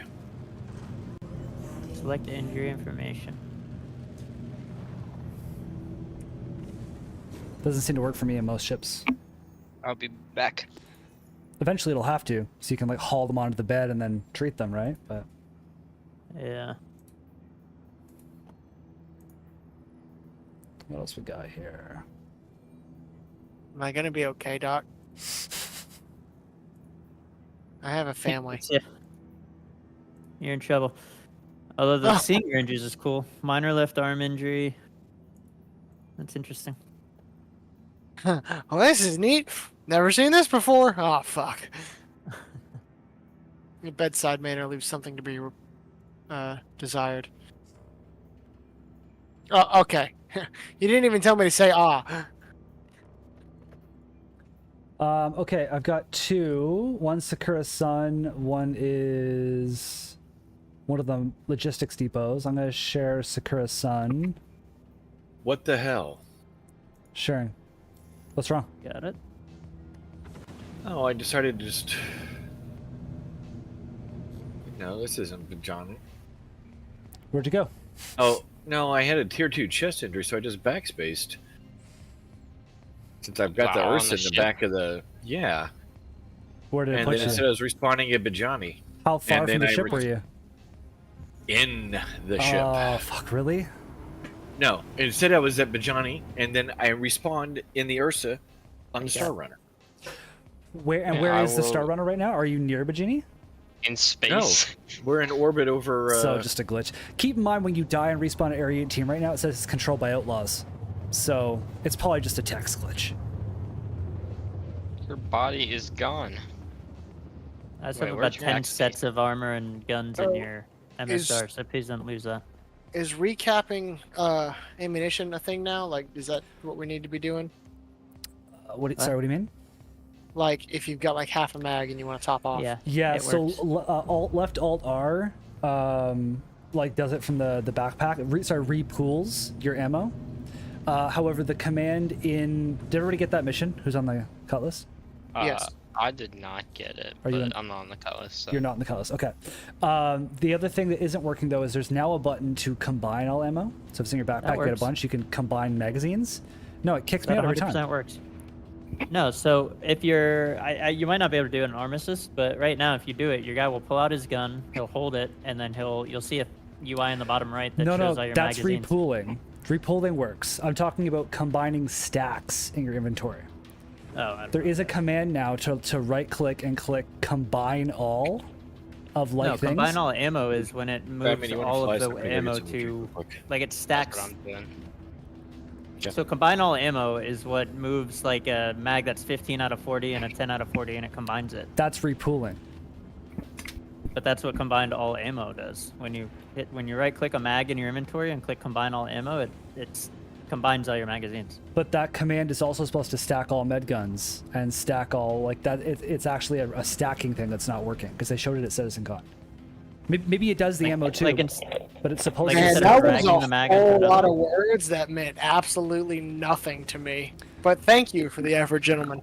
Speaker 5: Select injury information.
Speaker 1: Doesn't seem to work for me in most ships.
Speaker 2: I'll be back.
Speaker 1: Eventually it'll have to, so you can like haul them onto the bed and then treat them, right? But
Speaker 5: Yeah.
Speaker 1: what else we got here?
Speaker 7: Am I gonna be okay, Doc? I have a family.
Speaker 5: Yeah. You're in trouble. Although the
Speaker 7: Oh.
Speaker 5: senior injuries is cool. Minor left arm injury. That's interesting.
Speaker 7: Well, this is neat. Never seen this before. Oh, fuck. Your bedside manner leaves something to be desired. Oh, okay. You didn't even tell me to say ah.
Speaker 1: Okay, I've got 2. One's Sakura Sun, one is one of the logistics depots. I'm gonna share Sakura Sun.
Speaker 3: What the hell?
Speaker 1: Sharing. What's wrong?
Speaker 5: Got it.
Speaker 3: Oh, I decided to just. No, this isn't John.
Speaker 1: Where'd you go?
Speaker 3: Oh no, I had a tier 2 chest injury, so I just backspaced. Since I've got the
Speaker 2: Wow, on
Speaker 3: Ursa
Speaker 2: the
Speaker 3: in the
Speaker 2: ship?
Speaker 3: back of the
Speaker 1: Where did it
Speaker 3: and
Speaker 1: put
Speaker 3: then it said
Speaker 1: you?
Speaker 3: I was respawning at Bajani
Speaker 1: How far
Speaker 3: and
Speaker 1: from
Speaker 3: then
Speaker 1: the
Speaker 3: I
Speaker 1: ship were you?
Speaker 3: in the ship.
Speaker 1: Oh, fuck, really?
Speaker 3: No, it said I was at Bajani, and then I respawned in the Ursa on the Star Runner.
Speaker 1: Where and
Speaker 2: Yeah,
Speaker 1: where
Speaker 2: I
Speaker 1: is the Star
Speaker 2: will-
Speaker 1: Runner right now? Are you near Bajini?
Speaker 2: In space.
Speaker 3: We're in orbit over.
Speaker 1: So just a glitch. Keep in mind when you die and respawn at Area 18 right now, it says it's controlled by outlaws. So it's probably just a text glitch.
Speaker 2: Your body is gone.
Speaker 5: I just
Speaker 2: Wait,
Speaker 5: have about
Speaker 2: where'd your
Speaker 5: 10
Speaker 2: axe be?
Speaker 5: sets of armor and guns in your
Speaker 7: is-
Speaker 5: MSR, so please don't lose that.
Speaker 7: Is recapping ammunition a thing now? Like, is that what we need to be doing?
Speaker 1: Sorry, what do you mean?
Speaker 7: Like, if you've got like half a mag and you want to top off.
Speaker 5: Yeah.
Speaker 1: Yeah,
Speaker 5: it
Speaker 1: so
Speaker 5: works.
Speaker 1: left Alt R, like does it from the backpack. Repools your ammo. However, the command in did everybody get that mission? Who's on the cut list?
Speaker 7: Yes.
Speaker 2: I did not get it,
Speaker 1: Are you
Speaker 2: but
Speaker 1: in-
Speaker 2: I'm not on the cut list. So.
Speaker 1: You're not in the cut list. Okay. The other thing that isn't working though is there's now a button to combine all ammo. So if it's in your backpack, you get a
Speaker 5: works.
Speaker 1: bunch. You can combine magazines. No, it kicks me out every time.
Speaker 5: 100% works. No, so if you're, you might not be able to do an armistice, but right now, if you do it, your guy will pull out his gun, he'll hold it, and then you'll see a UI in the bottom right that
Speaker 1: No,
Speaker 5: shows all your
Speaker 1: that's
Speaker 5: magazines.
Speaker 1: repooling. Repooling works. I'm talking about combining stacks in your inventory.
Speaker 5: Oh, I don't
Speaker 1: There
Speaker 5: know.
Speaker 1: is a command now to right click and click combine all of like
Speaker 5: No,
Speaker 1: things.
Speaker 5: combine all ammo is when it moves
Speaker 3: Batman, you wanna
Speaker 5: all
Speaker 3: fly
Speaker 5: of the
Speaker 3: somebody, go get
Speaker 5: ammo
Speaker 3: some food real
Speaker 5: to,
Speaker 3: quick.
Speaker 5: like it
Speaker 2: That's
Speaker 5: stacks.
Speaker 2: what I'm doing.
Speaker 3: Yeah.
Speaker 5: So combine all ammo is what moves like a mag that's 15 out of 40 and a 10 out of 40, and it combines it.
Speaker 1: That's repooling.
Speaker 5: But that's what combined all ammo does. When you right click a mag in your inventory and click combine all ammo, it combines all your magazines.
Speaker 1: But that command is also supposed to stack all med guns and stack all like that. It's actually a stacking thing that's not working because they showed it at CitizenCon. Maybe it does the ammo too,
Speaker 5: Like
Speaker 1: but it's supposed
Speaker 5: like
Speaker 1: to.
Speaker 7: Man,
Speaker 5: instead
Speaker 7: that
Speaker 5: of
Speaker 7: was
Speaker 5: dragging
Speaker 7: a
Speaker 5: the mag
Speaker 7: whole
Speaker 5: into
Speaker 7: lot
Speaker 5: the-
Speaker 7: of words that meant absolutely nothing to me. But thank you for the effort, gentlemen.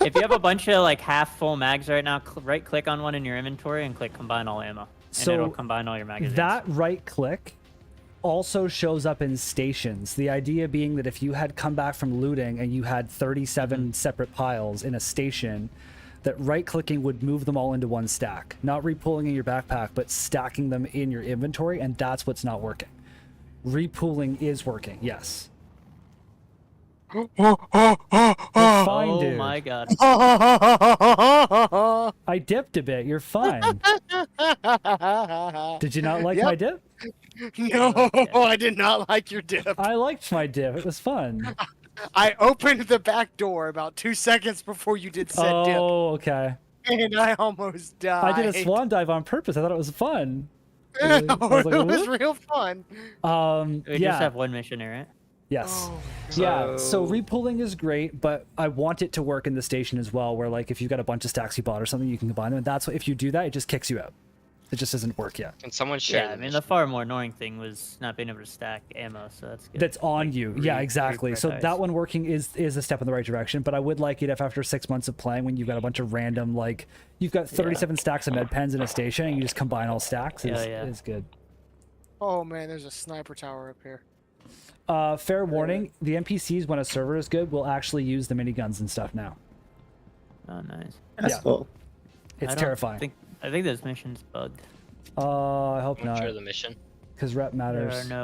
Speaker 5: If you have a bunch of like half full mags right now, right click on one in your inventory and click combine all ammo, and
Speaker 1: So
Speaker 5: it'll combine all your magazines.
Speaker 1: That right click also shows up in stations. The idea being that if you had come back from looting and you had 37 separate piles in a station, that right clicking would move them all into one stack. Not repooling in your backpack, but stacking them in your inventory, and that's what's not working. Repooling is working, yes. You're fine,
Speaker 5: oh
Speaker 1: dude.
Speaker 5: my god.
Speaker 1: I dipped a bit. You're fine. Did you not like my dip?
Speaker 7: No, I did not like your dip.
Speaker 1: I liked my dip. It was fun.
Speaker 7: I opened the back door about 2 seconds before you did said
Speaker 1: Oh, okay.
Speaker 7: dip, and I almost died.
Speaker 1: I did a swan dive on purpose. I thought it was fun.
Speaker 7: No,
Speaker 1: I was like,
Speaker 7: it was
Speaker 1: "Whoop."
Speaker 7: real fun.
Speaker 5: We
Speaker 1: Yeah.
Speaker 5: just have one mission here, right?
Speaker 1: Yes.
Speaker 7: Oh,
Speaker 1: Yeah. So repooling is great, but I want it to work in the station as well, where like if you've got a bunch of stacks you bought or something, you can combine them. And that's what if you do that, it just kicks you out. It just doesn't work yet.
Speaker 2: Can someone share?
Speaker 5: Yeah, I mean the far more annoying thing was not being able to stack ammo, so that's good.
Speaker 1: That's on you. Yeah, exactly. So
Speaker 5: reprioritize.
Speaker 1: that one working is a step in the right direction. But I would like it if after 6 months of playing, when you've got a bunch of random like you've got 37 stacks of med pens in a station, and you just combine all stacks. Is good.
Speaker 7: Oh man, there's a sniper tower up here.
Speaker 1: Fair warning: the NPCs, when a server is good, will actually use the miniguns and stuff now.
Speaker 5: Oh, nice.
Speaker 8: That's
Speaker 1: Yeah.
Speaker 8: cool.
Speaker 1: It's
Speaker 5: I don't
Speaker 1: terrifying.
Speaker 5: I think this mission's bugged.
Speaker 1: I hope
Speaker 2: Someone
Speaker 1: not,
Speaker 2: share the mission.
Speaker 1: because rep matters.
Speaker 5: There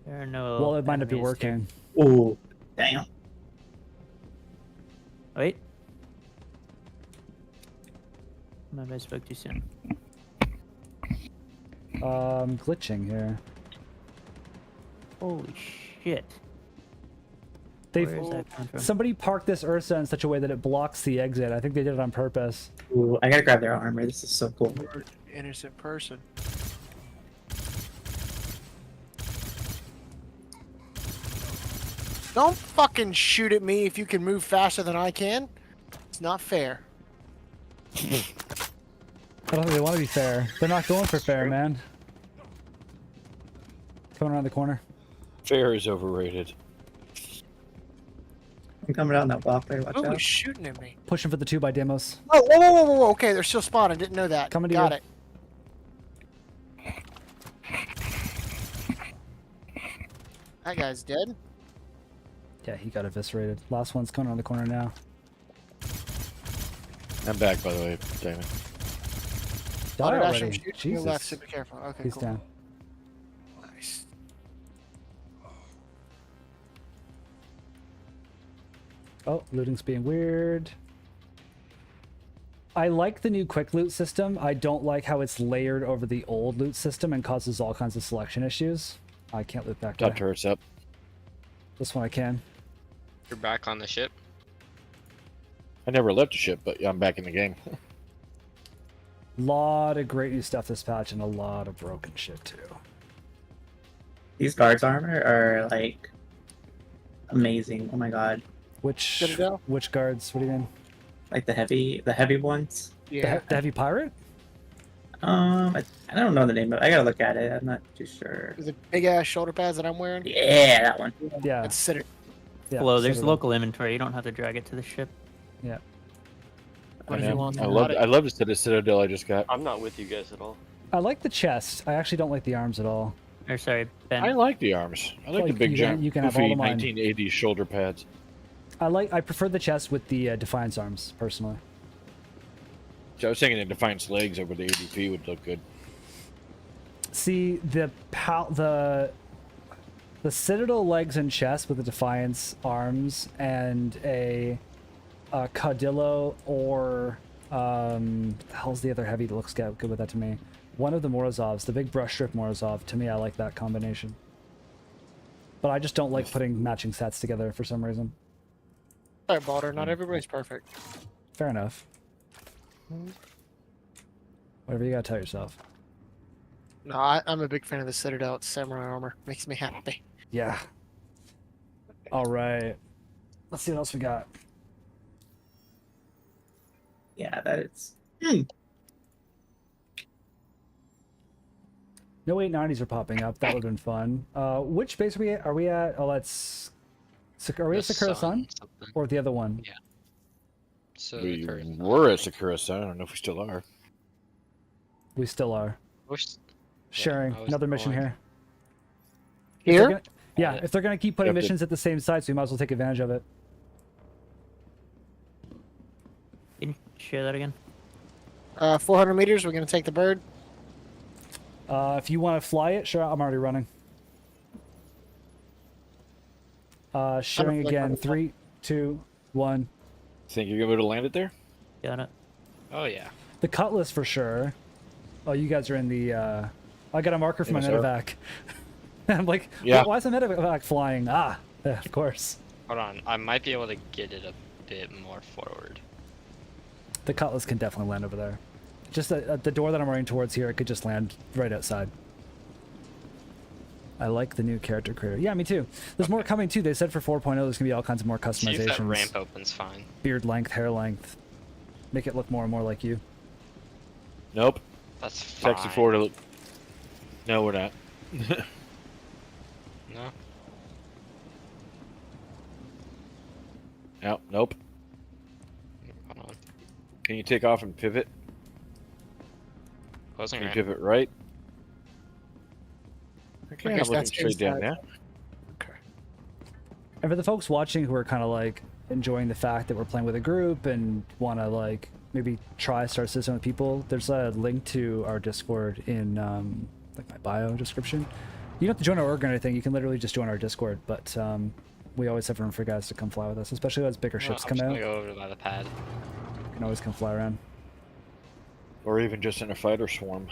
Speaker 5: are no.
Speaker 1: Well, it might not be
Speaker 5: enemies to-
Speaker 1: working.
Speaker 8: Ooh, damn.
Speaker 5: Wait. Maybe I spoke too soon.
Speaker 1: Glitching here.
Speaker 5: Holy shit.
Speaker 1: They've
Speaker 5: Where is that coming from?
Speaker 1: somebody parked this Ursa in such a way that it blocks the exit. I think they did it on purpose.
Speaker 8: Ooh, I gotta grab their armor. This is so cool.
Speaker 7: You're an innocent person. Don't fucking shoot at me if you can move faster than I can. It's not fair.
Speaker 1: I don't think they want to be fair. They're not going for fair, man. Coming around the corner.
Speaker 3: Fair is overrated.
Speaker 8: I'm coming down that walkway. Watch
Speaker 7: Who was
Speaker 8: out.
Speaker 7: shooting at me?
Speaker 1: Pushing for the 2 by demos.
Speaker 7: Oh, whoa, whoa, whoa, whoa, whoa. Okay, they're still spawning. Didn't know that.
Speaker 1: Coming to
Speaker 7: Got
Speaker 1: you.
Speaker 7: it. That guy's dead.
Speaker 1: Yeah, he got eviscerated. Last one's coming around the corner now.
Speaker 3: I'm back, by the way, Damon.
Speaker 1: Die
Speaker 7: Auto dash him,
Speaker 1: already.
Speaker 7: shoot to your
Speaker 1: Jesus.
Speaker 7: left, so be careful. Okay,
Speaker 1: He's
Speaker 7: cool.
Speaker 1: down.
Speaker 7: Nice.
Speaker 1: Oh, looting's being weird. I like the new quick loot system. I don't like how it's layered over the old loot system and causes all kinds of selection issues. I can't loot back
Speaker 3: Top
Speaker 1: there.
Speaker 3: turret's up.
Speaker 1: This one I can.
Speaker 2: You're back on the ship.
Speaker 3: I never left the ship, but I'm back in the game.
Speaker 1: Lot of great new stuff this patch and a lot of broken shit too.
Speaker 8: These guards armor are like amazing. Oh my god.
Speaker 1: Which
Speaker 7: Citadel?
Speaker 1: which guards? What do you mean?
Speaker 8: Like the heavy ones.
Speaker 7: Yeah.
Speaker 1: The heavy pirate?
Speaker 8: I don't know the name of it. I gotta look at it. I'm not too sure.
Speaker 7: The big ass shoulder pads that I'm wearing.
Speaker 8: Yeah, that one.
Speaker 1: Yeah.
Speaker 7: That's Citadel.
Speaker 1: Yeah.
Speaker 5: Below, there's
Speaker 1: Citadel.
Speaker 5: local inventory. You don't have to drag it to the ship.
Speaker 1: Yeah.
Speaker 7: What
Speaker 3: I
Speaker 7: if you
Speaker 3: know.
Speaker 7: want?
Speaker 3: I love the Citadel I just got.
Speaker 4: I'm not with you guys at all.
Speaker 1: I like the chest. I actually don't like the arms at all.
Speaker 5: Or sorry, Ben.
Speaker 3: I like the arms. I like
Speaker 1: Like,
Speaker 3: the big
Speaker 1: you can-
Speaker 3: giant
Speaker 1: you can have all
Speaker 3: goofy
Speaker 1: of mine.
Speaker 3: 1980s shoulder pads.
Speaker 1: I prefer the chest with the Defiance arms personally.
Speaker 3: So I was thinking the Defiance legs over the ADP would look good.
Speaker 1: See the Citadel legs and chest with the Defiance arms and a Caudillo or the hell's the other heavy that looks good with that to me. One of the Morozovs, the big brush strip Morozov. To me, I like that combination. But I just don't like putting matching sets together for some reason.
Speaker 7: Sorry, Balder. Not everybody's perfect.
Speaker 1: Fair enough. Whatever you gotta tell yourself.
Speaker 7: No, I'm a big fan of the Citadel. It's samurai armor. Makes me happy.
Speaker 1: Yeah. All right. Let's see what else we got.
Speaker 8: Yeah, that is.
Speaker 1: No 890s are popping up. That would have been fun. Which base are we at? Are we at? Oh, that's. Are we at
Speaker 2: The
Speaker 1: Sakura Sun?
Speaker 2: something.
Speaker 1: Or the other one?
Speaker 2: So
Speaker 3: We
Speaker 2: the current-
Speaker 3: were at Sakura Sun. I don't know if we still are.
Speaker 1: We still are.
Speaker 2: Wish-
Speaker 1: Sharing.
Speaker 2: I was
Speaker 1: Another mission
Speaker 2: going.
Speaker 1: here. If they're
Speaker 7: Here?
Speaker 1: gonna- yeah, if they're going to keep putting
Speaker 3: Yep, yep.
Speaker 1: missions at the same site, so we might as well take advantage of it.
Speaker 5: Can you share that again?
Speaker 7: 400 meters. We're gonna take the bird.
Speaker 1: If you want to fly it, sure, I'm already running. Sharing
Speaker 7: flick on
Speaker 1: again.
Speaker 7: the
Speaker 1: 3, 2, 1.
Speaker 3: Think you're gonna be able to land it there?
Speaker 5: Got it.
Speaker 2: Oh yeah.
Speaker 1: The Cutlass for sure. Oh, you guys are in the. I got a marker for my
Speaker 3: NSR.
Speaker 1: medevac. I'm like,
Speaker 3: Yeah.
Speaker 1: why is the medevac flying? Ah, of course.
Speaker 2: Hold on. I might be able to get it a bit more forward.
Speaker 1: The Cutlass can definitely land over there. Just at the door that I'm running towards here, it could just land right outside. I like the new character creator. Yeah, me too. There's more coming too. They said for 4.0 there's gonna be all kinds of more
Speaker 2: See if that
Speaker 1: customizations.
Speaker 2: ramp opens fine.
Speaker 1: Beard length, hair length. Make it look more and more like you.
Speaker 3: Nope.
Speaker 2: That's fine.
Speaker 3: Sexy forward to look. No, we're not.
Speaker 2: No.
Speaker 3: No, nope.
Speaker 2: Hold on.
Speaker 3: Can you take off and pivot?
Speaker 2: Closing
Speaker 3: Can you
Speaker 2: ramp.
Speaker 3: pivot right? Okay,
Speaker 7: Okay,
Speaker 3: I'm
Speaker 7: so
Speaker 3: looking
Speaker 7: that's
Speaker 3: straight down
Speaker 7: inside.
Speaker 3: now.
Speaker 7: Okay.
Speaker 1: And for the folks watching who are kind of like enjoying the fact that we're playing with a group and want to like maybe try Star Citizen with people, there's a link to our Discord in like my bio description. You don't have to join our org or anything. You can literally just join our Discord, but we always have room for guys to come fly with us, especially as bigger ships
Speaker 2: I'm
Speaker 1: come
Speaker 2: just
Speaker 1: out.
Speaker 2: gonna go over by the pad.
Speaker 1: You can always come fly around.
Speaker 3: Or even just in a fighter swarm.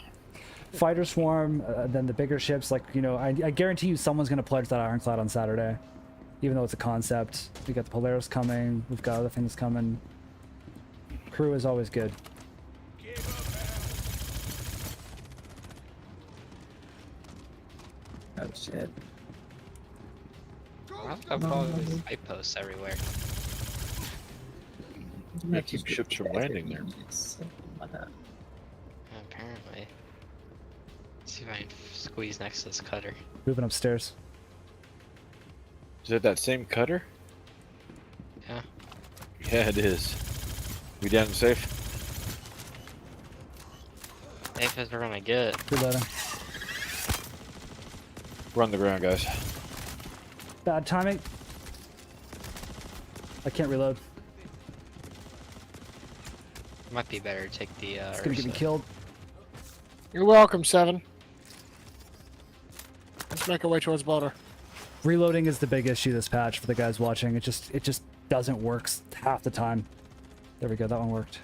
Speaker 1: Fighter swarm, then the bigger ships. Like, you know, I guarantee you someone's gonna pledge that Ironclad on Saturday, even though it's a concept. We got the Polaris coming. We've got other things coming. Crew is always good.
Speaker 8: Oh shit.
Speaker 2: I've probably light posts everywhere.
Speaker 3: Yeah, keep ships from landing there.
Speaker 2: Apparently. Let's see if I can squeeze next to this cutter.
Speaker 1: Moving upstairs.
Speaker 3: Is it that same cutter?
Speaker 2: Yeah.
Speaker 3: Yeah, it is. We down and safe?
Speaker 2: Safe as we're gonna get.
Speaker 1: Reloading.
Speaker 3: We're on the ground, guys.
Speaker 1: Bad timing. I can't reload.
Speaker 2: Might be better to take the.
Speaker 1: It's gonna get me
Speaker 2: Ursa.
Speaker 1: killed.
Speaker 7: You're welcome, Seven. Let's make our way towards Boulder.
Speaker 1: Reloading is the big issue this patch for the guys watching. It just doesn't work half the time. There we go. That one worked.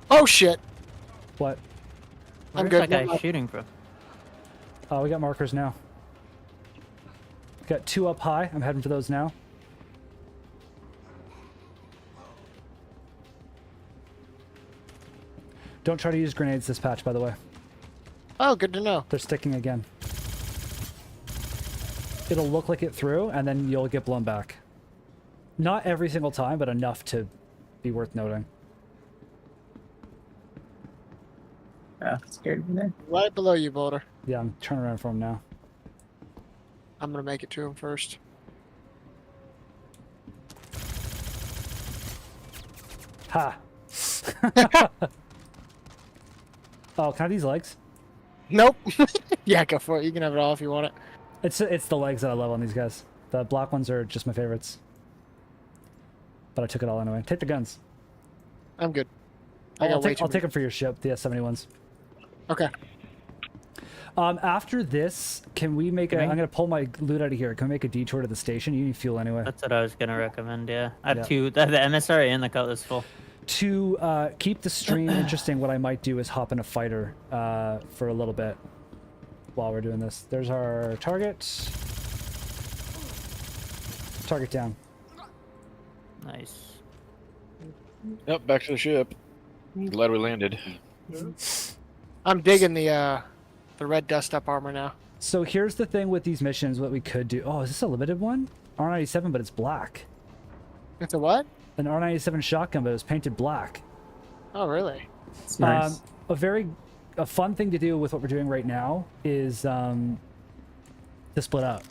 Speaker 7: Oh shit!
Speaker 1: What?
Speaker 7: I'm
Speaker 5: Where's
Speaker 7: good.
Speaker 5: that
Speaker 7: Never
Speaker 5: guy
Speaker 7: mind.
Speaker 5: shooting from?
Speaker 1: We got markers now. Got 2 up high. I'm heading for those now. Don't try to use grenades this patch, by the way.
Speaker 7: Oh, good to know.
Speaker 1: They're sticking again. It'll look like it threw, and then you'll get blown back. Not every single time, but enough to be worth noting.
Speaker 8: Oh, scared me there.
Speaker 7: Right below you, Boulder.
Speaker 1: Yeah, I'm turning around for him now.
Speaker 7: I'm gonna make it to him first.
Speaker 1: Ha! Oh, can I have these legs?
Speaker 7: Nope. Yeah, go for it. You can have it all if you want it.
Speaker 1: It's the legs that I love on these guys. The black ones are just my favorites. But I took it all anyway. Take the guns.
Speaker 7: I'm good. I got way too
Speaker 1: I'll take them for your ship, the S-71s.
Speaker 7: Okay.
Speaker 1: After this, can we make a...
Speaker 5: Can we?
Speaker 1: I'm going to pull my loot out of here. Can we make a detour to the station? You need fuel anyway.
Speaker 5: That's what I was gonna recommend. Yeah, I have
Speaker 1: Yeah.
Speaker 5: two. The MSR and the Cutlass full.
Speaker 1: To keep the stream interesting, what I might do is hop in a fighter for a little bit while we're doing this. There's our target. Target down.
Speaker 5: Nice.
Speaker 3: Yep, back to the ship. Glad we landed.
Speaker 7: I'm digging the red dust up armor now.
Speaker 1: So here's the thing with these missions, what we could do. Oh, is this a limited one? R97, but it's black.
Speaker 7: It's a what?
Speaker 1: An R97 shotgun, but it was painted black.
Speaker 7: Oh, really?
Speaker 8: It's nice.
Speaker 1: A fun thing to do with what we're doing right now is to split up.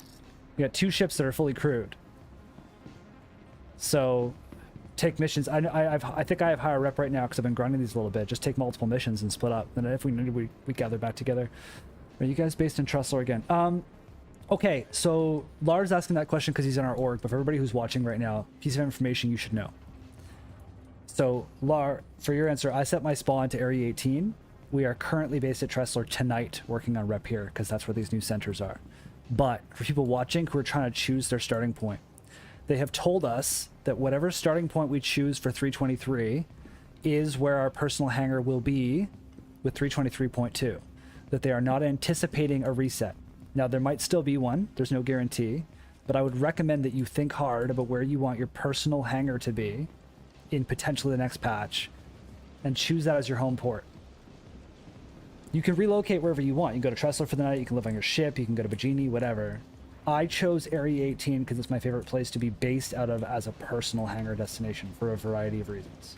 Speaker 1: We got 2 ships that are fully crewed. So take missions. I think I have higher rep right now because I've been grinding these a little bit. Just take multiple missions and split up. And if we need to, we gather back together. Are you guys based in Trussler again? Okay, so Lars asking that question because he's in our org, but for everybody who's watching right now, piece of information you should know. So, Lar, for your answer, I set my spawn to Area 18. We are currently based at Trussler tonight, working on rep here, because that's where these new centers are. But for people watching who are trying to choose their starting point, they have told us that whatever starting point we choose for 323 is where our personal hangar will be with 323.2. That they are not anticipating a reset. Now, there might still be one. There's no guarantee. But I would recommend that you think hard about where you want your personal hangar to be in potentially the next patch and choose that as your home port. You can relocate wherever you want. You can go to Trussler for the night. You can live on your ship. You can go to Bajini, whatever. I chose Area 18 because it's my favorite place to be based out of as a personal hangar destination for a variety of reasons.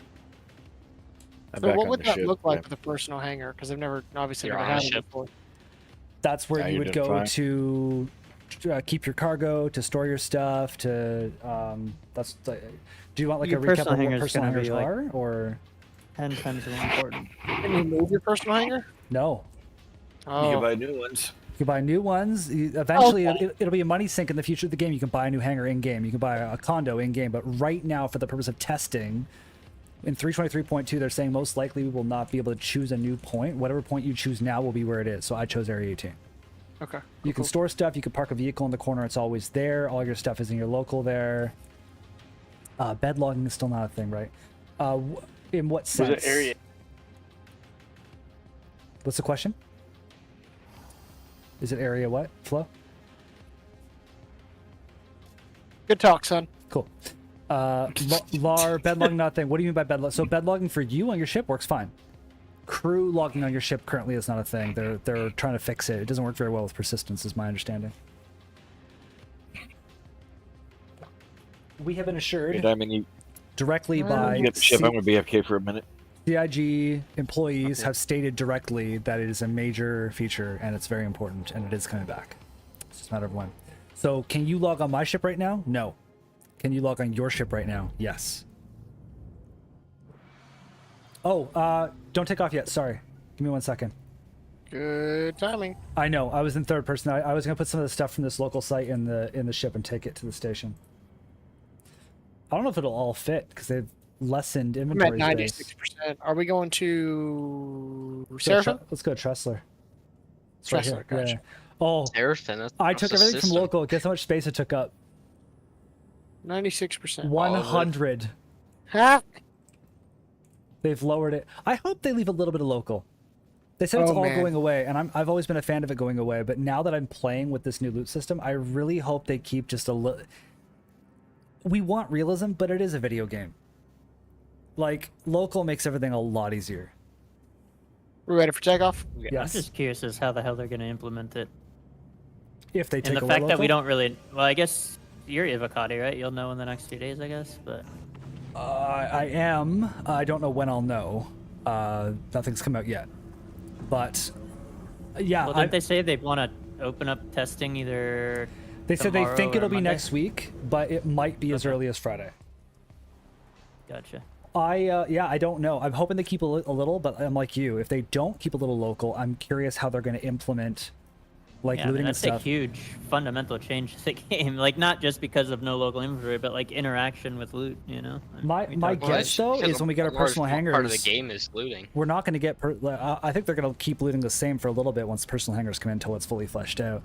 Speaker 3: I'm
Speaker 7: So
Speaker 3: back
Speaker 7: what
Speaker 3: on
Speaker 7: would
Speaker 3: the
Speaker 7: that
Speaker 3: ship,
Speaker 7: look like
Speaker 3: yeah.
Speaker 7: with a personal hangar? Because I've never, obviously,
Speaker 2: You're
Speaker 7: never
Speaker 2: on a
Speaker 7: had it
Speaker 2: ship.
Speaker 7: before.
Speaker 1: That's where
Speaker 3: Yeah,
Speaker 1: you
Speaker 3: you
Speaker 1: would
Speaker 3: did
Speaker 1: go
Speaker 3: fine.
Speaker 1: to keep your cargo, to store your stuff, to that's. Do you want like
Speaker 5: Your
Speaker 1: a recap
Speaker 5: personal
Speaker 1: of what
Speaker 5: hangar's
Speaker 1: personal
Speaker 5: gonna be,
Speaker 1: hangars
Speaker 5: like-
Speaker 1: are, or
Speaker 5: 10 times more important.
Speaker 7: Can you move your personal hangar?
Speaker 1: no?
Speaker 3: You
Speaker 7: Oh,
Speaker 3: can buy new ones.
Speaker 1: You can buy new ones. Eventually,
Speaker 7: Okay.
Speaker 1: it'll be a money sink in the future of the game. You can buy a new hangar in game. You can buy a condo in game. But right now, for the purpose of testing, in 323.2, they're saying most likely we will not be able to choose a new point. Whatever point you choose now will be where it is. So I chose Area 18.
Speaker 7: okay.
Speaker 1: You can store stuff. You can park a vehicle in the corner. It's always there. All your stuff is in your local there. Bed logging is still not a thing, right? In what
Speaker 4: Was
Speaker 1: sense?
Speaker 4: it area?
Speaker 1: What's the question? Is it area what? Flo?
Speaker 7: Good talk, son.
Speaker 1: Cool. Lar, bed logging, not a thing. What do you mean by bed log? So bed logging for you on your ship works fine. Crew logging on your ship currently is not a thing. They're trying to fix it. It doesn't work very well with persistence, is my understanding. We have been assured
Speaker 3: I mean, you
Speaker 1: directly by
Speaker 3: get the ship. I'm going to be AFK for a minute.
Speaker 1: CIG employees have stated directly that it is a major feature and it's very important and it is coming back. It's just a matter of when. So can you log on my ship right now? No. Can you log on your ship right now? Yes. Oh, don't take off yet. Sorry. Give me 1 second.
Speaker 7: Good timing.
Speaker 1: I know. I was in third person. I was gonna put some of the stuff from this local site in the ship and take it to the station. I don't know if it'll all fit because they've lessened
Speaker 7: I'm
Speaker 1: inventory
Speaker 7: at
Speaker 1: space.
Speaker 7: 96%. Are we going to
Speaker 1: Let's go
Speaker 7: Seraphim?
Speaker 1: let's go to Tressler. It's right
Speaker 7: Tressler,
Speaker 1: here.
Speaker 7: gotcha.
Speaker 1: Yeah. Oh,
Speaker 2: Seraphim, that's
Speaker 1: I
Speaker 2: that's
Speaker 1: took
Speaker 2: a
Speaker 1: everything from
Speaker 2: system.
Speaker 1: local. Guess how much space it took up?
Speaker 7: 96%.
Speaker 1: 100.
Speaker 7: Ha!
Speaker 1: They've lowered it. I hope they leave a little bit of local. They said it's
Speaker 7: Oh,
Speaker 1: all
Speaker 7: man.
Speaker 1: going away, and I've always been a fan of it going away. But now that I'm playing with this new loot system, I really hope they keep just a little. We want realism, but it is a video game. Like, local makes everything a lot easier.
Speaker 7: We ready for takeoff?
Speaker 5: I'm
Speaker 1: Yes.
Speaker 5: just curious as how the hell they're going to implement it.
Speaker 1: If they
Speaker 5: And
Speaker 1: take
Speaker 5: the
Speaker 1: away
Speaker 5: fact that we
Speaker 1: local.
Speaker 5: don't really, well, I guess you're Ivocati, right? You'll know in the next few days, I guess. But
Speaker 1: I am. I don't know when I'll know. Nothing's come out yet. But yeah,
Speaker 5: well, didn't they say they want to open up testing either?
Speaker 1: they said they
Speaker 5: tomorrow
Speaker 1: think
Speaker 5: or
Speaker 1: it'll be
Speaker 5: Monday?
Speaker 1: next week, but it might be as
Speaker 5: Okay.
Speaker 1: early as Friday.
Speaker 5: Gotcha.
Speaker 1: I don't know. I'm hoping they keep a little, but I'm like you. If they don't keep a little local, I'm curious how they're going to implement like
Speaker 5: Yeah, I mean,
Speaker 1: looting and
Speaker 5: that's a
Speaker 1: stuff.
Speaker 5: huge fundamental change to the game. Like, not just because of no local inventory, but like interaction with loot. You know.
Speaker 1: My
Speaker 5: We
Speaker 1: my
Speaker 5: talked about
Speaker 2: Well,
Speaker 1: guess
Speaker 2: it's
Speaker 1: though
Speaker 2: because
Speaker 1: is when we get our
Speaker 2: a large
Speaker 1: personal
Speaker 2: part of the
Speaker 1: hangers,
Speaker 2: game is looting.
Speaker 1: we're not going to get. I think they're going to keep looting the same for a little bit once personal hangers come in until it's fully fleshed out.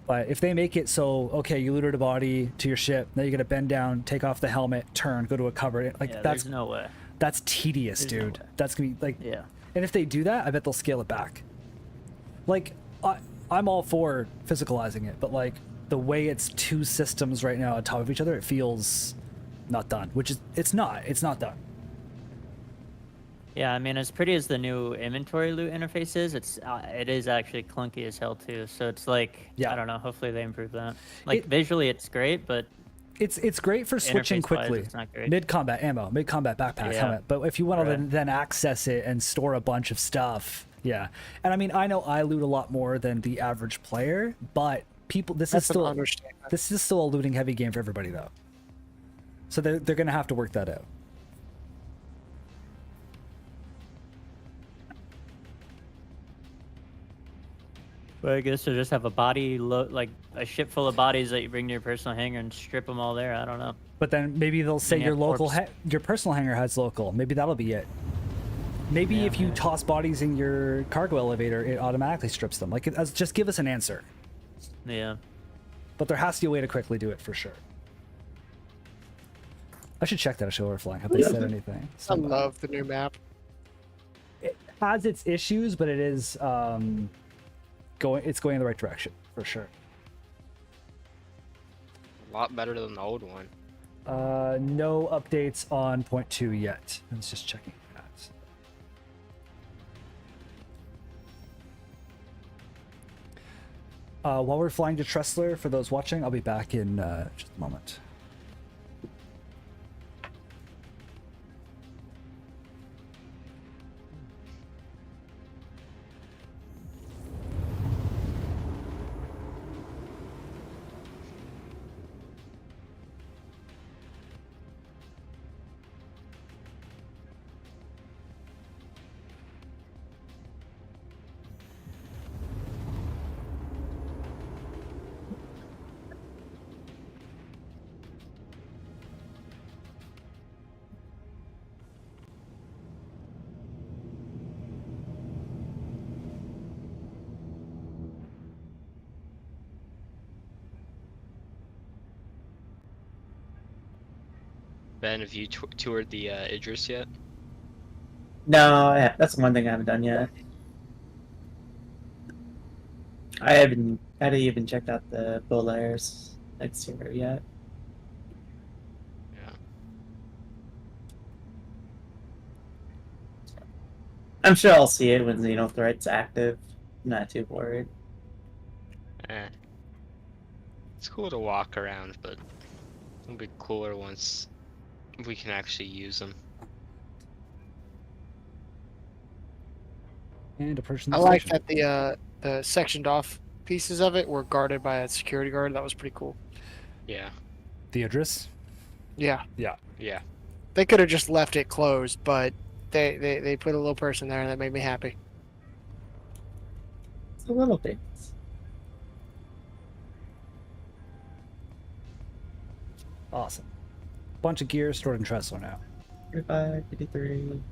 Speaker 1: But if they make it so, okay, you looted a body to your ship, now you got to bend down, take off the helmet, turn, go to a cover. Like
Speaker 5: Yeah,
Speaker 1: that's
Speaker 5: there's no way.
Speaker 1: that's tedious,
Speaker 5: there's no
Speaker 1: dude.
Speaker 5: way.
Speaker 1: That's gonna be like.
Speaker 5: Yeah.
Speaker 1: And if they do that, I bet they'll scale it back. Like, I'm all for physicalizing it, but like the way it's two systems right now on top of each other, it feels not done. Which is, it's not done.
Speaker 5: Yeah, I mean, as pretty as the new inventory loot interface is, it is actually clunky as hell too. So it's like,
Speaker 1: Yeah.
Speaker 5: I don't know. Hopefully they improve that. Like
Speaker 1: It-
Speaker 5: visually, it's great, but
Speaker 1: It's great for switching
Speaker 5: Interface-wise,
Speaker 1: quickly.
Speaker 5: it's not great.
Speaker 1: Mid combat ammo, mid combat backpack,
Speaker 5: Yeah.
Speaker 1: helmet. But if you want to
Speaker 5: Right.
Speaker 1: then access it and store a bunch of stuff, yeah. And I mean, I know I loot a lot more than the average player, but people, this
Speaker 7: That's
Speaker 1: is
Speaker 7: an
Speaker 1: still
Speaker 7: understatement.
Speaker 1: this is still a looting heavy game for everybody though. So they're gonna have to work that out.
Speaker 5: Well, I guess to just have a body like a ship full of bodies that you bring to your personal hangar and strip them all there. I don't know.
Speaker 1: But then maybe they'll say
Speaker 5: you
Speaker 1: your
Speaker 5: have
Speaker 1: local,
Speaker 5: corpse.
Speaker 1: your personal hangar has local. Maybe that'll be it. Maybe
Speaker 5: Yeah,
Speaker 1: if you
Speaker 5: maybe.
Speaker 1: toss bodies in your cargo elevator, it automatically strips them. Like, just give us an answer.
Speaker 5: Yeah.
Speaker 1: But there has to be a way to quickly do it for sure. I should check that actually while we're flying. Have they said anything?
Speaker 7: I
Speaker 1: Somebody-
Speaker 7: love the new map.
Speaker 1: It has its issues, but it is It's going in the right direction for sure.
Speaker 2: A lot better than the old one.
Speaker 1: No updates on 0.2 yet. I was just checking that. While we're flying to Tressler, for those watching, I'll be back in just a moment.
Speaker 2: Ben, have you toured the Idris yet?
Speaker 8: No, yeah, that's one thing I haven't done yet. I haven't even checked out the Bolaires exterior yet.
Speaker 2: Yeah.
Speaker 8: I'm sure I'll see it when Xenothreat's active. I'm not too worried.
Speaker 2: It's cool to walk around, but it'll be cooler once we can actually use them.
Speaker 1: And a person.
Speaker 7: I like that the sectioned off pieces of it were guarded by a security guard. That was pretty cool.
Speaker 2: Yeah.
Speaker 1: The Idris.
Speaker 7: Yeah,
Speaker 2: Yeah.
Speaker 7: they could have just left it closed, but they put a little person there, and that made me happy.
Speaker 8: a little bit.
Speaker 1: Awesome. Bunch of gear stored in Tressler now.
Speaker 8: 55, 53.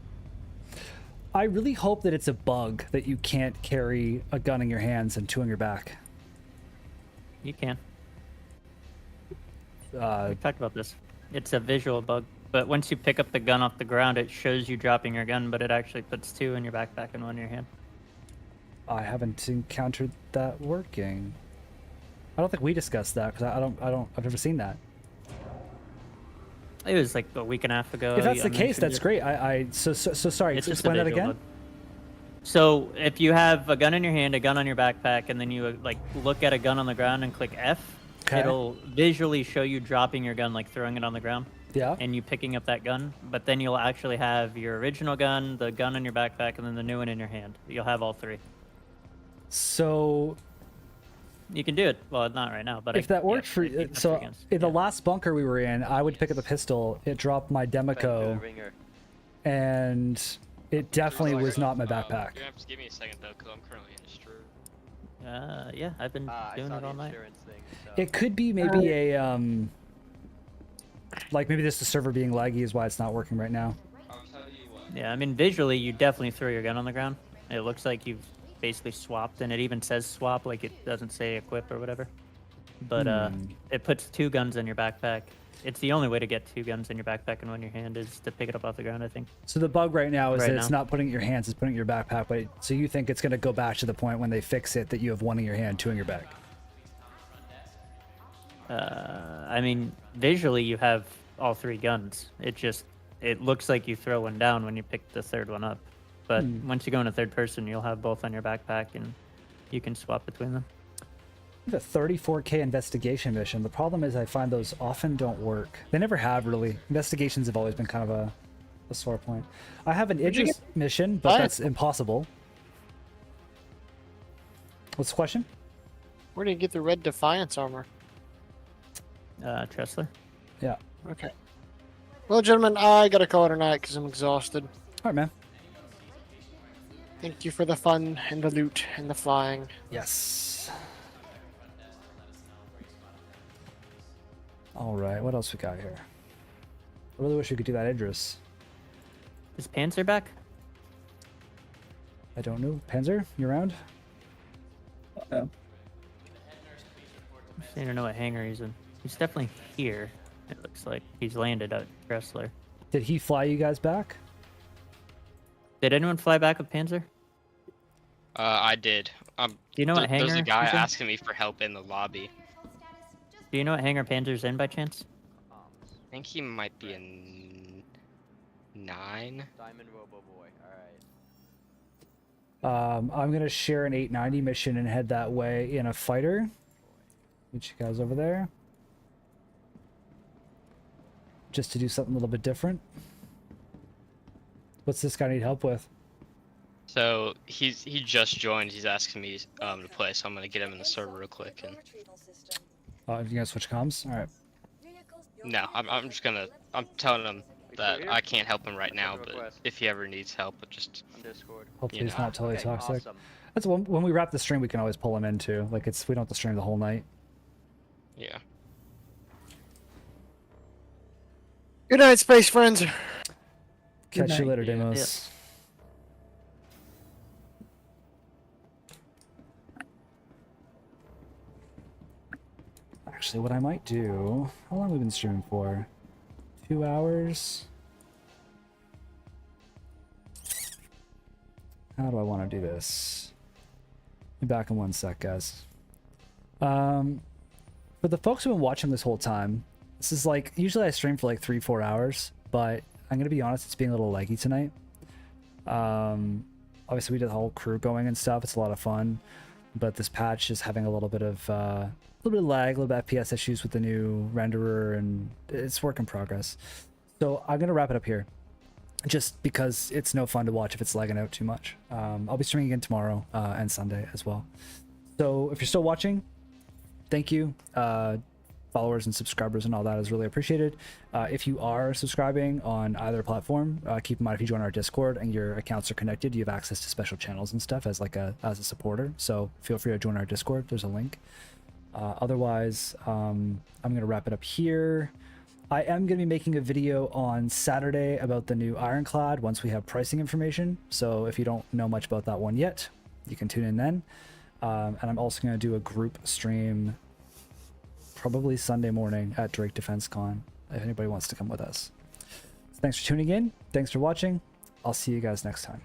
Speaker 1: I really hope that it's a bug that you can't carry a gun in your hands and two on your back.
Speaker 5: You can. We
Speaker 1: Uh,
Speaker 5: talked about this. It's a visual bug, but once you pick up the gun off the ground, it shows you dropping your gun, but it actually puts two in your backpack and one in your hand.
Speaker 1: I haven't encountered that working. I don't think we discussed that because I've never seen that.
Speaker 5: It was like a week and a half ago.
Speaker 1: If that's
Speaker 5: I
Speaker 1: the case,
Speaker 5: mentioned
Speaker 1: that's
Speaker 5: it.
Speaker 1: great. So sorry.
Speaker 5: It's just a
Speaker 1: Explain that
Speaker 5: visual
Speaker 1: again.
Speaker 5: bug. So if you have a gun in your hand, a gun on your backpack, and then you like look at a gun on the ground and click F,
Speaker 1: Okay.
Speaker 5: it'll visually show you dropping your gun, like throwing it on the ground,
Speaker 1: Yeah.
Speaker 5: and you picking up that gun. But then you'll actually have your original gun, the gun in your backpack, and then the new one in your hand. You'll have all three.
Speaker 1: So
Speaker 5: You can do it. Well, not right now, but
Speaker 1: if that worked for
Speaker 5: you can have
Speaker 1: so
Speaker 5: three guns.
Speaker 1: in the last bunker we were in, I would pick up the pistol. It dropped my Demico, and it definitely was not my backpack.
Speaker 2: You're gonna have to give me a second though, because I'm currently in the stream.
Speaker 5: Yeah, I've been doing it all night.
Speaker 1: It could be maybe a like maybe just the server being laggy is why it's not working right now.
Speaker 2: I'll tell you what.
Speaker 5: Yeah, I mean, visually, you definitely throw your gun on the ground. It looks like you've basically swapped, and it even says swap, like it doesn't say equip or whatever. But it puts two guns in your backpack. It's the only way to get two guns in your backpack and one in your hand is to pick it up off the ground, I think.
Speaker 1: So the bug right now is
Speaker 5: Right
Speaker 1: that it's
Speaker 5: now.
Speaker 1: not putting it in your hands, it's putting it in your backpack. But so you think it's going to go back to the point when they fix it that you have one in your hand, two in your back?
Speaker 5: I mean, visually, you have all three guns. It looks like you throw one down when you pick the third one up. But once you go into third person, you'll have both on your backpack, and you can swap between them.
Speaker 1: I have a 34K investigation mission. The problem is I find those often don't work. They never have, really. Investigations have always been kind of a sore point. I have an
Speaker 7: Where'd you
Speaker 1: Idris mission, but
Speaker 7: What?
Speaker 1: that's impossible. What's the question?
Speaker 7: Where did you get the red Defiance armor?
Speaker 5: Tressler?
Speaker 1: Yeah.
Speaker 7: Okay. Well, gentlemen, I gotta call it a night because I'm exhausted.
Speaker 1: All right, man.
Speaker 7: Thank you for the fun and the loot and the flying.
Speaker 1: Yes. All right, what else we got here? I really wish we could do that Idris.
Speaker 5: Is Panzer back?
Speaker 1: I don't know. Panzer, you around?
Speaker 8: Oh,
Speaker 5: I don't know what hangar he's in. He's definitely here. It looks like he's landed at Tressler.
Speaker 1: Did he fly you guys back?
Speaker 5: Did anyone fly back with Panzer?
Speaker 2: I did.
Speaker 5: Do you know what hangar?
Speaker 2: There's a guy
Speaker 5: he's in?
Speaker 2: asking me for help in the lobby.
Speaker 5: Do you know what hangar Panzer's in by chance?
Speaker 2: I think he might be in 9.
Speaker 9: Diamond Robo Boy. All right.
Speaker 1: I'm gonna share an 890 mission and head that way in a fighter. Meet you guys over there. Just to do something a little bit different. What's this guy need help with?
Speaker 2: So he just joined. He's asking me to play, so I'm gonna get him in the server real quick. And
Speaker 1: You gonna switch comms? All right.
Speaker 2: no, I'm telling him that I can't help him right now, but if he ever needs help, just
Speaker 9: On Discord.
Speaker 1: Hopefully
Speaker 2: You
Speaker 1: he's
Speaker 2: know.
Speaker 1: not totally
Speaker 9: Okay,
Speaker 1: toxic.
Speaker 9: awesome.
Speaker 1: That's when we wrap the stream, we can always pull him in too. Like we don't have to stream the whole night.
Speaker 2: yeah.
Speaker 7: Good night, space friends.
Speaker 1: Catch you
Speaker 8: night.
Speaker 1: later,
Speaker 5: Yeah.
Speaker 1: Demos. Actually, what I might do... How long have we been streaming for? 2 hours? How do I want to do this? Be back in 1 sec, guys. For the folks who've been watching this whole time, this is like... Usually I stream for like 3-4 hours, but I'm going to be honest, it's being a little laggy tonight. Obviously we did the whole crew going and stuff. It's a lot of fun, but this patch is having a little bit of lag, a little bit of FPS issues with the new renderer, and it's work in progress. So I'm gonna wrap it up here, just because it's no fun to watch if it's lagging out too much. I'll be streaming again tomorrow and Sunday as well. So if you're still watching, thank you. Follow followers and subscribers and all that is really appreciated. If you are subscribing on either platform, keep in mind if you join our Discord and your accounts are connected, you have access to special channels and stuff as like as a supporter. So feel free to join our Discord. There's a link. Otherwise, I'm gonna wrap it up here. I am going to be making a video on Saturday about the new Ironclad once we have pricing information. So if you don't know much about that one yet, you can tune in then. And I'm also going to do a group stream probably Sunday morning at Drake Defense Con if anybody wants to come with us. Thanks for tuning in. Thanks for watching. I'll see you guys next time.